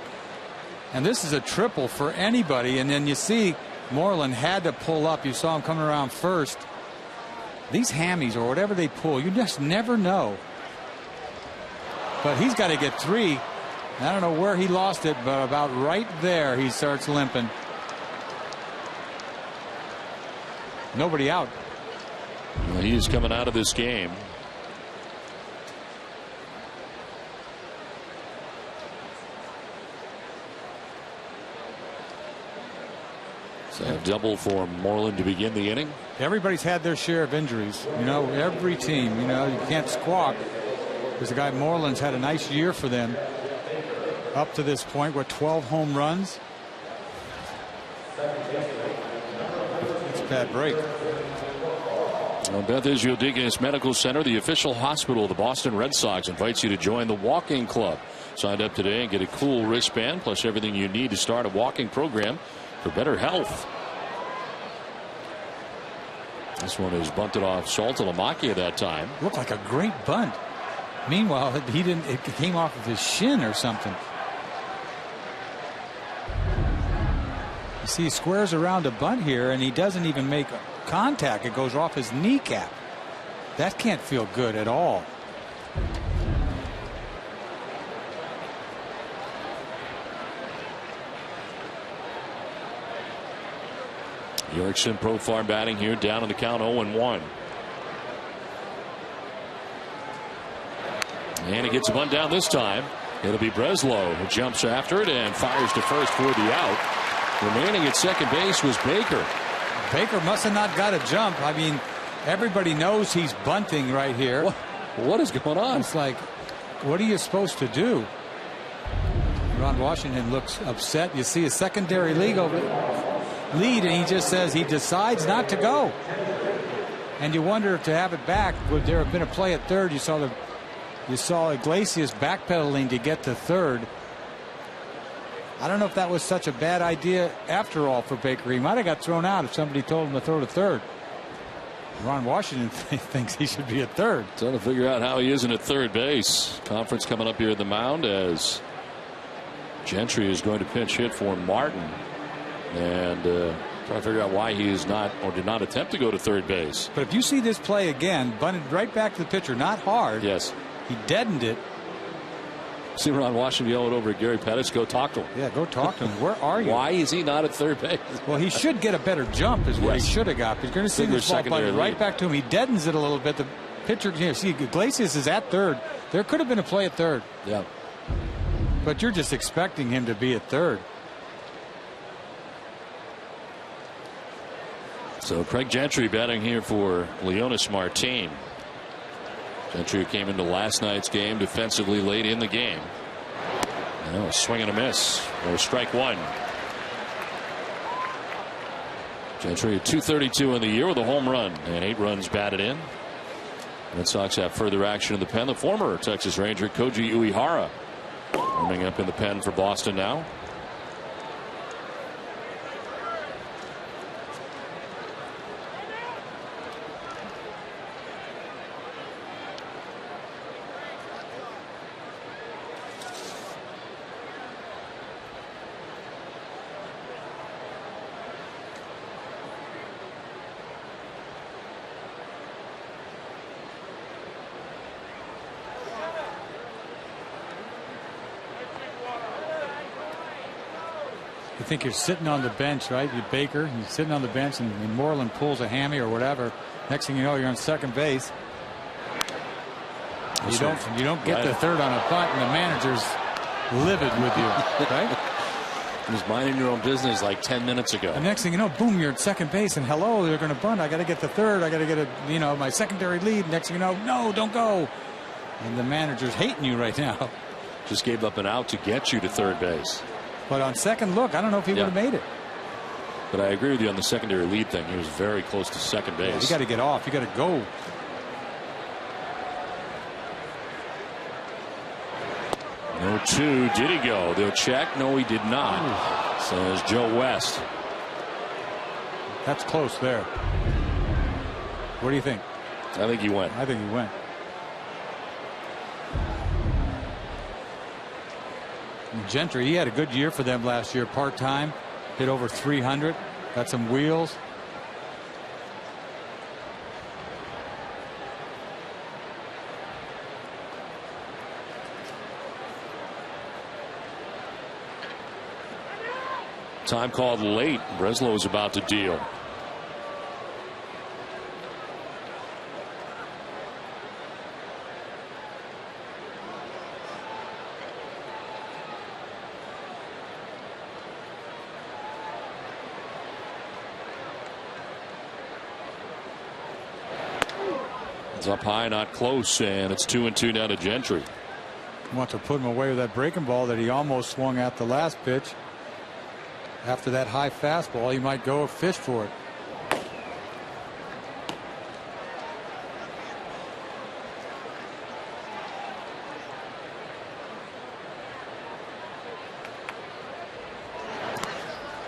And this is a triple for anybody. And then you see Moreland had to pull up. You saw him coming around first. These hammies or whatever they pull, you just never know. But he's got to get 3. I don't know where he lost it, but about right there he starts limping. Nobody out. Well, he is coming out of this game. So a double for Moreland to begin the inning. Everybody's had their share of injuries. You know, every team, you know, you can't squawk. Because the guy Moreland's had a nice year for them up to this point with 12 home runs. It's a bad break. Well, Beth Israel Deaconess Medical Center, the official hospital of the Boston Red Sox, invites you to join the walking club. Sign up today and get a cool wristband plus everything you need to start a walking program for better health. This one is bunted off Saltalamacchia that time. Looked like a great bunt. Meanwhile, he didn't. It came off of his shin or something. You see, he squares around a bunt here, and he doesn't even make contact. It goes off his kneecap. That can't feel good at all. Yorkson Profar batting here, down on the count 0-1. And he gets a bunt down this time. It'll be Breslow who jumps after it and fires to first for the out. Remaining at second base was Baker. Baker must have not got a jump. I mean, everybody knows he's bunting right here. What is going on? It's like, what are you supposed to do? Ron Washington looks upset. You see a secondary lead, and he just says he decides not to go. And you wonder if to have it back, would there have been a play at third? You saw Iglesias backpedaling to get to third. I don't know if that was such a bad idea after all for Baker. He might have got thrown out if somebody told him to throw to third. Ron Washington thinks he should be at third. Trying to figure out how he isn't at third base. Conference coming up here at the mound as Gentry is going to pinch hit for Martin. And trying to figure out why he is not or did not attempt to go to third base. But if you see this play again, bunted right back to the pitcher, not hard. Yes. He deadened it. See Ron Washington yelling over at Gary Pettis. Go talk to him. Yeah, go talk to him. Where are you? Why is he not at third base? Well, he should get a better jump is what he should have got. He's going to see this ball bunted right back to him. He deadens it a little bit. The pitcher, you know, see, Iglesias is at third. There could have been a play at third. Yeah. But you're just expecting him to be at third. So Craig Gentry batting here for Leonis Martin. Gentry came into last night's game defensively late in the game. A swing and a miss, or strike one. Gentry at 232 in the year with a home run and 8 runs batted in. Red Sox have further action in the pen. The former Texas Ranger Koji Uehara Warming up in the pen for Boston now. You think you're sitting on the bench, right? You're Baker, you're sitting on the bench, and Moreland pulls a hammy or whatever. Next thing you know, you're on second base. You don't get the third on a bunt, and the manager's livid with you, right? He was minding your own business like 10 minutes ago. The next thing you know, boom, you're at second base, and hello, they're going to bunt. I got to get the third. I got to get my secondary lead. Next thing you know, no, don't go. And the manager's hating you right now. Just gave up an out to get you to third base. But on second look, I don't know if he would have made it. But I agree with you on the secondary lead thing. He was very close to second base. Yeah, you got to get off. You got to go. No 2. Did he go? They'll check. No, he did not. Says Joe West. That's close there. What do you think? I think he went. I think he went. Gentry, he had a good year for them last year, part-time, hit over 300, got some wheels. Time called late. Breslow is about to deal. It's up high, not close, and it's 2-2 now to Gentry. Want to put him away with that breaking ball that he almost swung at the last pitch. After that high fastball, he might go fish for it.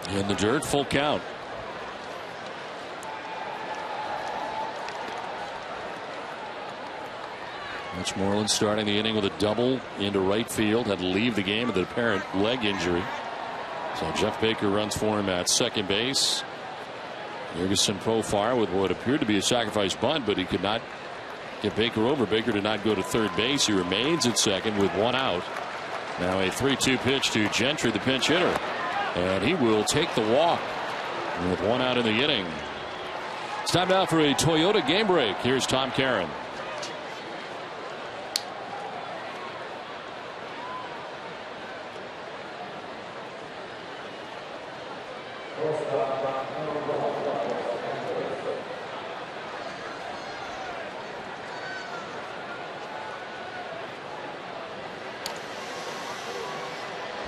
In the dirt, full count. Mitch Moreland starting the inning with a double into right field. Had to leave the game with an apparent leg injury. So Jeff Baker runs for him at second base. Ferguson Profar with what appeared to be a sacrifice bunt, but he could not get Baker over. Baker did not go to third base. He remains at second with one out. Now a 3-2 pitch to Gentry, the pinch hitter. And he will take the walk with one out in the inning. It's time now for a Toyota game break. Here's Tom Caron.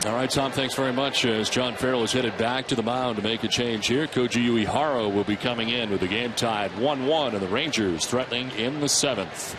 All right, Tom, thanks very much. As John Farrell is headed back to the mound to make a change here, Koji Uehara will be coming in with the game tied 1-1 and the Rangers threatening in the 7th.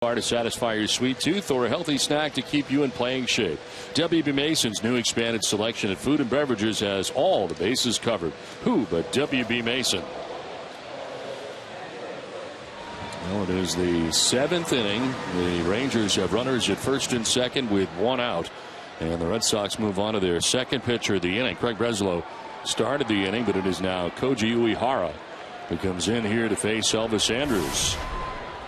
To satisfy your sweet tooth or a healthy snack to keep you in playing shape. W.B. Mason's new expanded selection of food and beverages has all the bases covered. Who but W.B. Mason? Well, it is the 7th inning. The Rangers have runners at first and second with one out. And the Red Sox move on to their second pitcher of the inning. Craig Breslow started the inning, but it is now Koji Uehara who comes in here to face Elvis Andrus.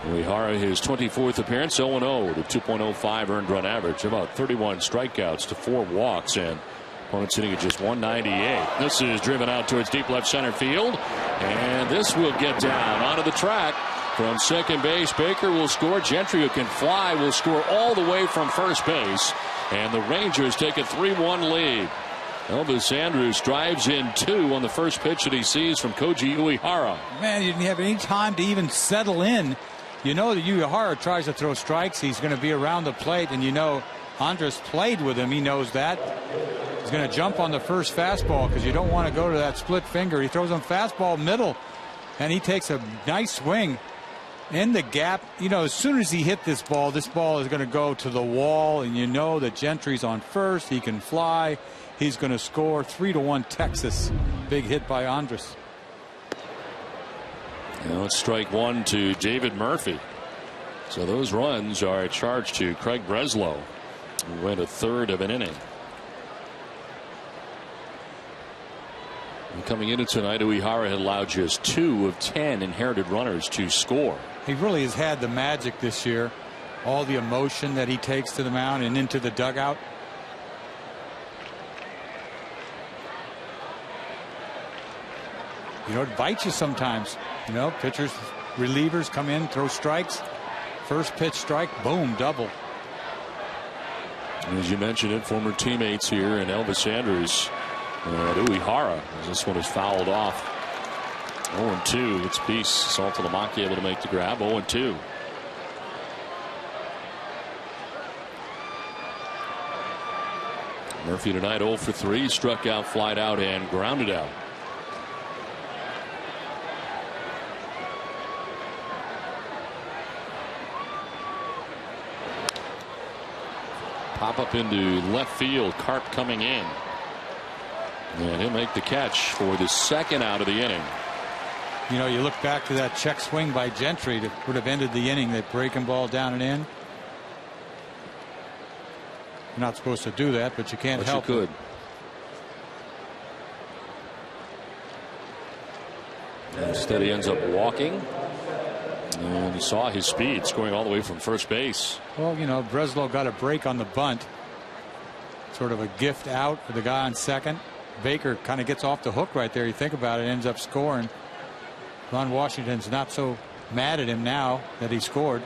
Uehara, his 24th appearance, 0-0 with a 2.05 earned run average, about 31 strikeouts to 4 walks, and opponents hitting at just 198. This is driven out towards deep left center field, and this will get down onto the track from second base. Baker will score. Gentry, who can fly, will score all the way from first base, and the Rangers take a 3-1 lead. Elvis Andrus drives in 2 on the first pitch that he sees from Koji Uehara. Man, you didn't have any time to even settle in. You know that Uehara tries to throw strikes. He's going to be around the plate, and you know Andrus played with him. He knows that. He's going to jump on the first fastball because you don't want to go to that split finger. He throws him fastball middle, and he takes a nice swing in the gap. You know, as soon as he hit this ball is going to go to the wall, and you know that Gentry's on first. He can fly. He's going to score. 3-1 Texas. Big hit by Andrus. Now it's strike one to David Murphy. So those runs are a charge to Craig Breslow, who went a third of an inning. And coming into tonight, Uehara had allowed just 2 of 10 inherited runners to score. He really has had the magic this year. All the emotion that he takes to the mound and into the dugout. You know, it bites you sometimes. You know, pitchers, relievers come in, throw strikes. First pitch strike, boom, double. As you mentioned it, former teammates here and Elvis Andrus and Uehara. This one is fouled off. 0-2. It's Peace. Saltalamacchia able to make the grab. 0-2. Murphy tonight 0 for 3. Struck out, flied out, and grounded out. Pop up into left field. Carp coming in. And he'll make the catch for the second out of the inning. You know, you look back to that check swing by Gentry that would have ended the inning. That breaking ball down and in. You're not supposed to do that, but you can't help. You could. Instead, he ends up walking. And he saw his speed, scoring all the way from first base. Well, you know, Breslow got a break on the bunt. Sort of a gift out for the guy on second. Baker kind of gets off the hook right there. You think about it, ends up scoring. Ron Washington's not so mad at him now that he scored.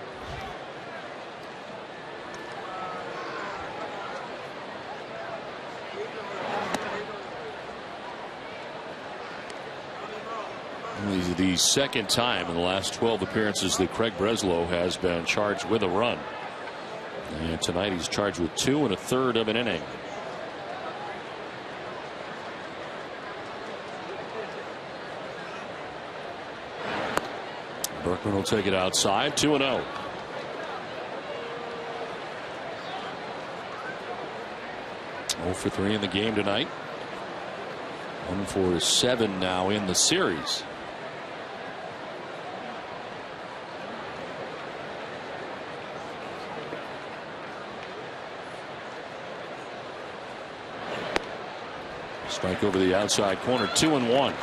The second time in the last 12 appearances that Craig Breslow has been charged with a run. And tonight he's charged with 2 1/3 of an inning. Berkman will take it outside. 2-0. Oh for 3 in the game tonight. 1 for 7 now in the series. Strike over the outside corner. 2-1.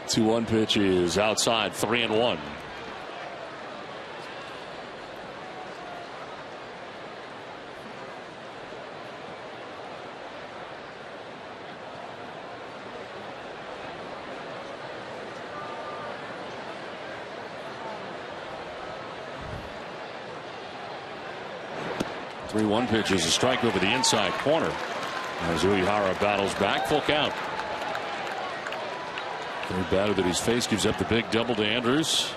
The 2-1 pitch is outside. 3-1. Three-one pitch is a strike over the inside corner. As Uehara battles back, full count. Third batter that he's faced gives up the big double to Andrews.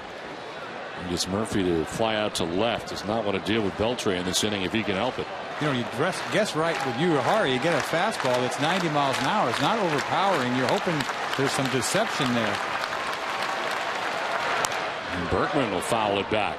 He gets Murphy to fly out to left. Does not want to deal with Beltre in this inning if he can help it. You know, you guess right with Uehara. You get a fastball that's 90 miles an hour. It's not overpowering. You're hoping there's some deception there. And Berkman will foul it back.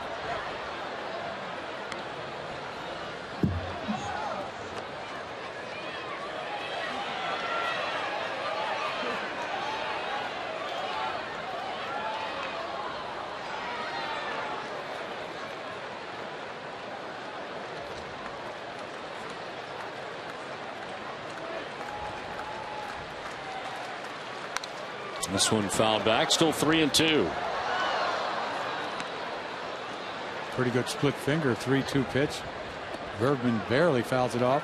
This one fouled back, still 3-2. Pretty good split finger 3-2 pitch. Bergman barely fouls it off.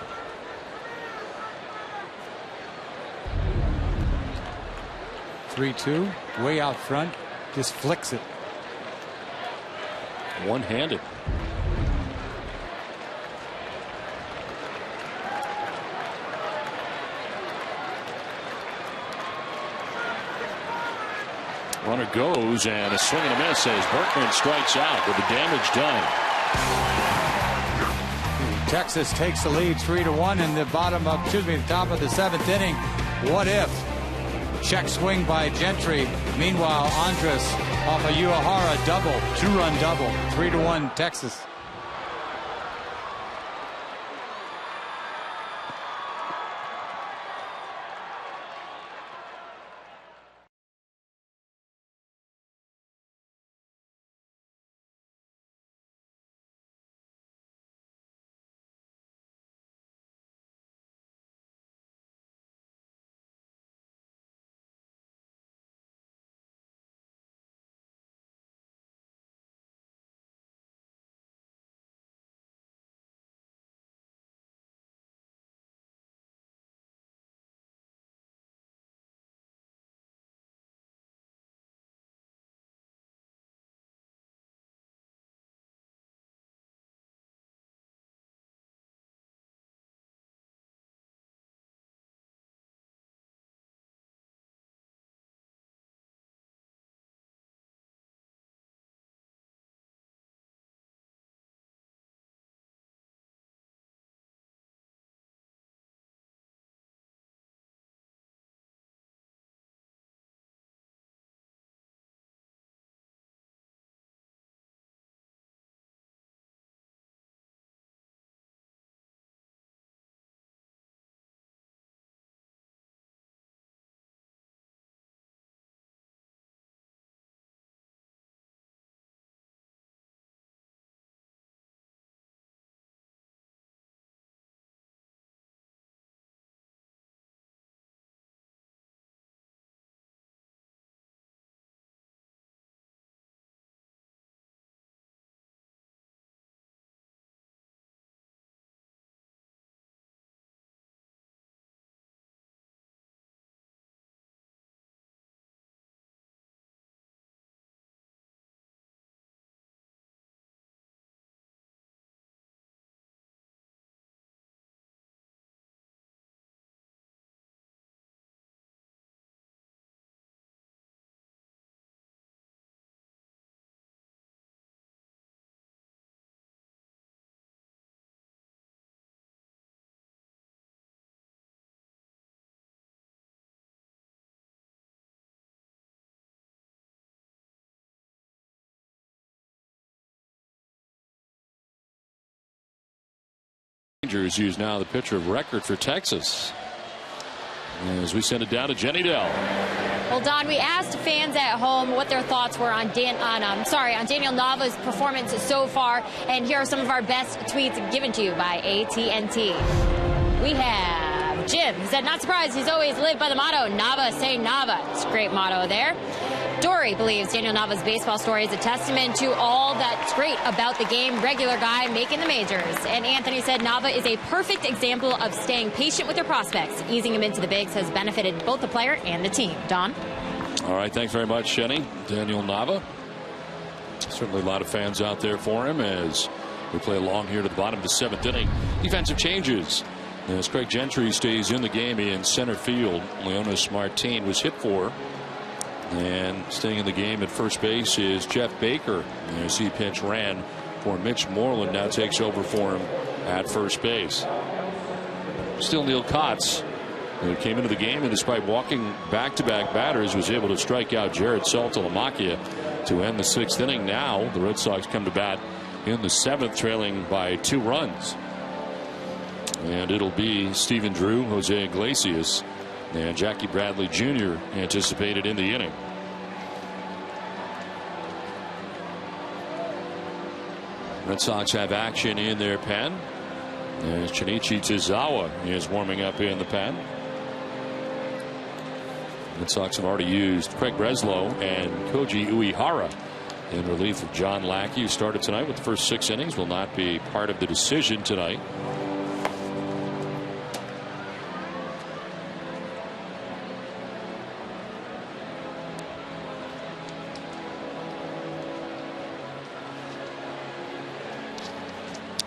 Three-two, way out front, just flicks it. One-handed. Runner goes, and a swing and a miss as Berkman strikes out with the damage done. Texas takes the lead 3-1 in the top of the 7th inning. What if? Check swing by Gentry. Meanwhile, Andres off a Uehara double, 2-run double, 3-1 Texas. Rangers use now the pitcher of record for Texas. As we send it down to Jenny Dell. Well, Don, we asked fans at home what their thoughts were on Daniel Nava's performance so far, and here are some of our best tweets given to you by AT&T. We have Jim, who said, not surprised, he's always lived by the motto, Nava say Nava. It's a great motto there. Dory believes Daniel Nava's baseball story is a testament to all that's great about the game, regular guy making the majors. And Anthony said Nava is a perfect example of staying patient with your prospects. Easing him into the bigs has benefited both the player and the team. Don? All right, thanks very much, Jenny. Daniel Nava. Certainly a lot of fans out there for him as we play along here to the bottom of the 7th inning. Defensive changes. As Craig Gentry stays in the game in center field, Leonis Martin was hit for. And staying in the game at first base is Jeff Baker. As he pinch ran for Mitch Moreland, now takes over for him at first base. Still Neil Kotz, who came into the game and despite walking back-to-back batters was able to strike out Jared Saltalamacchia to end the 6th inning. Now the Red Sox come to bat in the 7th, trailing by 2 runs. And it'll be Stephen Drew, Jose Iglesias, and Jackie Bradley Jr. anticipated in the inning. Red Sox have action in their pen as Shinichi Tozawa is warming up in the pen. Red Sox have already used Craig Breslow and Koji Uehara in relief of John Lackey, who started tonight with the first 6 innings, will not be part of the decision tonight.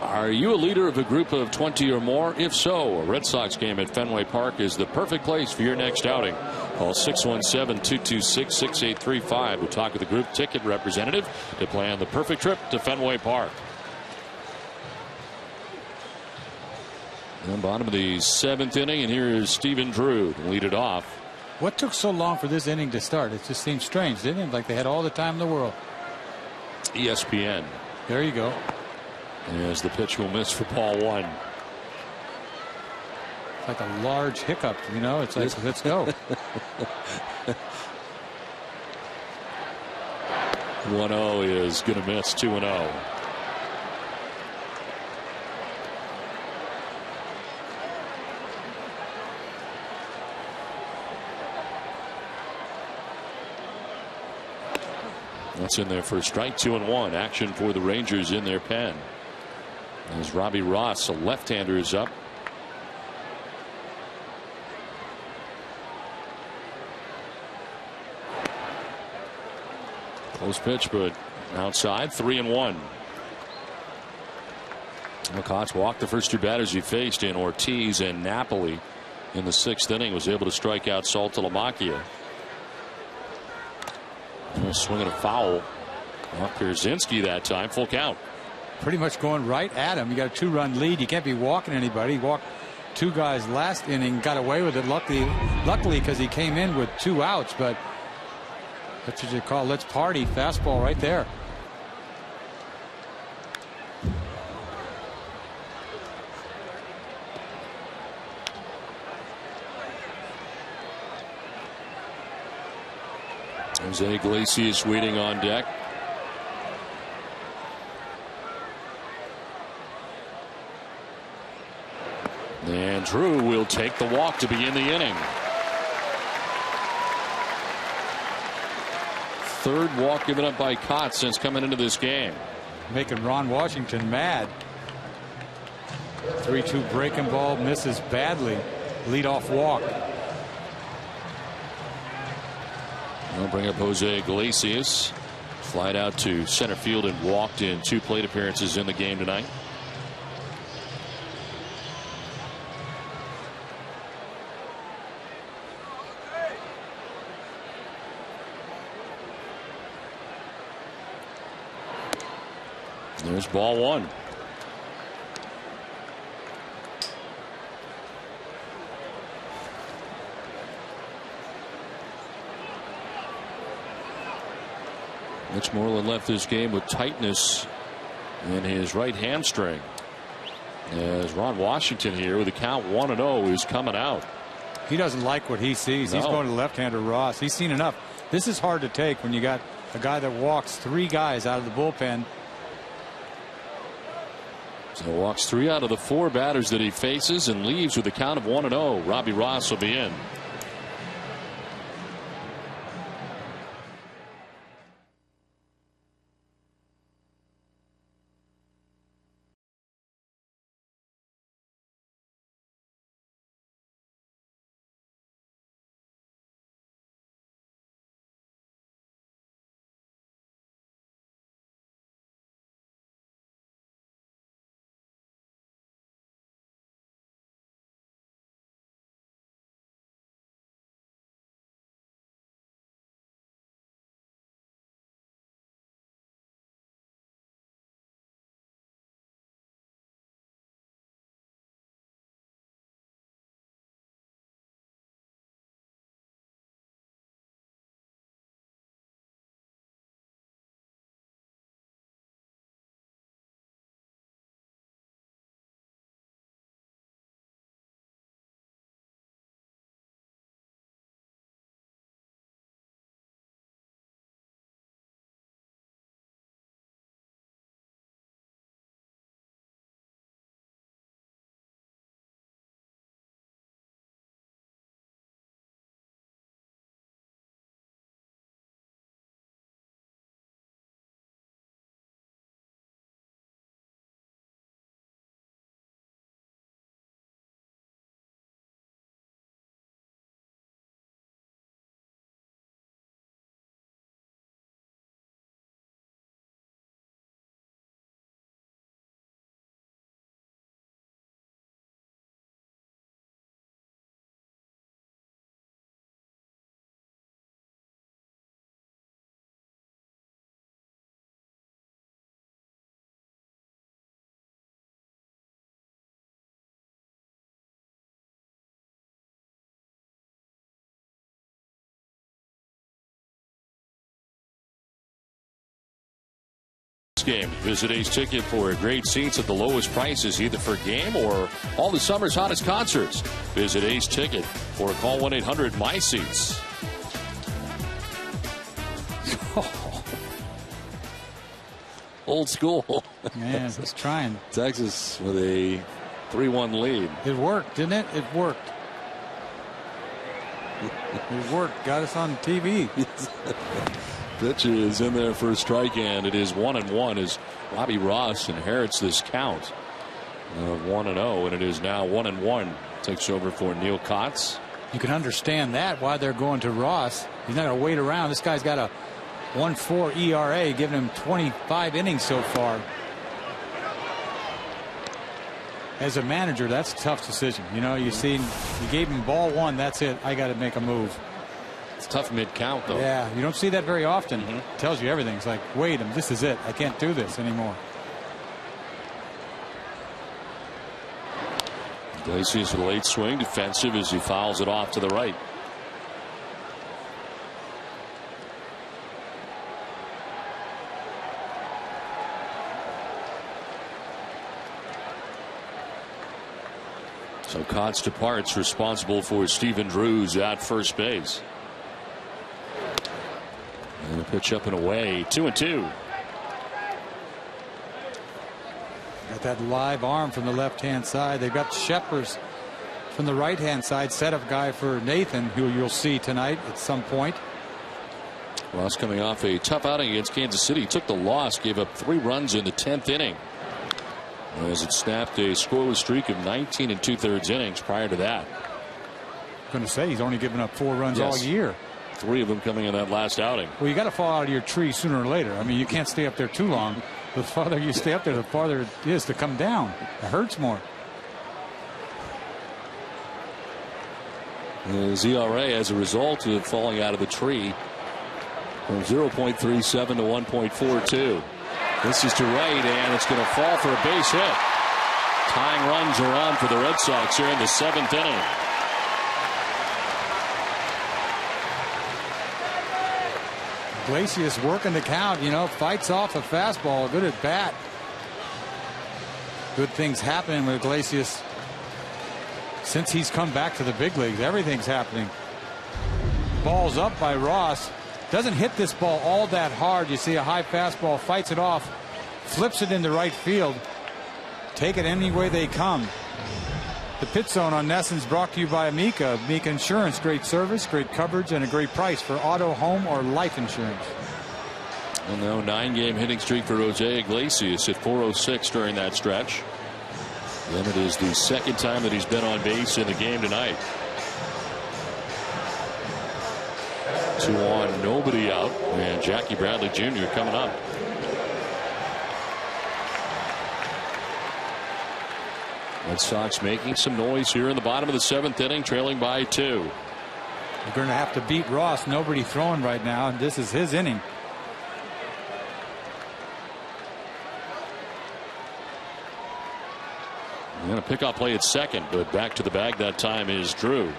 Are you a leader of a group of 20 or more? If so, a Red Sox game at Fenway Park is the perfect place for your next outing. Call 617-226-6835 to talk with the group ticket representative to plan the perfect trip to Fenway Park. And bottom of the 7th inning, and here is Stephen Drew to lead it off. What took so long for this inning to start? It just seemed strange, didn't it? Like they had all the time in the world. ESPN. There you go. As the pitch will miss for ball 1. Like a large hiccup, you know. It's like, let's go. 1-0 is going to miss. 2-0. That's in there for a strike. 2-1. Action for the Rangers in their pen. As Robbie Ross, a left-hander, is up. Close pitch, but outside. 3-1. Kotz walked the first 2 batters he faced in Ortiz and Napoli in the 6th inning. Was able to strike out Saltalamacchia. Swinging a foul off Pierzynski that time. Full count. Pretty much going right at him. You got a 2-run lead. You can't be walking anybody. He walked 2 guys last inning, got away with it. Luckily, because he came in with 2 outs. But that's what you call let's party. Fastball right there. Jose Iglesias waiting on deck. And Drew will take the walk to begin the inning. 3rd walk given up by Kotz since coming into this game. Making Ron Washington mad. 3-2 breaking ball, misses badly. Leadoff walk. I'll bring up Jose Iglesias. Flied out to center field and walked in 2 plate appearances in the game tonight. There's ball 1. Mitch Moreland left this game with tightness in his right hamstring. As Ron Washington here with the count 1-0 is coming out. He doesn't like what he sees. No. He's going to left-hander Ross. He's seen enough. This is hard to take when you got a guy that walks 3 guys out of the bullpen. So walks 3 out of the 4 batters that he faces and leaves with a count of 1-0. Robbie Ross will be in. Knights game. Visit Ace Ticket for great seats at the lowest prices, either for a game or all the summer's hottest concerts. Visit Ace Ticket or call 1-800-MY-SEATS. Old school. Man, it's trying. Texas with a 3-1 lead. It worked, didn't it? It worked. It worked. Got us on TV. Pitch is in there for a strike, and it is 1-1 as Robbie Ross inherits this count of 1-0, and it is now 1-1. Takes over for Neil Kotz. You can understand that, why they're going to Ross. He's not going to wait around. This guy's got a 1.4 ERA, giving him 25 innings so far. As a manager, that's a tough decision. You know, you gave him ball one, that's it. I got to make a move. It's tough mid-count, though. Yeah, you don't see that very often. It tells you everything. It's like, wait, this is it. I can't do this anymore. Iglesias with a late swing, defensive as he fouls it off to the right. So Kotz departs, responsible for Stephen Drews at first base. And a pitch up and away, 2-2. Got that live arm from the left-hand side. They've got Sheppers from the right-hand side, setup guy for Nathan, who you'll see tonight at some point. Ross coming off a tough outing against Kansas City. He took the loss, gave up 3 runs in the 10th inning, as it snapped a scoreless streak of 19 2/3 innings prior to that. I'm going to say he's only given up 4 runs all year. 3 of them coming in that last outing. Well, you got to fall out of your tree sooner or later. I mean, you can't stay up there too long. The farther you stay up there, the farther it is to come down. It hurts more. His ERA, as a result of falling out of the tree, from 0.37 to 1.42. This is to right, and it's going to fall for a base hit. Tying runs are on for the Red Sox here in the 7th inning. Iglesias working the count, fights off a fastball, good at bat. Good things happening with Iglesias since he's come back to the big leagues. Everything's happening. Ball's up by Ross. Doesn't hit this ball all that hard. You see a high fastball, fights it off, flips it into right field. Take it any way they come. The Pit Zone on Nesson's brought to you by Amica. Amica Insurance, great service, great coverage, and a great price for auto, home, or life insurance. Well, now 9-game hitting streak for Jose Iglesias at 406 during that stretch. Then it is the second time that he's been on base in the game tonight. 2 on, nobody out, and Jackie Bradley Jr. coming up. Red Sox making some noise here in the bottom of the 7th inning, trailing by 2. You're going to have to beat Ross. Nobody throwing right now, and this is his inning. And a pickoff play at second, but back to the bag that time is Drew.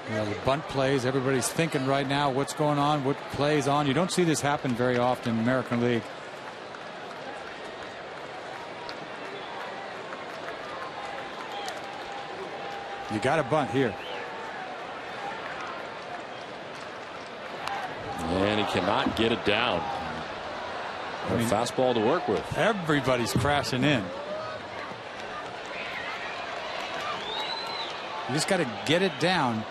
The bunt plays, everybody's thinking right now what's going on, what plays on. You don't see this happen very often in the American League. You got a bunt here. And he cannot get it down. A fastball to work with. Everybody's crashing in. You just got to get it down.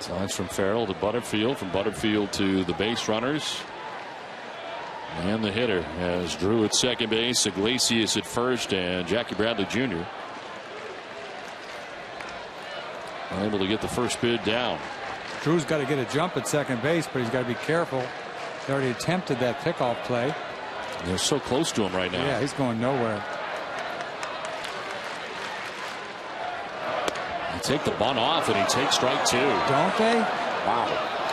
Signs from Farrell to Butterfield, from Butterfield to the base runners. And the hitter has Drew at second base, Iglesias at first, and Jackie Bradley Jr. able to get the first bid down. Drew's got to get a jump at second base, but he's got to be careful. He already attempted that pickoff play. They're so close to him right now. Yeah, he's going nowhere. They take the bunt off, and he takes strike 2. Don't they? Wow.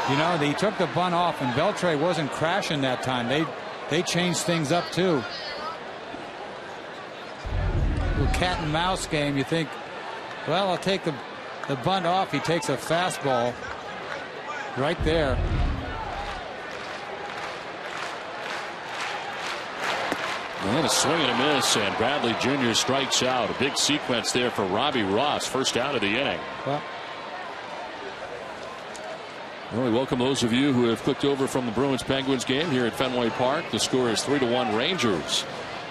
You know, they took the bunt off, and Beltre wasn't crashing that time. They changed things up too. Little cat and mouse game. You think, well, I'll take the bunt off. He takes a fastball right there. And a swing and a miss, and Bradley Jr. strikes out. A big sequence there for Robbie Ross. First out of the inning. Well, we welcome those of you who have clicked over from the Bruins-Penguins game here at Fenway Park. The score is 3-1 Rangers.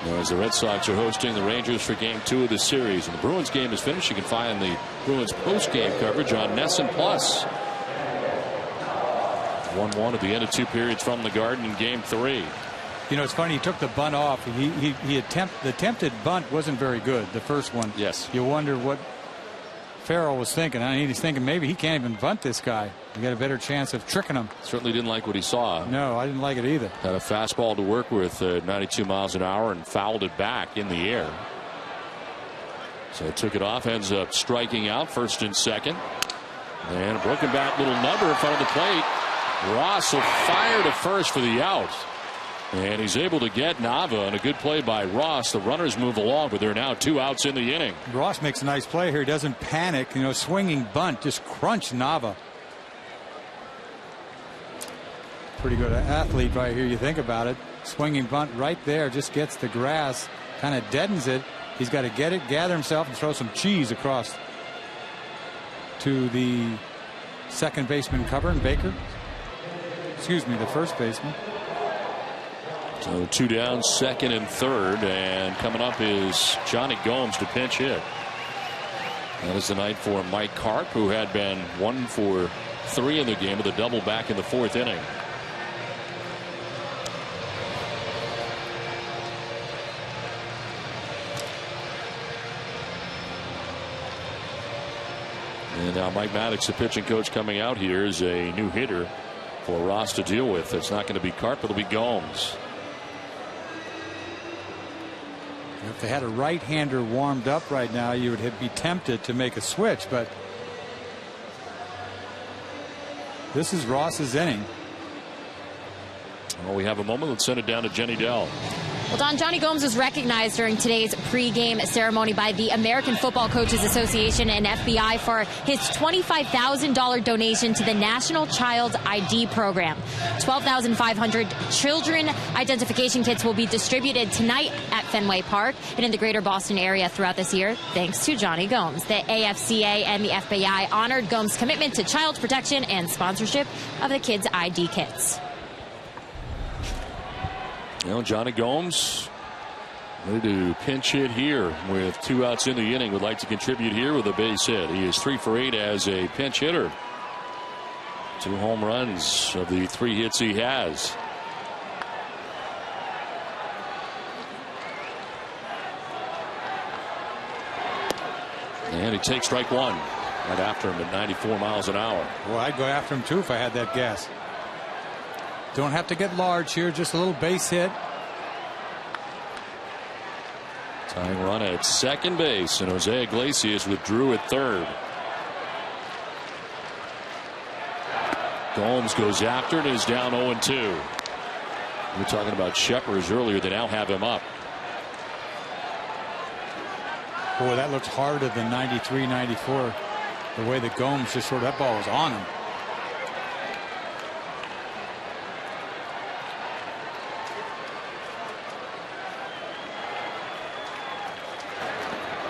Now, as the Red Sox are hosting the Rangers for Game 2 of the series. And the Bruins game is finished. You can find the Bruins post-game coverage on NESN Plus. 1-1 at the end of 2 periods from the Garden in Game 3. you know, it's funny. He took the bunt off. The attempted bunt wasn't very good. The first one. Yes. You wonder what Farrell was thinking. I mean, he's thinking maybe he can't even bunt this guy. You got a better chance of tricking him. Certainly didn't like what he saw. No, I didn't like it either. Had a fastball to work with, 92 miles an hour, and fouled it back in the air. So took it off, ends up striking out first and second. And a broken bat little number in front of the plate. Ross will fire to first for the out. And he's able to get Nava, and a good play by Ross. The runners move along, but there are now 2 outs in the inning. Ross makes a nice play here. He doesn't panic. You know, swinging bunt, just crunch Nava. Pretty good athlete right here. You think about it. Swinging bunt right there, just gets the grass, kind of deadens it. He's got to get it, gather himself, and throw some cheese across to the second baseman cover, and Baker. Excuse me, the first baseman. So 2 down, second and third, and coming up is Johnny Gomes to pinch hit. That is the night for Mike Karp, who had been 1 for 3 in the game with a double back in the 4th inning. And now Mike Maddox, the pitching coach, coming out here, is a new hitter for Ross to deal with. It's not going to be Karp, it'll be Gomes. If they had a right-hander warmed up right now, you would be tempted to make a switch, but this is Ross's inning. Well, we have a moment. Let's send it down to Jenny Dell. Well, Don, Johnny Gomes was recognized during today's pregame ceremony by the American Football Coaches Association and FBI for his $25,000 donation to the National Child ID Program. 12,500 children identification kits will be distributed tonight at Fenway Park and in the greater Boston area throughout this year, thanks to Johnny Gomes. The AFCA and the FBI honored Gomes' commitment to child protection and sponsorship of the kids' ID kits. You know, Johnny Gomes ready to pinch hit here with 2 outs in the inning. Would like to contribute here with a base hit. He is 3 for 8 as a pinch hitter. 2 home runs of the 3 hits he has. And he takes strike 1 right after him at 94 miles an hour. Well, I'd go after him too if I had that gas. Don't have to get large here, just a little base hit. Tying run at second base, and Jose Iglesias withdrew at third. Gomes goes after it and is down 0-2. We were talking about Sheppers earlier. They now have him up. Boy, that looks harder than 93, 94. The way that Gomes just sort of, that ball was on him.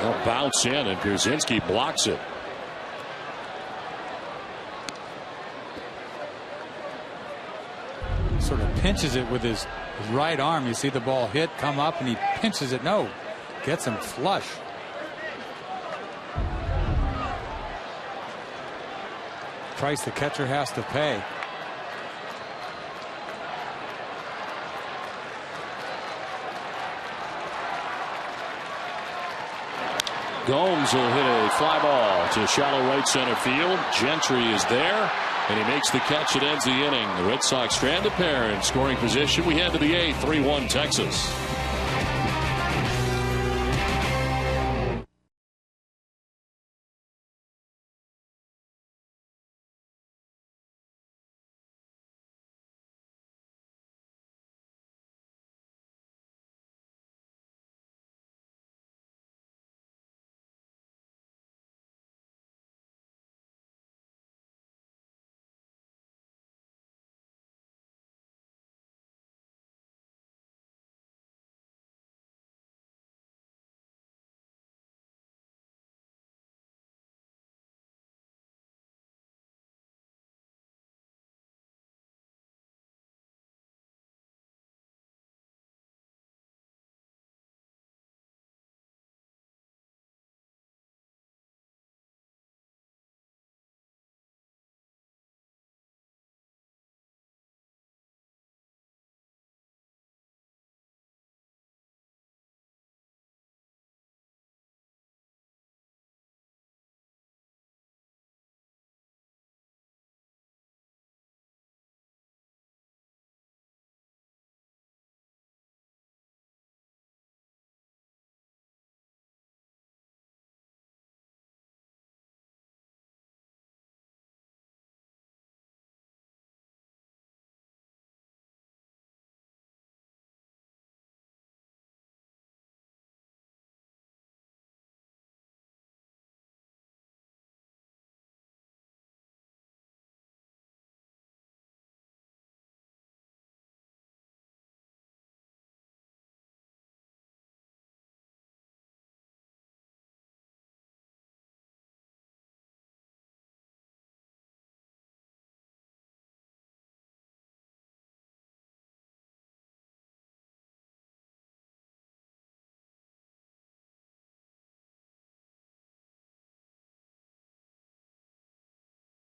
They'll bounce in, and Pierzynski blocks it. Sort of pinches it with his right arm. You see the ball hit, come up, and he pinches it. No, gets him flush. Price the catcher has to pay. Gomes will hit a fly ball to shallow right center field. Gentry is there, and he makes the catch that ends the inning. The Red Sox strand a pair in scoring position. We head to the 8th, 3-1 Texas.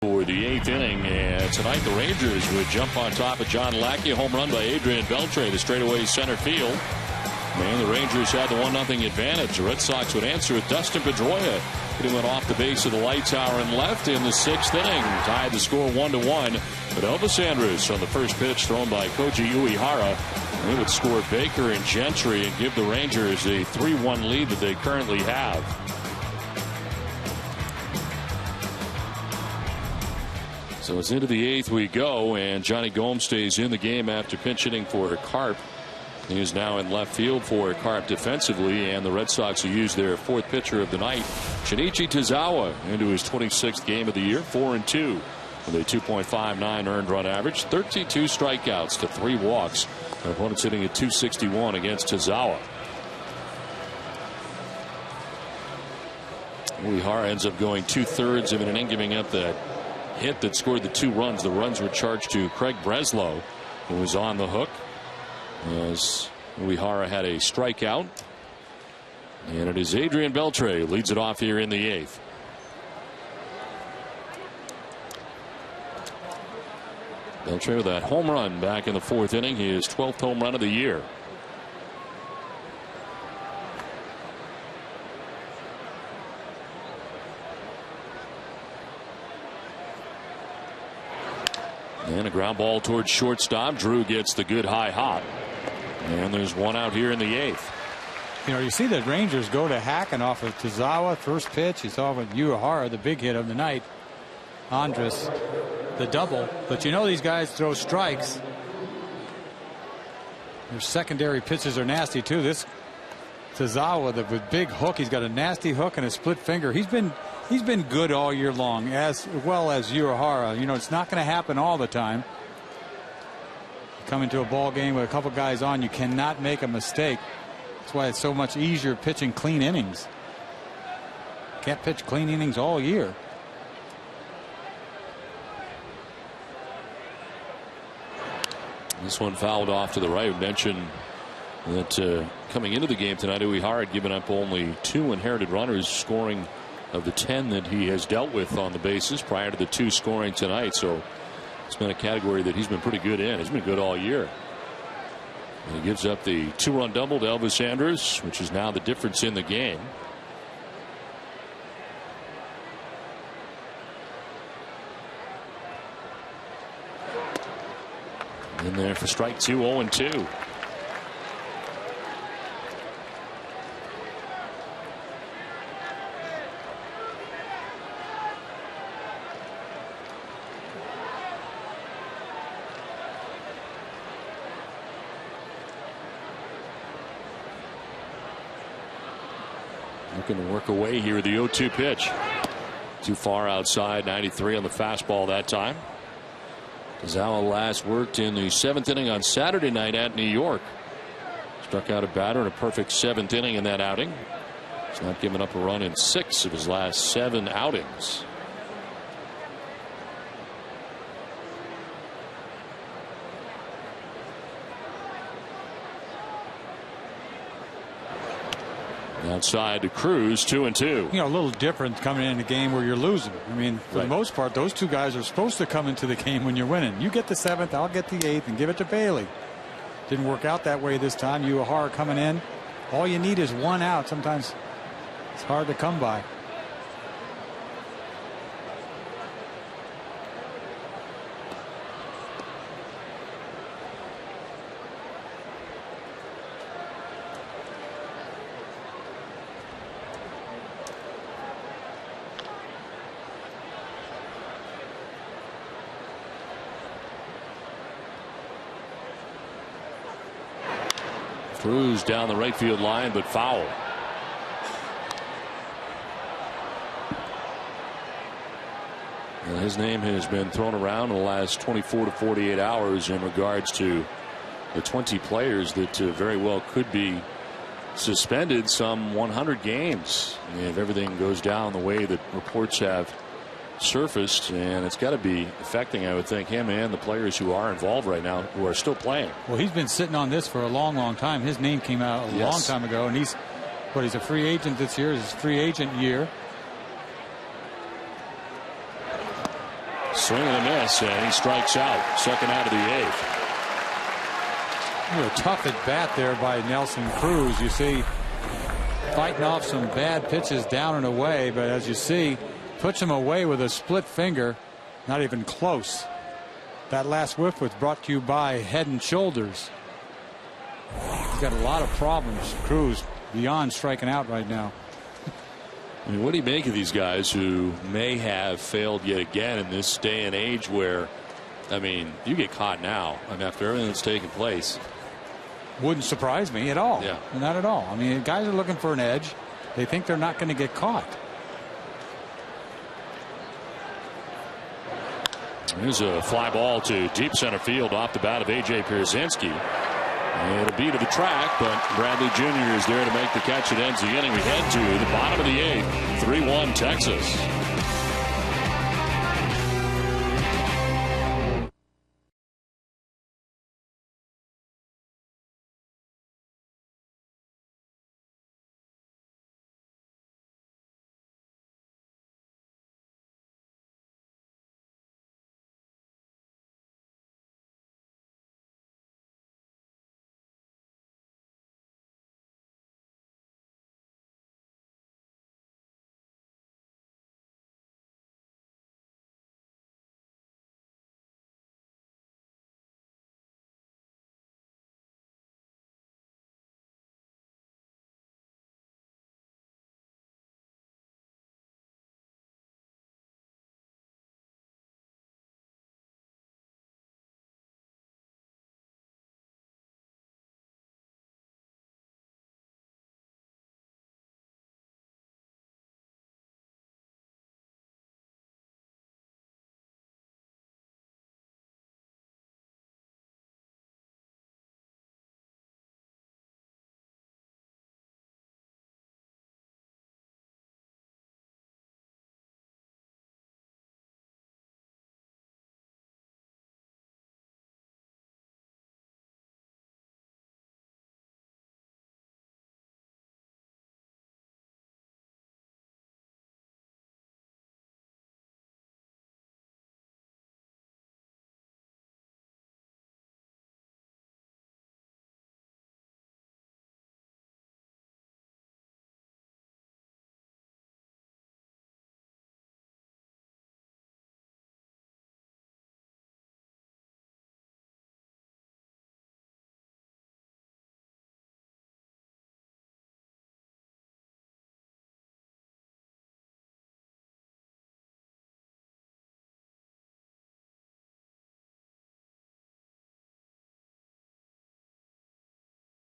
for the 8th inning, and tonight the Rangers would jump on top of John Lackey. A home run by Adrian Beltre to straightaway center field. And the Rangers had the 1-0 advantage. The Red Sox would answer with Dustin Pedroia. He went off the base of the light tower and left in the 6th inning. Tied the score 1-1. But Elvis Andrus on the first pitch thrown by Koji Uehara. He would score Baker and Gentry and give the Rangers a 3-1 lead that they currently have. So it's into the 8th we go, and Johnny Gomes stays in the game after pinch hitting for Carp. He is now in left field for Carp defensively, and the Red Sox will use their 4th pitcher of the night, Shinichi Tozawa, into his 26th game of the year, 4-2 with a 2.59 earned run average, 32 strikeouts to 3 walks. Their opponent's hitting at .261 against Tozawa. Uehara ends up going 2/3 of an inning, giving up that hit that scored the 2 runs. The runs were charged to Craig Breslow, who was on the hook, as Uehara had a strikeout. And it is Adrian Beltre who leads it off here in the 8th. Beltre with that home run back in the 4th inning. His 12th home run of the year. And a ground ball towards shortstop. Drew gets the good high hop. And there's one out here in the 8th. You know, you see the Rangers go to hacking off of Tozawa. First pitch. It's off with Uehara, the big hit of the night. Andrus, the double. But you know these guys throw strikes. Their secondary pitches are nasty too. This Tozawa, the big hook. He's got a nasty hook and a split finger. He's been good all year long, as well as Uehara. You know, it's not going to happen all the time. Come into a ball game with a couple guys on, you cannot make a mistake. That's why it's so much easier pitching clean innings. Can't pitch clean innings all year. This one fouled off to the right. We mentioned that coming into the game tonight, Uehara had given up only 2 inherited runners, scoring of the 10 that he has dealt with on the bases prior to the 2 scoring tonight. So it's been a category that he's been pretty good in. He's been good all year. And he gives up the 2-run double to Elvis Andrus, which is now the difference in the game. In there for strike 2, 0-2. Looking to work away here. The 0-2 pitch. Too far outside. 93 on the fastball that time. Tozawa last worked in the 7th inning on Saturday night at New York. Struck out a batter in a perfect 7th inning in that outing. He's not given up a run in 6 of his last 7 outings. Outside to Cruz, 2-2. You know, a little different coming in a game where you're losing. I mean, for the most part, those 2 guys are supposed to come into the game when you're winning. You get the 7th, I'll get the 8th, and give it to Bailey. Didn't work out that way this time. Uehara coming in. All you need is 1 out. Sometimes it's hard to come by. Cruz down the right field line, but foul. And his name has been thrown around in the last 24 to 48 hours in regards to the 20 players that very well could be suspended, some 100 games if everything goes down the way that reports have surfaced, and it's got to be affecting, I would think, him and the players who are involved right now who are still playing. Well, he's been sitting on this for a long time. His name came out a long time ago, and he's a free agent this year. It's his free agent year. Swing and a miss, and he strikes out. Second out of the 8th. A tough at bat there by Nelson Cruz. You see, fighting off some bad pitches down and away, but as you see, puts him away with a split finger. Not even close. That last whiff was brought to you by Head and Shoulders. He's got a lot of problems, Cruz, beyond striking out right now. I mean, what do you make of these guys who may have failed yet again in this day and age where, I mean, you get caught now, I mean, after everything that's taken place? Wouldn't surprise me at all. Yeah. Not at all. I mean, guys are looking for an edge. They think they're not going to get caught. Here's a fly ball to deep center field off the bat of A.J. Pierzynski. It'll be to the track, but Bradley Jr. is there to make the catch. It ends the inning. We head to the bottom of the 8th. 3-1 Texas.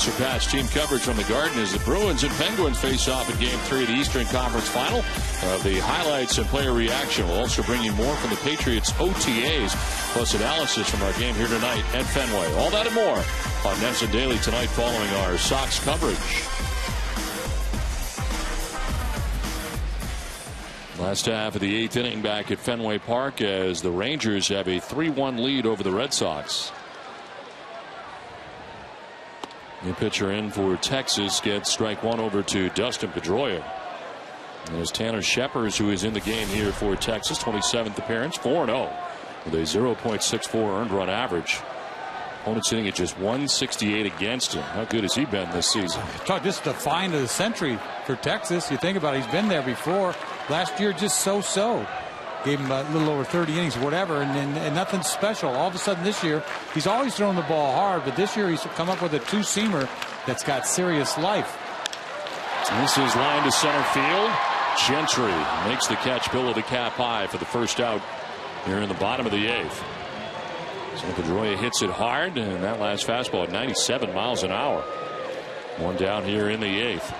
Surpassed team coverage from the Garden as the Bruins and Penguins face off in Game 3 of the Eastern Conference Final. The highlights and player reaction will also bring you more from the Patriots OTAs, plus analysis from our game here tonight at Fenway. All that and more on NESN Daily tonight following our Sox coverage. Last half of the 8th inning back at Fenway Park as the Rangers have a 3-1 lead over the Red Sox. The pitcher in for Texas gets strike one over to Dustin Pedroia. There's Tanner Scheppers, who is in the game here for Texas. 27th appearance, 4-0 with a 0.64 earned run average. Opponent sitting at just 168 against him. How good has he been this season? This is the find of the century for Texas. You think about it, he's been there before. Last year, just so-so. Gave him a little over 30 innings, whatever, and nothing special. All of a sudden this year, he's always thrown the ball hard, but this year he's come up with a two-seamer that's got serious life. This is line to center field. Gentry makes the catch, below the cap high for the first out here in the bottom of the 8th. So Pedroia hits it hard, and that last fastball at 97 miles an hour. One down here in the 8th.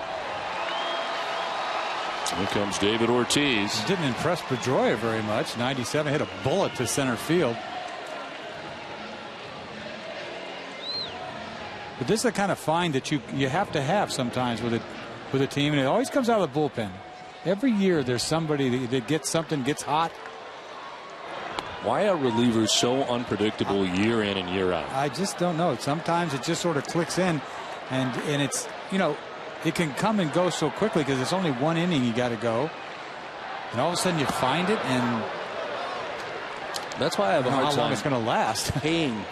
Here comes David Ortiz. Didn't impress Pedroia very much. 97, hit a bullet to center field. But this is the kind of find that you have to have sometimes with a team, and it always comes out of the bullpen. Every year there's somebody that gets something, gets hot. Why are relievers so unpredictable year in and year out? I just don't know. Sometimes it just sort of clicks in, and it's, you know, it can come and go so quickly because it's only one inning you got to go, and all of a sudden you find it, and That's why I have a hard how time long it's going to last. paying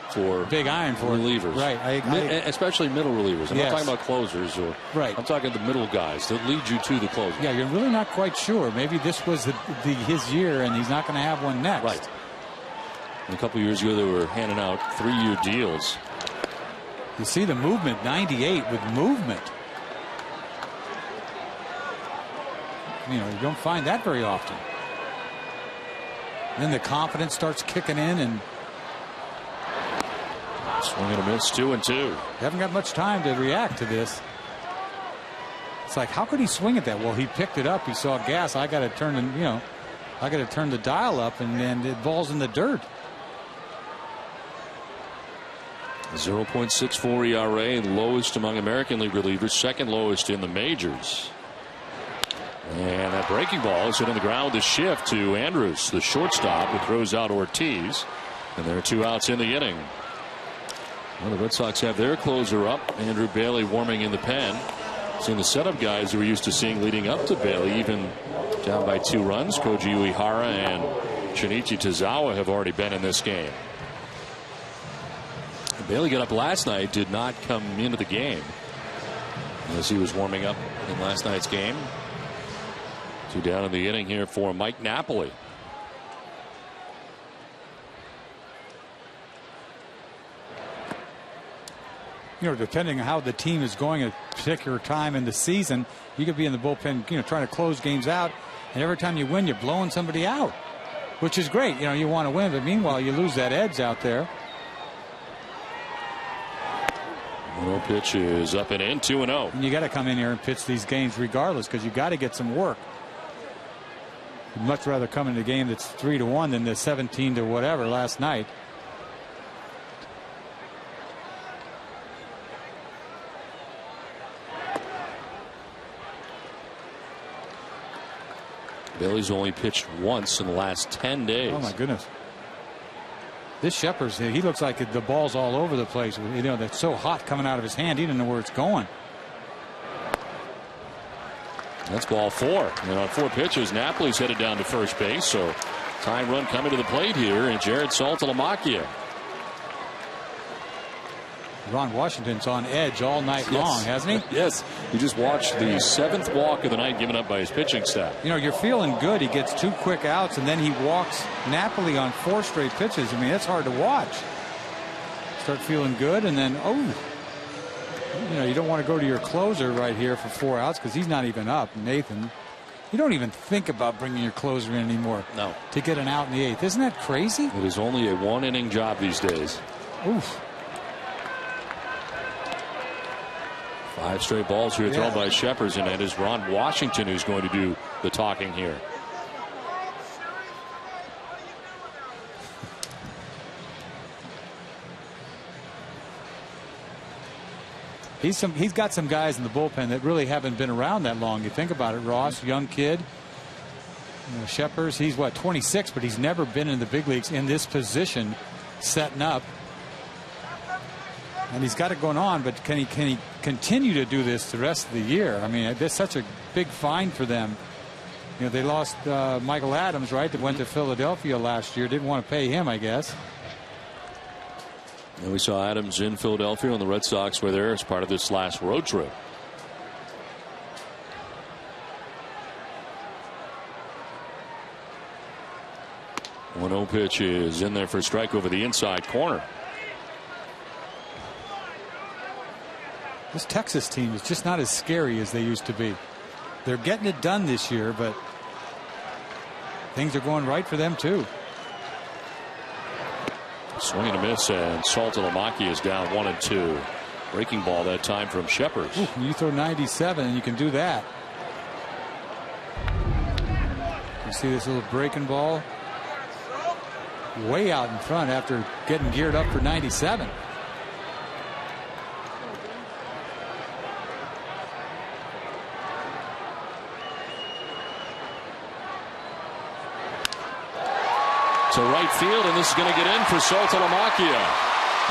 for big iron for relievers. Right. Especially middle relievers. I'm not talking about closers. Right. I'm talking the middle guys that lead you to the closer. Yeah, you're really not quite sure. Maybe this was his year, and he's not going to have one next. Right. And a couple years ago, they were handing out 3-year deals. You see the movement, 98 with movement. You don't find that very often. Then the confidence starts kicking in, and swing and a miss, 2-2. Haven't got much time to react to this. It's like, how could he swing at that? Well, he picked it up. He saw gas. I got to turn, I got to turn the dial up, and then the ball's in the dirt. 0.64 ERA, lowest among American League relievers, second lowest in the majors. And that breaking ball is hitting the ground with a shift to Andrews, the shortstop, who throws out Ortiz. And there are 2 outs in the inning. Well, the Red Sox have their closer up. Andrew Bailey warming in the pen. Seeing the setup guys who we're used to seeing leading up to Bailey, even down by 2 runs. Koji Uehara and Shinichi Tozawa have already been in this game. Bailey got up last night, did not come into the game as he was warming up in last night's game. 2 down in the inning here for Mike Napoli. Depending on how the team is going at a particular time in the season, you could be in the bullpen, trying to close games out, and every time you win, you're blowing somebody out, which is great. You want to win, but meanwhile, you lose that edge out there. 1-0 pitch is up and in, 2-0. And you got to come in here and pitch these games regardless, because you got to get some work. You'd much rather come in a game that's 3-1 than the 17 to whatever last night. Bailey's only pitched once in the last 10 days. Oh my goodness. This Shepard's, he looks like the ball's all over the place. That's so hot coming out of his hand. He didn't know where it's going. That's ball 4. And on 4 pitches, Napoli's headed down to first base. So tying run coming to the plate here, and Jared Saltalamacchia. Ron Washington's on edge all night long, hasn't he? Yes. He just watched the 7th walk of the night given up by his pitching staff. You're feeling good. He gets 2 quick outs, and then he walks Napoli on 4 straight pitches. I mean, that's hard to watch. Start feeling good, and then, you don't want to go to your closer right here for 4 outs because he's not even up. Nathan, you don't even think about bringing your closer in anymore. No. To get an out in the 8th. Isn't that crazy? It is only a 1-inning job these days. Oof. 5 straight balls here thrown by Shepard, and it is Ron Washington who's going to do the talking here. He's got some guys in the bullpen that really haven't been around that long. You think about it, Ross, young kid. Shepard, he's 26, but he's never been in the big leagues in this position, setting up. And he's got it going on, but can he continue to do this the rest of the year? I mean, that's such a big find for them. They lost Michael Adams, right, that went to Philadelphia last year. Didn't want to pay him, I guess. And we saw Adams in Philadelphia, and the Red Sox were there as part of this last road trip. One 0 pitch is in there for a strike over the inside corner. This Texas team is just not as scary as they used to be. They're getting it done this year, but things are going right for them too. Swing and a miss, and Saltalamacchia is down 1-2. Breaking ball that time from Shepard. You throw 97 and you can do that. You see this little breaking ball way out in front after getting geared up for 97. To right field, and this is going to get in for Saltalamacchia.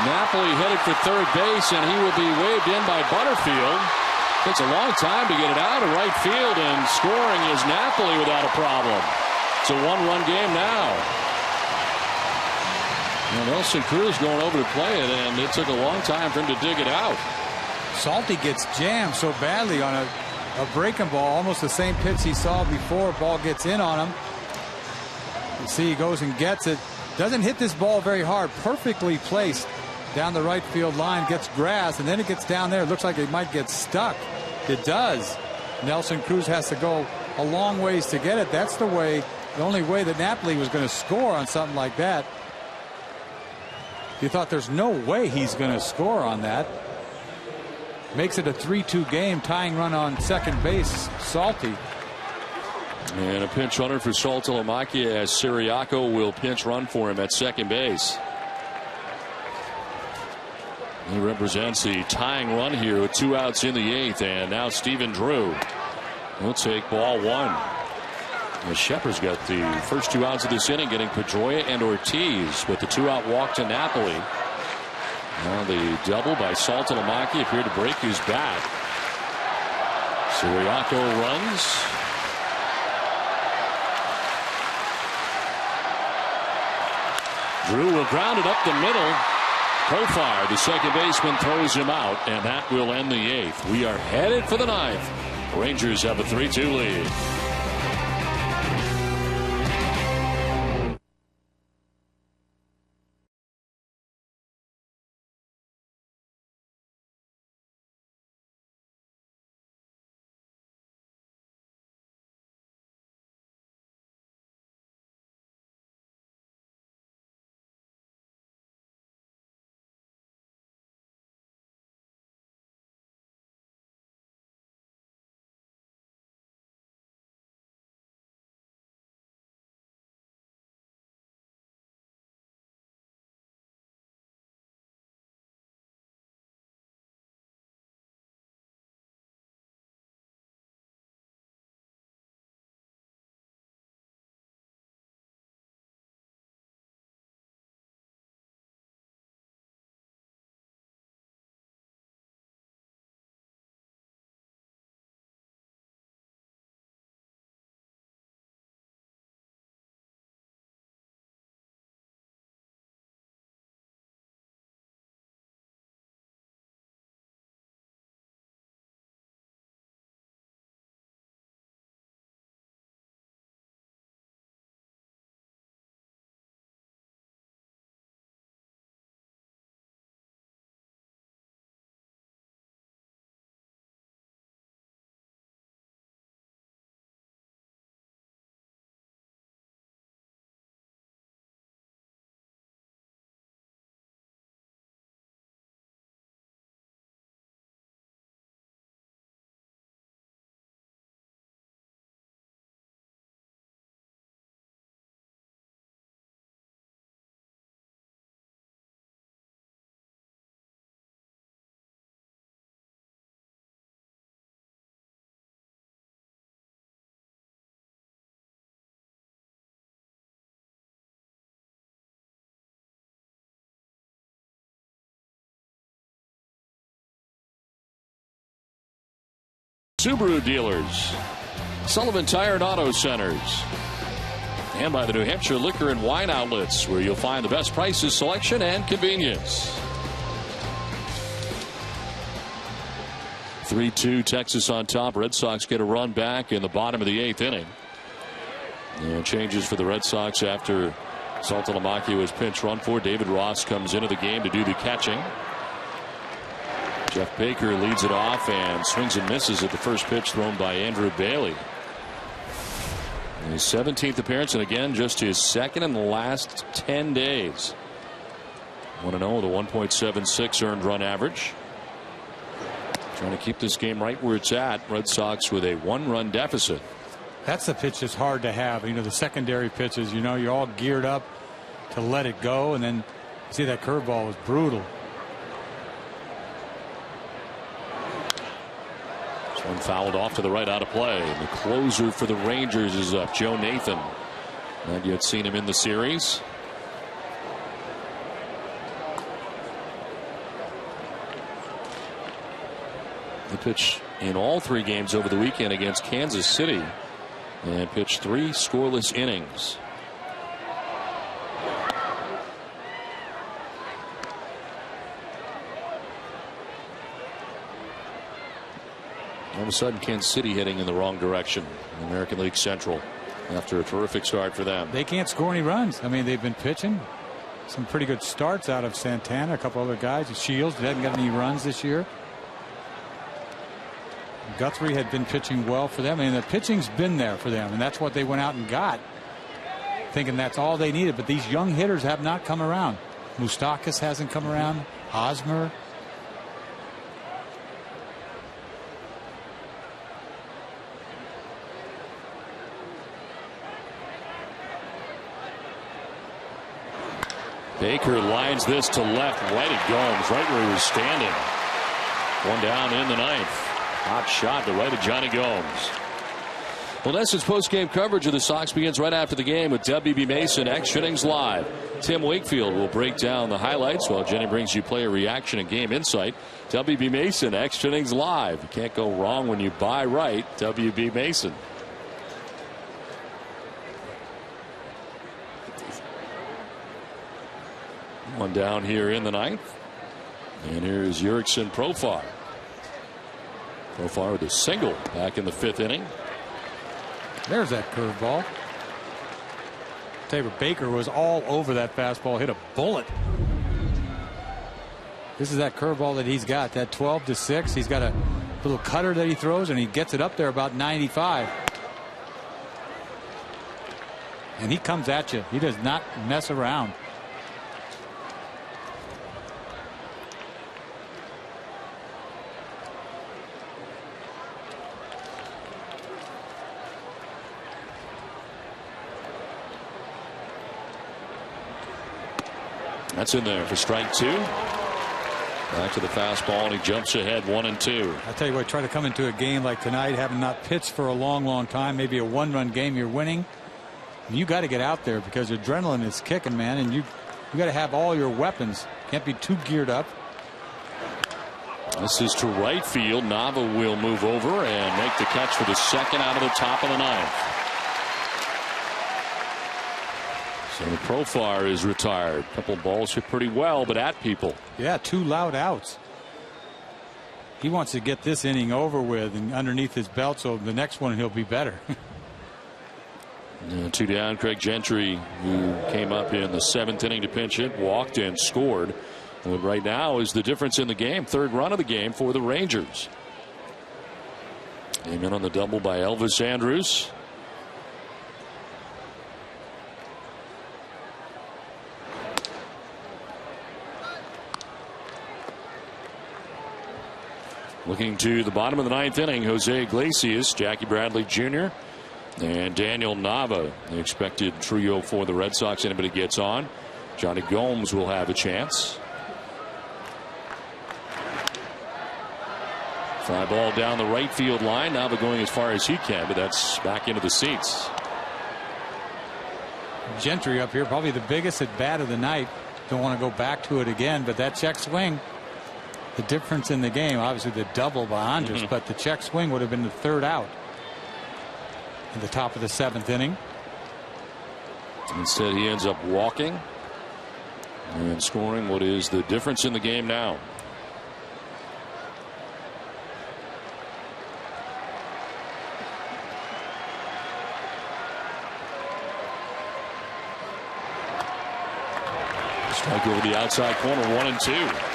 Napoli headed for third base, and he will be waved in by Butterfield. Takes a long time to get it out of right field, and scoring is Napoli without a problem. It's a 1-run game now. Well, Nelson Cruz going over to play it, and it took a long time for him to dig it out. Salty gets jammed so badly on a breaking ball, almost the same pitch he saw before. Ball gets in on him. You see he goes and gets it. Doesn't hit this ball very hard. Perfectly placed down the right field line. Gets grass, and then it gets down there. It looks like it might get stuck. It does. Nelson Cruz has to go a long ways to get it. That's the only way that Napoli was going to score on something like that. You thought there's no way he's going to score on that. Makes it a 3-2 game. Tying run on second base. Salty. And a pinch runner for Saltalamacchia as Siriaco will pinch run for him at second base. He represents the tying run here with 2 outs in the 8th, and now Stephen Drew will take ball 1. And Shepard's got the first 2 outs of this inning, getting Pedroia and Ortiz with the 2-out walk to Napoli. Now the double by Saltalamacchia appeared to break his bat. Siriaco runs. Drew will ground it up the middle. Profar, the second baseman, throws him out, and that will end the 8th. We are headed for the 9th. Rangers have a 3-2 lead. Subaru dealers, Sullivan Tire and Auto Centers, and by the New Hampshire Liquor and Wine Outlets, where you'll find the best prices, selection, and convenience. 3-2 Texas on top. Red Sox get a run back in the bottom of the 8th inning. And changes for the Red Sox after Saltalamacchia was pinch run for. David Ross comes into the game to do the catching. Jeff Baker leads it off and swings and misses at the first pitch thrown by Andrew Bailey. His 17th appearance, and again just his second in the last 10 days. 1-0 with a 1.76 earned run average. Trying to keep this game right where it's at. Red Sox with a 1-run deficit. That's the pitch that's hard to have. You know, the secondary pitches, you know, you're all geared up to let it go, and then see that curveball was brutal. One fouled off to the right, out of play. The closer for the Rangers is up, Joe Nathan. Not yet seen him in the series. He pitched in all 3 games over the weekend against Kansas City and pitched 3 scoreless innings. All of a sudden, Kansas City heading in the wrong direction in the American League Central after a terrific start for them. They can't score any runs. I mean, they've been pitching some pretty good starts out of Santana, a couple other guys. Shields hasn't got any runs this year. Guthrie had been pitching well for them. I mean, the pitching's been there for them, and that's what they went out and got, thinking that's all they needed. But these young hitters have not come around. Moustakas hasn't come around. Hosmer. Baker lines this to left, right at Gomes, right where he was standing. One down in the ninth. Hot shot to right of Johnny Gomes. Well, NESN's post-game coverage of the Sox begins right after the game with WB Mason Extra Innings Live. Tim Wakefield will break down the highlights while Jenny brings you player reaction and game insight. WB Mason Extra Innings Live. You can't go wrong when you buy right. WB Mason. One down here in the ninth. And here's Jurickson Profar. Profar with a single back in the fifth inning. There's that curveball. Tabor Baker was all over that fastball, hit a bullet. This is that curveball that he's got, that 12-6. He's got a little cutter that he throws, and he gets it up there about 95. And he comes at you. He does not mess around. That's in there for strike two. Back to the fastball, and he jumps ahead 1-2. I tell you what, try to come into a game like tonight, having not pitched for a long time, maybe a one-run game, you're winning. You got to get out there because adrenaline is kicking, man, and you got to have all your weapons. Can't be too geared up. This is to right field. Nava will move over and make the catch for the second out of the top of the ninth. So Profar is retired. A couple balls hit pretty well, but at people. Yeah, 2 loud outs. He wants to get this inning over with and underneath his belt, so the next one he'll be better. 2 down. Craig Gentry, who came up in the 7th inning to pinch hit, walked and scored. And right now is the difference in the game. Third run of the game for the Rangers. Came in on the double by Elvis Andrus. Looking to the bottom of the ninth inning, Jose Iglesias, Jackie Bradley Jr., and Daniel Nava, the expected trio for the Red Sox. Anybody gets on. Johnny Gomes will have a chance. Fly ball down the right field line. Nava going as far as he can, but that's back into the seats. Gentry up here, probably the biggest at bat of the night. Don't want to go back to it again, but that check swing. The difference in the game, obviously the double by Andrus, but the check swing would have been the third out in the top of the 7th inning. Instead, he ends up walking and scoring what is the difference in the game now. Strike over the outside corner, 1-2.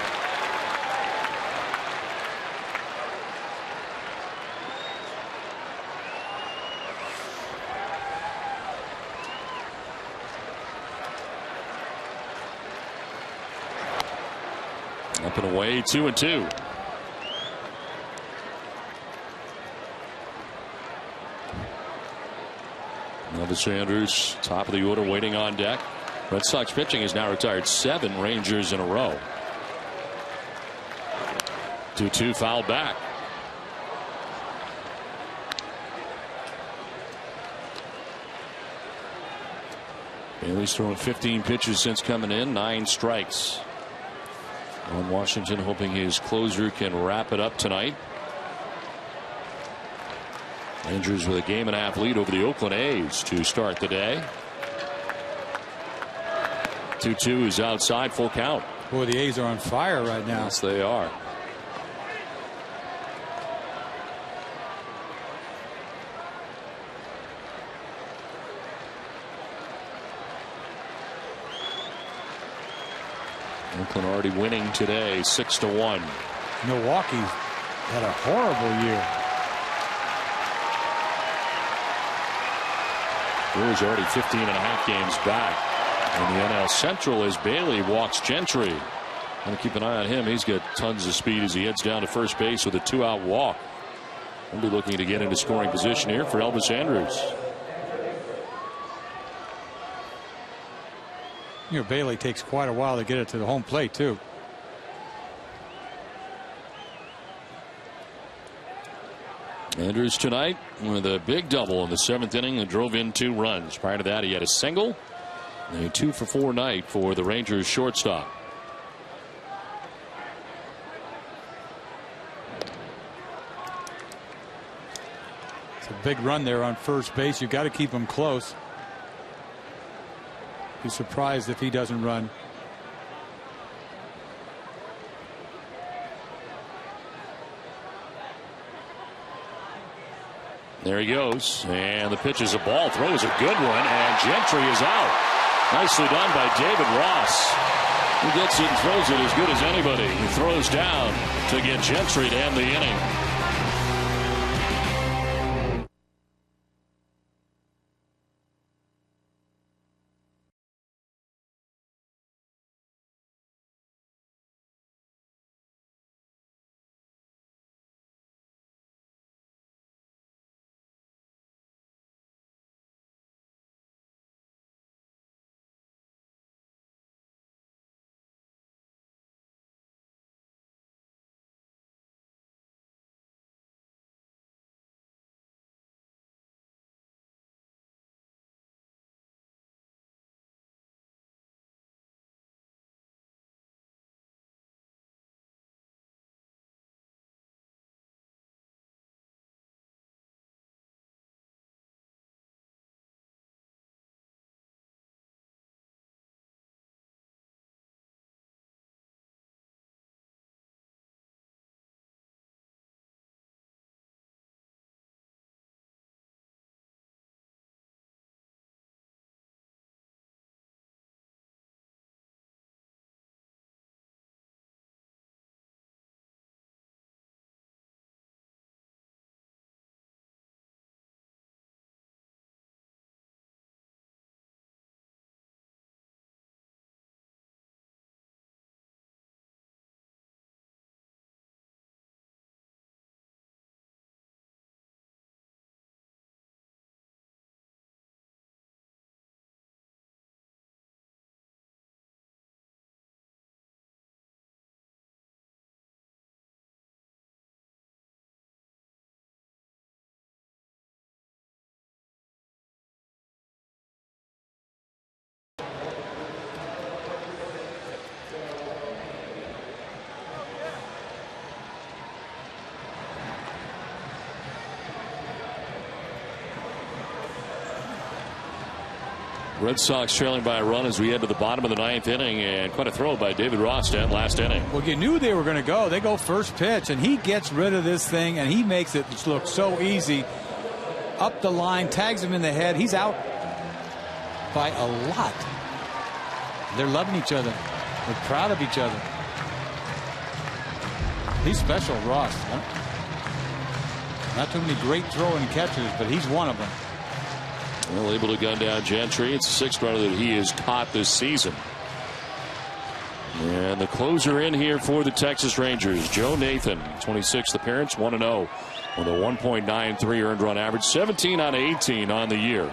Up and away, 2-2. Elvis Andrus, top of the order, waiting on deck. Red Sox pitching has now retired 7 Rangers in a row. 2-2, foul back. Bailey's thrown 15 pitches since coming in, 9 strikes. On Washington, hoping his closer can wrap it up tonight. Rangers with a 1.5 game lead over the Oakland A's to start the day. 2-2 is outside, full count. Boy, the A's are on fire right now. Yes, they are. Oakland already winning today 6-1. Milwaukee had a horrible year. Brewers already 15.5 games back in the NL Central as Bailey walks Gentry. Want to keep an eye on him. He's got tons of speed as he heads down to first base with a 2-out walk. We'll be looking to get into scoring position here for Elvis Andrus. You know, Bailey takes quite a while to get it to the home plate, too. Andrus tonight with a big double in the 7th inning and drove in 2 runs. Prior to that, he had a single and a 2-for-4 night for the Rangers shortstop. It's a big run there on first base. You've got to keep him close. Be surprised if he doesn't run. There he goes, and the pitch is a ball. Throw is a good one, and Gentry is out. Nicely done by David Ross. He gets it and throws it as good as anybody. He throws down to get Gentry to end the inning. Red Sox trailing by a run as we head to the bottom of the 9th inning, and quite a throw by David Ross to end last inning. Well, you knew they were going to go. They go first pitch, and he gets rid of this thing, and he makes it look so easy. Up the line, tags him in the head. He's out by a lot. They're loving each other. They're proud of each other. He's special, Ross. Not too many great throwing catchers, but he's one of them. Well, able to gun down Gentry. It's the 6th runner that he has caught this season. And the closer in here for the Texas Rangers, Joe Nathan, 26th appearance, 1-0 with a 1.93 earned run average, 17 out of 18 on the year.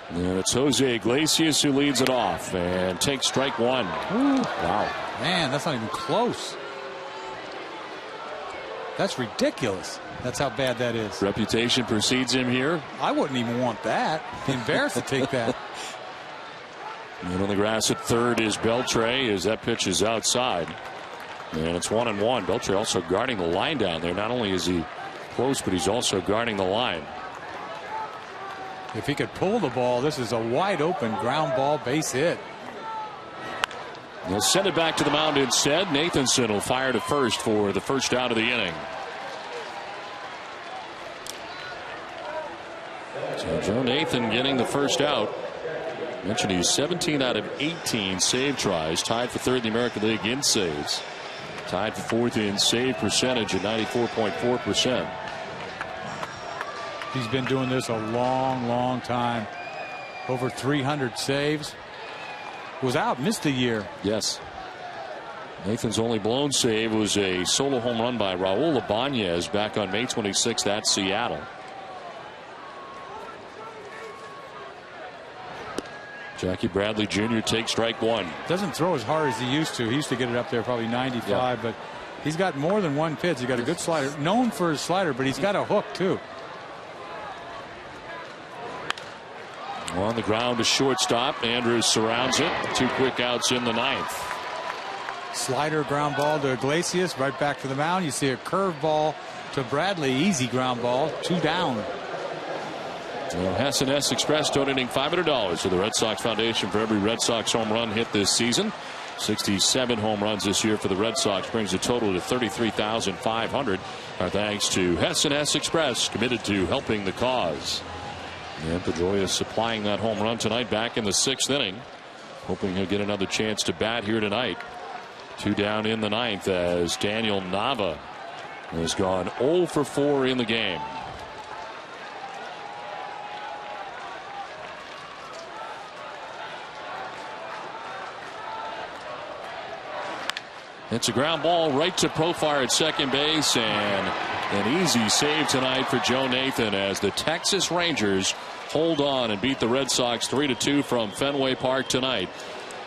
And it's Jose Iglesias who leads it off and takes strike 1. Ooh. Wow. Man, that's not even close. That's ridiculous. That's how bad that is. Reputation precedes him here. I wouldn't even want that. Be embarrassed to take that. And on the grass at third is Beltre as that pitch is outside. And it's 1-1. Beltre also guarding the line down there. Not only is he close, but he's also guarding the line. If he could pull the ball, this is a wide open ground ball base hit. They'll send it back to the mound instead. Nathanson will fire to first for the first out of the inning. So Joe Nathan getting the first out. Mentioned he's 17 out of 18 save tries, tied for third in the American League in saves, tied for fourth in save percentage at 94.4%. He's been doing this a long time. Over 300 saves. Was out, missed a year. Yes. Nathan's only blown save was a solo home run by Raul Ibanez back on May 26th at Seattle. Jackie Bradley Jr. takes strike one. Doesn't throw as hard as he used to. He used to get it up there probably 95, but he's got more than one pitch. He's got a good slider. Known for his slider, but he's got a hook too. On the ground to shortstop. Andrews surrounds it. 2 quick outs in the ninth. Slider ground ball to Iglesias. Right back to the mound. You see a curve ball to Bradley. Easy ground ball. 2 down. Hess and S Express donating $500 to the Red Sox Foundation for every Red Sox home run hit this season. 67 home runs this year for the Red Sox brings the total to 33,500. Our thanks to Hess and S Express, committed to helping the cause. And Pedroia supplying that home run tonight back in the 6th inning. Hoping he'll get another chance to bat here tonight. 2 down in the ninth as Daniel Nava has gone 0 for 4 in the game. It's a ground ball right to Profar at second base, and an easy save tonight for Joe Nathan as the Texas Rangers hold on and beat the Red Sox 3-2 from Fenway Park tonight.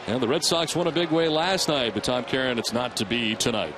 And the Red Sox won a big way last night, but Tom Caron, it's not to be tonight.